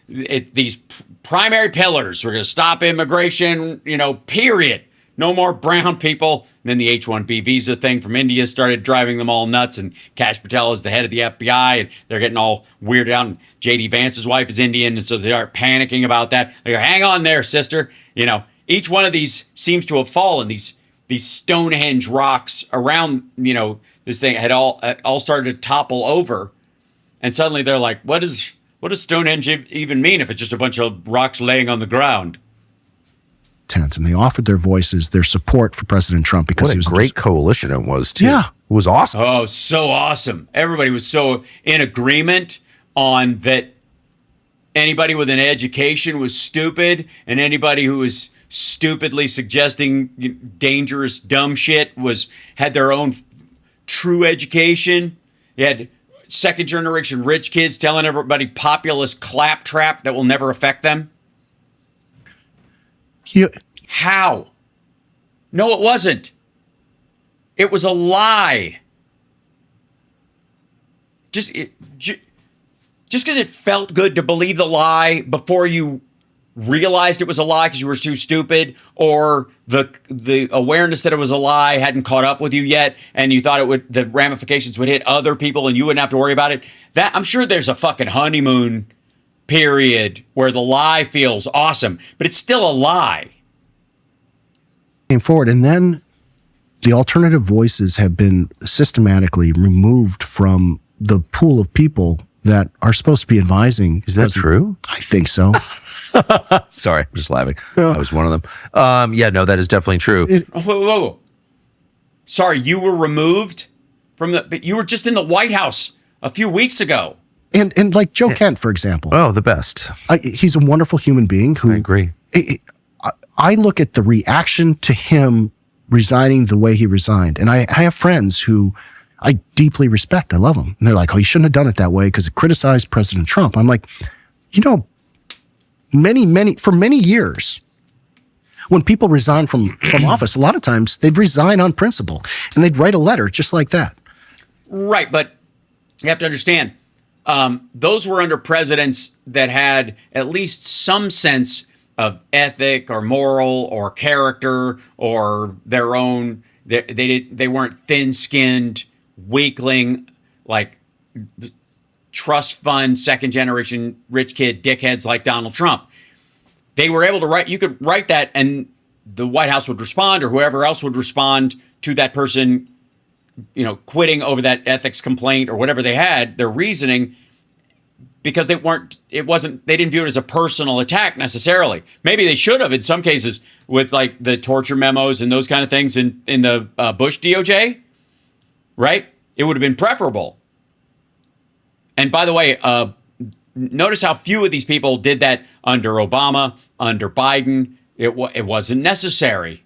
these primary pillars. We're going to stop immigration. Period. No more brown people. And then the H-1B visa thing from India started driving them all nuts. And Kash Patel is the head of the FBI, and they're getting all weirded out. And J.D. Vance's wife is Indian, and so they are panicking about that. They go, hang on there, sister. Each one of these seems to have fallen. These Stonehenge rocks around, this thing had all started to topple over. And suddenly they're like, what does Stonehenge even mean if it's just a bunch of rocks laying on the ground? And they offered their voices, their support for President Trump because he was a great coalition it was too. Yeah, it was awesome. Oh, so awesome! Everybody was so in agreement on that. Anybody with an education was stupid, and anybody who was stupidly suggesting dangerous, dumb shit had their own true education. You had second generation rich kids telling everybody populist claptrap that will never affect them. How? No, it wasn't. It was a lie. Just because it felt good to believe the lie before you realized it was a lie because you were too stupid, or the awareness that it was a lie hadn't caught up with you yet, and you thought the ramifications would hit other people and you wouldn't have to worry about it. I'm sure there's a fucking honeymoon period where the lie feels awesome, but it's still a lie. Came forward, and then the alternative voices have been systematically removed from the pool of people that are supposed to be advising. Is that true? I think so. Sorry, I'm just laughing. I was one of them. No, that is definitely true. Whoa. Sorry, you were removed from but you were just in the White House a few weeks ago. And like Joe Kent, for example. Oh, the best. He's a wonderful human being who. I agree. I look at the reaction to him resigning the way he resigned. And I have friends who I deeply respect. I love them. And they're like, oh, you shouldn't have done it that way because it criticized President Trump. I'm like, for many years, when people resign from office, a lot of times they'd resign on principle and they'd write a letter just like that. Right. But you have to understand, those were under presidents that had at least some sense of ethic or moral or character or their own. They weren't thin-skinned, weakling, like trust fund, second generation rich kid dickheads like Donald Trump. They were able to write. You could write that, and the White House would respond, or whoever else would respond to that person, quitting over that ethics complaint or whatever they had, their reasoning. because they didn't view it as a personal attack necessarily. Maybe they should have in some cases with like the torture memos and those kind of things in the Bush DOJ, right? It would have been preferable. And by the way, notice how few of these people did that under Obama, under Biden. It wasn't necessary.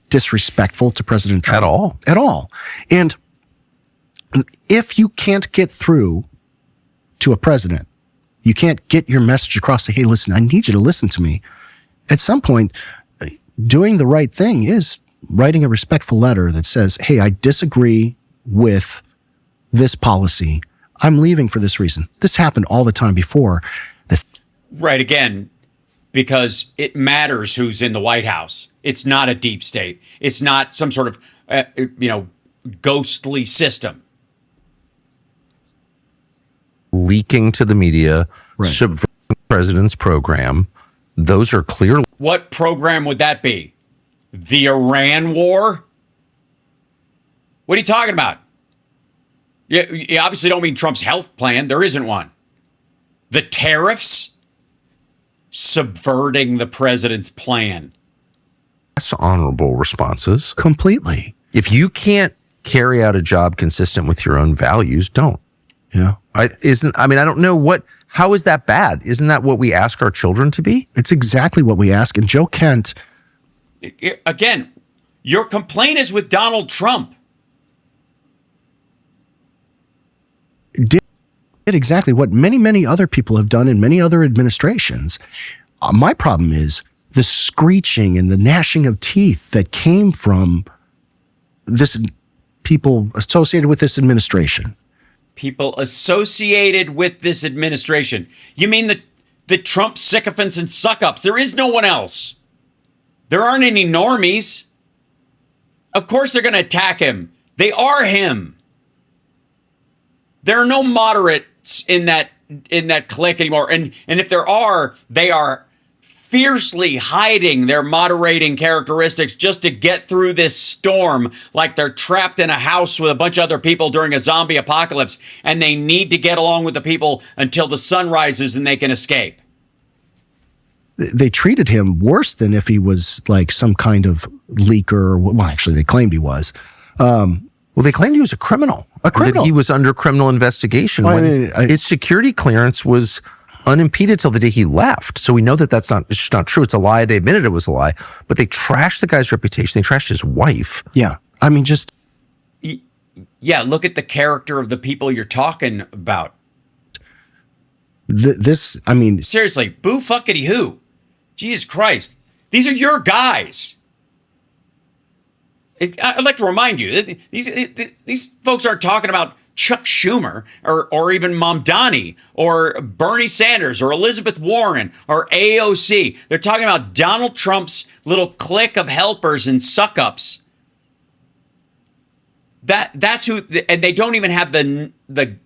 Disrespectful to President Trump. At all. And if you can't get through to a president, you can't get your message across, say, hey, listen, I need you to listen to me. At some point, doing the right thing is writing a respectful letter that says, hey, I disagree with this policy. I'm leaving for this reason. This happened all the time before. Right, again, because it matters who's in the White House. It's not a deep state. It's not some sort of, ghostly system. Leaking to the media, subverting the president's program. Those are clear. What program would that be? The Iran war? What are you talking about? You obviously don't mean Trump's health plan. There isn't one. The tariffs? Subverting the president's plan. That's honorable responses. Completely. If you can't carry out a job consistent with your own values, don't. Yeah. I don't know how is that bad? Isn't that what we ask our children to be? It's exactly what we ask. And Joe Kent. Again, your complaint is with Donald Trump. Did exactly what many, many other people have done in many other administrations. My problem is the screeching and the gnashing of teeth that came from this people associated with this administration. People associated with this administration. You mean the Trump sycophants and suck-ups. There is no one else. There aren't any normies. Of course they're going to attack him. They are him. There are no moderates in that clique anymore. And if there are, they are fiercely hiding their moderating characteristics just to get through this storm, like they're trapped in a house with a bunch of other people during a zombie apocalypse, and they need to get along with the people until the sun rises and they can escape. They treated him worse than if he was like some kind of leaker. Well, actually, they claimed he was. Well, they claimed he was a criminal. That he was under criminal investigation. His security clearance was unimpeded till the day he left. So we know that it's just not true. It's a lie. They admitted it was a lie, but they trashed the guy's reputation. They trashed his wife. Yeah. I mean, just. Yeah. Look at the character of the people you're talking about. Seriously, boo fuckity who? Jesus Christ. These are your guys. I'd like to remind you, these folks aren't talking about Chuck Schumer or even Mamdani or Bernie Sanders or Elizabeth Warren or AOC. They're talking about Donald Trump's little clique of helpers and suck-ups. That's who, and they don't even have the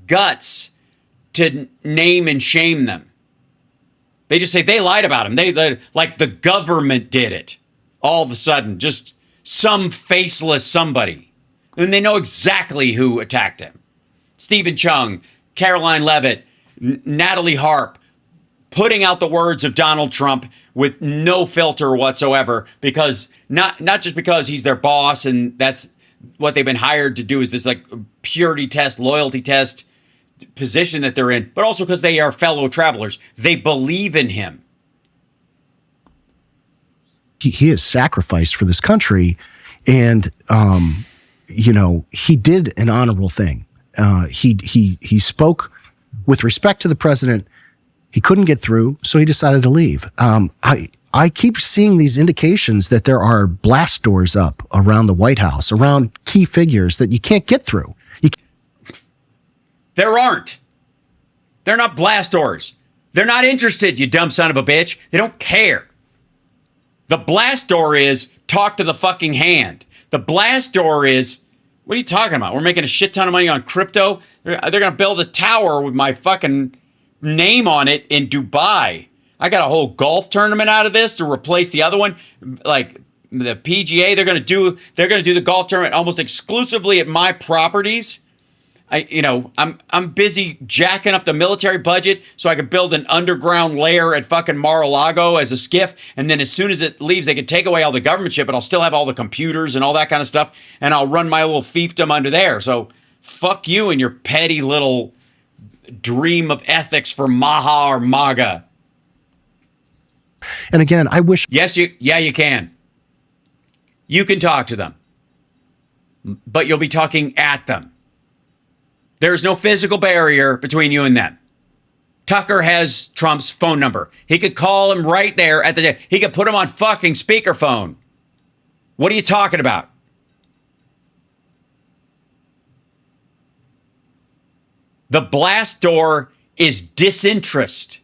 guts to name and shame them. They just say they lied about him. They like the government did it. All of a sudden, just some faceless somebody. And they know exactly who attacked him. Stephen Chung, Caroline Leavitt, Natalie Harp, putting out the words of Donald Trump with no filter whatsoever, because not just because he's their boss and that's what they've been hired to do, is this like purity test, loyalty test position that they're in, but also because they are fellow travelers. They believe in him. He is sacrificed for this country, and he did an honorable thing. He spoke with respect to the president. He couldn't get through, so he decided to leave. I keep seeing these indications that there are blast doors up around the White House, around key figures that you can't get through. There aren't. They're not blast doors. They're not interested, you dumb son of a bitch. They don't care. The blast door is talk to the fucking hand. The blast door is, what are you talking about? We're making a shit ton of money on crypto. They're going to build a tower with my fucking name on it in Dubai. I got a whole golf tournament out of this to replace the other one. Like the PGA, they're going to do the golf tournament almost exclusively at my properties. I'm busy jacking up the military budget so I can build an underground lair at fucking Mar-a-Lago as a skiff, and then as soon as it leaves, they can take away all the government shit, but I'll still have all the computers and all that kind of stuff, and I'll run my little fiefdom under there. So fuck you and your petty little dream of ethics for Maha or MAGA. And again, I wish. Yes, you can. You can talk to them, but you'll be talking at them. There's no physical barrier between you and them. Tucker has Trump's phone number. He could call him right there at the. He could put him on fucking speakerphone. What are you talking about? The blast door is disinterest,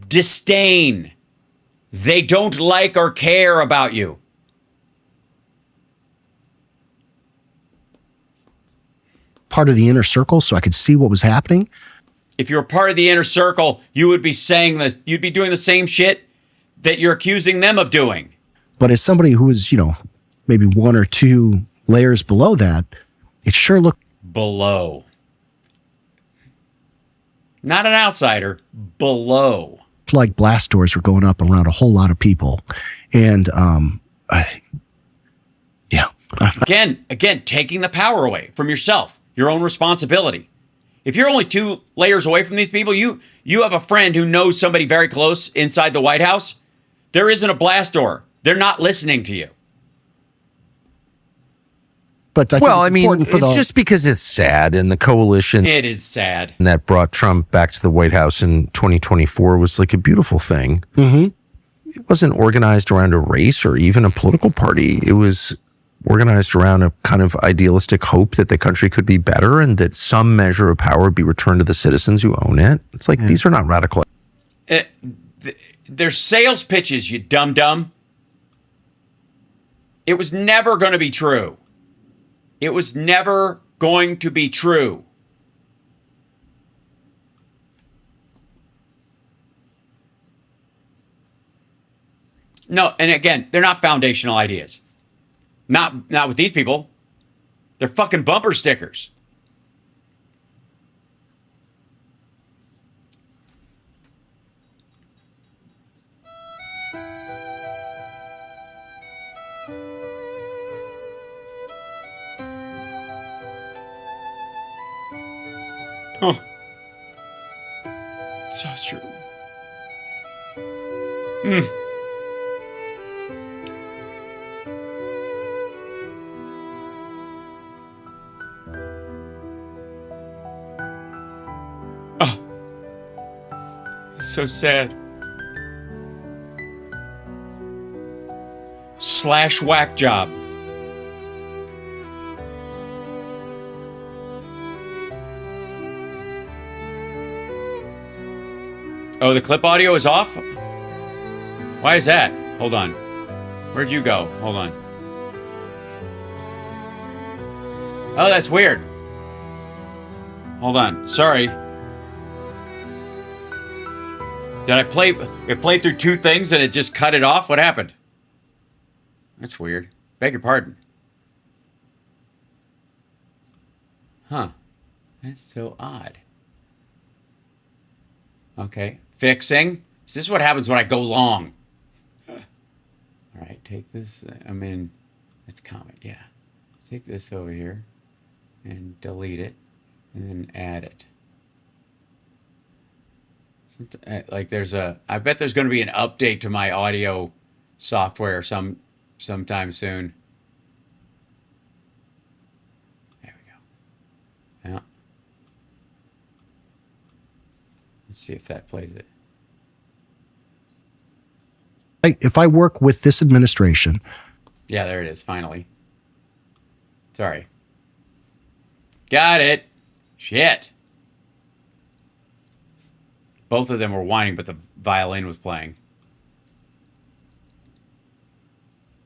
disdain. They don't like or care about you. Part of the inner circle so I could see what was happening. If you're part of the inner circle, you would be saying this. You'd be doing the same shit that you're accusing them of doing. But as somebody who is, maybe one or two layers below that, it sure looked below. Not an outsider, below. Like blast doors were going up around a whole lot of people. And, Again, taking the power away from yourself, your own responsibility. If you're only 2 layers away from these people, you have a friend who knows somebody very close inside the White House. There isn't a blast door. They're not listening to you. But it's just because it's sad, and the coalition. It is sad. That brought Trump back to the White House in 2024 was like a beautiful thing. Mm-hmm. It wasn't organized around a race or even a political party. It was organized around a kind of idealistic hope that the country could be better and that some measure of power would be returned to the citizens who own it. It's like, these are not radical. They're sales pitches, you dum-dum. It was never going to be true. It was never going to be true. No, and again, they're not foundational ideas. Not with these people. They're fucking bumper stickers. Oh. So true. Oh. So sad. Slash whack job. Oh, the clip audio is off? Why is that? Hold on. Where'd you go? Hold on. Oh, that's weird. Hold on. Sorry. Did I play... It played through 2 things and it just cut it off? What happened? That's weird. Beg your pardon. Huh. That's so odd. Okay. Fixing. Is this what happens when I go long? All right, take this. Let's comment. Yeah. Take this over here and delete it and then add it. Like I bet there's going to be an update to my audio software sometime soon. There we go. Yeah. Let's see if that plays it. If I work with this administration. Yeah, there it is, finally. Sorry. Got it. Shit. Both of them were whining, but the violin was playing.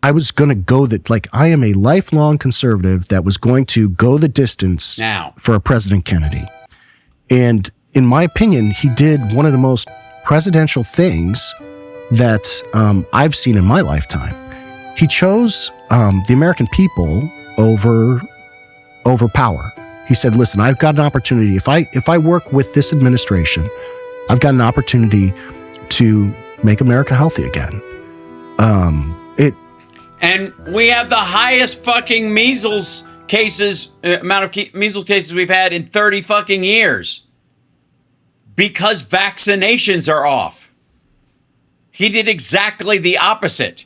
I was going to go I am a lifelong conservative that was going to go the distance for President Kennedy. And in my opinion, he did one of the most presidential things that I've seen in my lifetime. He chose the American people over power. He said, listen, I've got an opportunity. If I work with this administration, I've got an opportunity to make America healthy again. And we have the highest fucking measles cases, amount of measles cases we've had in 30 fucking years. Because vaccinations are off. He did exactly the opposite.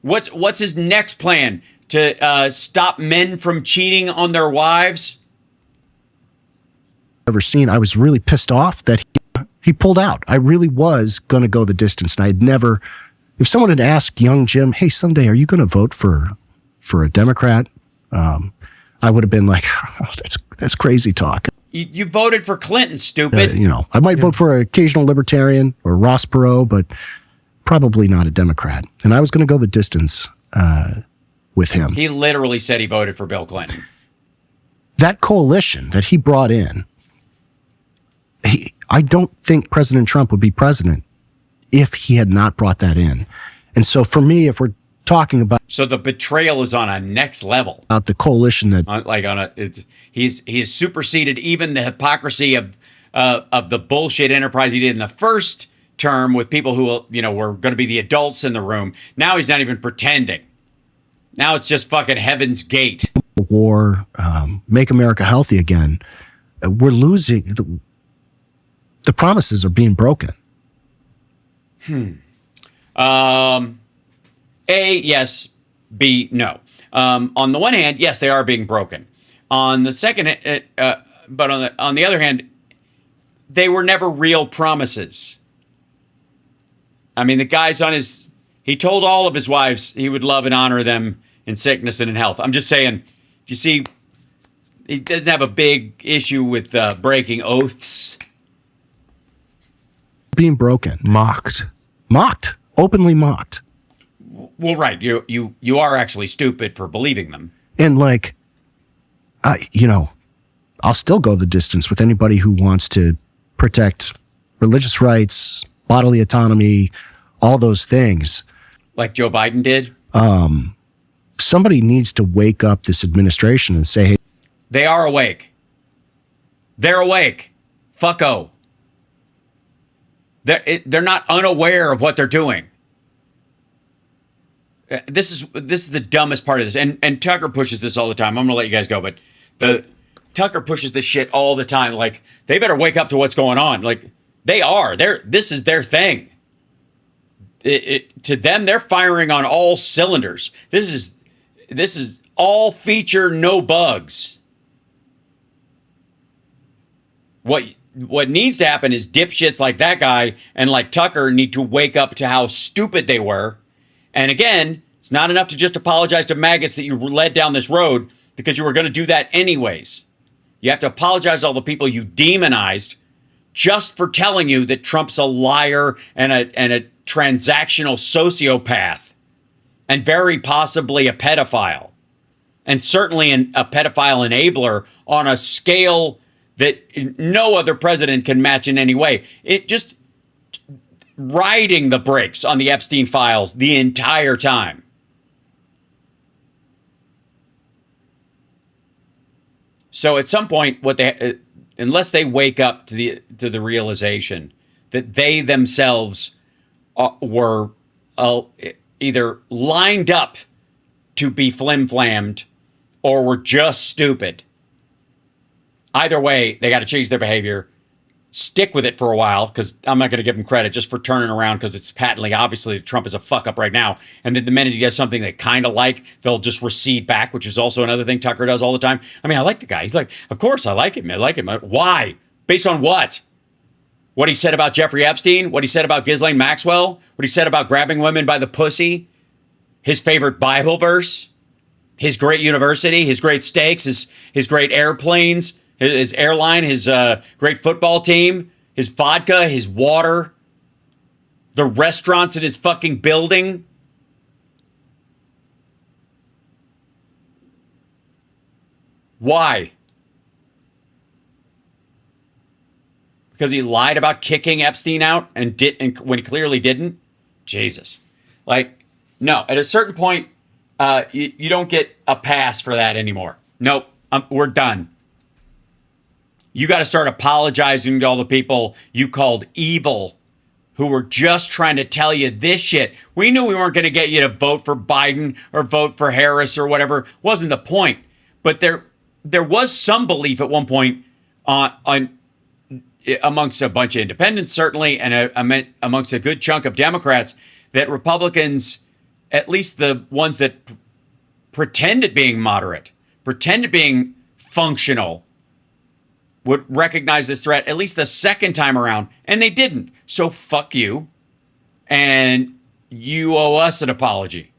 What's his next plan? To stop men from cheating on their wives? Ever seen. I was really pissed off that he pulled out. I really was going to go the distance. And I'd never, if someone had asked young Jim, hey, someday, are you going to vote for a Democrat? I would have been like, oh, that's crazy talk. You voted for Clinton, stupid. I might vote for an occasional libertarian or Ross Perot, but probably not a Democrat. And I was going to go the distance with him. He literally said he voted for Bill Clinton. That coalition that he brought in, I don't think President Trump would be president if he had not brought that in. And so for me, if we're talking about... So the betrayal is on a next level. About the coalition that... He has superseded even the hypocrisy of the bullshit enterprise he did in the first term with people who were going to be the adults in the room. Now he's not even pretending. Now it's just fucking Heaven's Gate. War, make America healthy again. We're losing. The promises are being broken. A, yes. B, no. On the one hand, yes, they are being broken. On the second, but on the other hand, they were never real promises. I mean, the guy's on his... He told all of his wives he would love and honor them in sickness and in health. I'm just saying, do you see, he doesn't have a big issue with breaking oaths. Being broken. Mocked. Openly mocked. Well, right. You are actually stupid for believing them. And I'll still go the distance with anybody who wants to protect religious rights, bodily autonomy, all those things. Like Joe Biden did? Somebody needs to wake up this administration and say, hey. They are awake. They're awake. Fucko. They're not unaware of what they're doing. This is the dumbest part of this. And Tucker pushes this all the time. I'm going to let you guys go, but Tucker pushes this shit all the time. Like, they better wake up to what's going on. Like, they are. This is their thing. To them, they're firing on all cylinders. This is all feature, no bugs. What needs to happen is dipshits like that guy and like Tucker need to wake up to how stupid they were. And again, it's not enough to just apologize to maggots that you led down this road, because you were going to do that anyways. You have to apologize to all the people you demonized just for telling you that Trump's a liar and a transactional sociopath and very possibly a pedophile, and certainly a pedophile enabler on a scale that no other president can match in any way. It just riding the brakes on the Epstein files the entire time. So at some point, unless they wake up to the realization that they themselves were either lined up to be flim-flammed or were just stupid. Either way, they got to change their behavior, stick with it for a while, because I'm not going to give them credit just for turning around, because it's patently obviously Trump is a fuck up right now. And then the minute he does something they kind of like, they'll just recede back, which is also another thing Tucker does all the time. I mean, I like the guy. He's like, of course, I like him. Why? Based on what? What he said about Jeffrey Epstein? What he said about Ghislaine Maxwell? What he said about grabbing women by the pussy? His favorite Bible verse? His great university? His great steaks? His great airplanes? His airline? His great football team? His vodka? His water? The restaurants in his fucking building? Why? Because he lied about kicking Epstein out and when he clearly didn't? Jesus. No, at a certain point, you don't get a pass for that anymore. Nope. we're done. You got to start apologizing to all the people you called evil who were just trying to tell you this shit. We knew we weren't going to get you to vote for Biden or vote for Harris or whatever. Wasn't the point. But there was some belief at one point on amongst a bunch of independents, certainly, and amongst a good chunk of Democrats, that Republicans, at least the ones that pretended being moderate, pretended being functional, would recognize this threat at least the second time around, and they didn't. So fuck you, and you owe us an apology.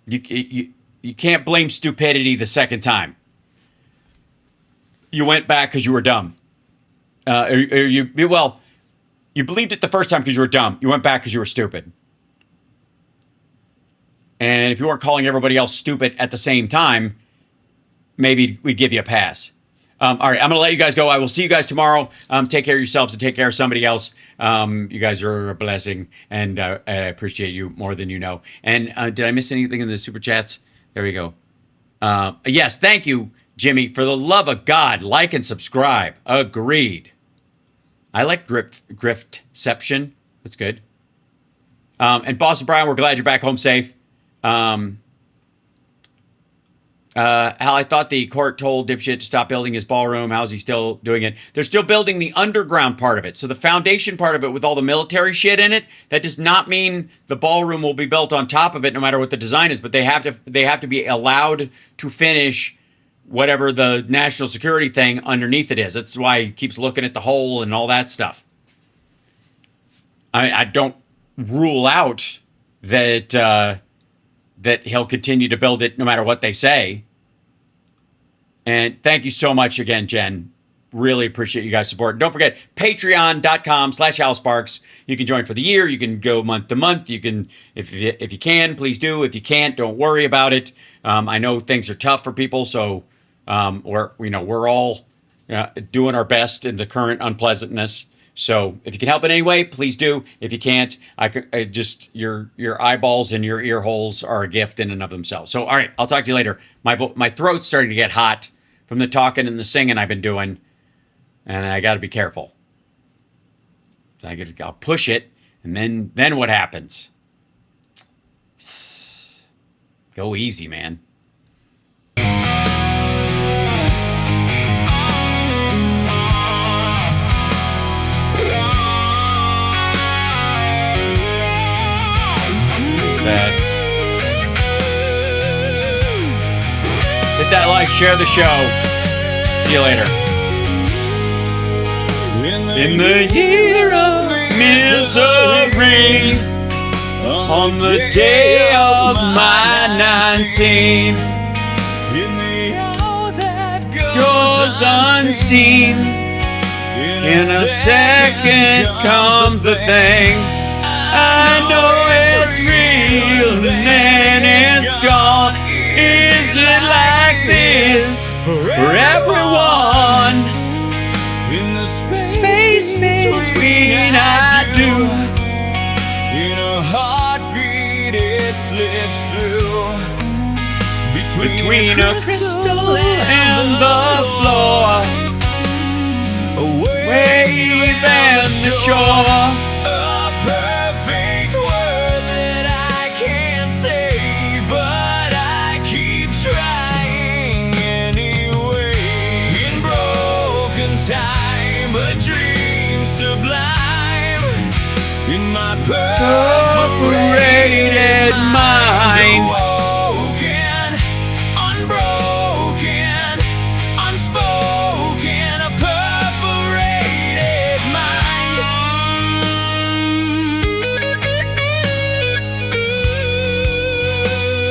You can't blame stupidity the second time. You went back because you were dumb. You believed it the first time because you were dumb. You went back because you were stupid. And if you weren't calling everybody else stupid at the same time, maybe we'd give you a pass. All right, I'm going to let you guys go. I will see you guys tomorrow. Take care of yourselves and take care of somebody else. You guys are a blessing, and I appreciate you more than you know. And did I miss anything in the super chats? There we go. Yes, thank you, Jimmy. For the love of God, like and subscribe. Agreed. I like griftception. That's good. And Boston Brian, we're glad you're back home safe. Hal, I thought the court told dipshit to stop building his ballroom. How's he still doing it? They're still building the underground part of it. So the foundation part of it with all the military shit in it, that does not mean the ballroom will be built on top of it no matter what the design is, but they have to be allowed to finish whatever the national security thing underneath it is. That's why he keeps looking at the hole and all that stuff. I mean, I don't rule out that that he'll continue to build it no matter what they say. And thank you so much again, Jen. Really appreciate you guys' support. And don't forget, patreon.com/HalSparks. You can join for the year. You can go month to month. You can, if you can, please do. If you can't, don't worry about it. I know things are tough for people, so we're all doing our best in the current unpleasantness. So if you can help in any way, please do. If you can't, I just your eyeballs and your ear holes are a gift in and of themselves. So all right, I'll talk to you later. My throat's starting to get hot from the talking and the singing I've been doing, and I got to be careful. So I'll push it, and then what happens? Go easy, man. Hit that like, share the show. See you later. In the year of misery, on the day of my 19, in the hour that goes unseen, in a second comes the thing. I know it's real and then it's gone. Is it like this for everyone? In the space between I do. In a heartbeat it slips through. Between a crystal and the floor. A wave and the shore. Time, a dream sublime in my perforated mind. Unbroken, unbroken, unspoken, a perforated mind.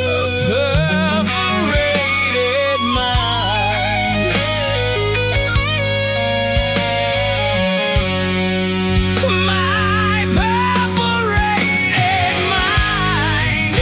A perforated mind. My perforated mind.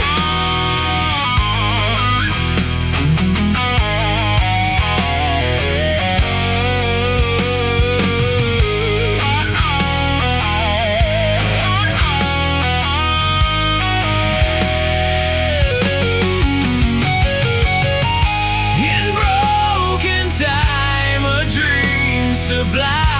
blind.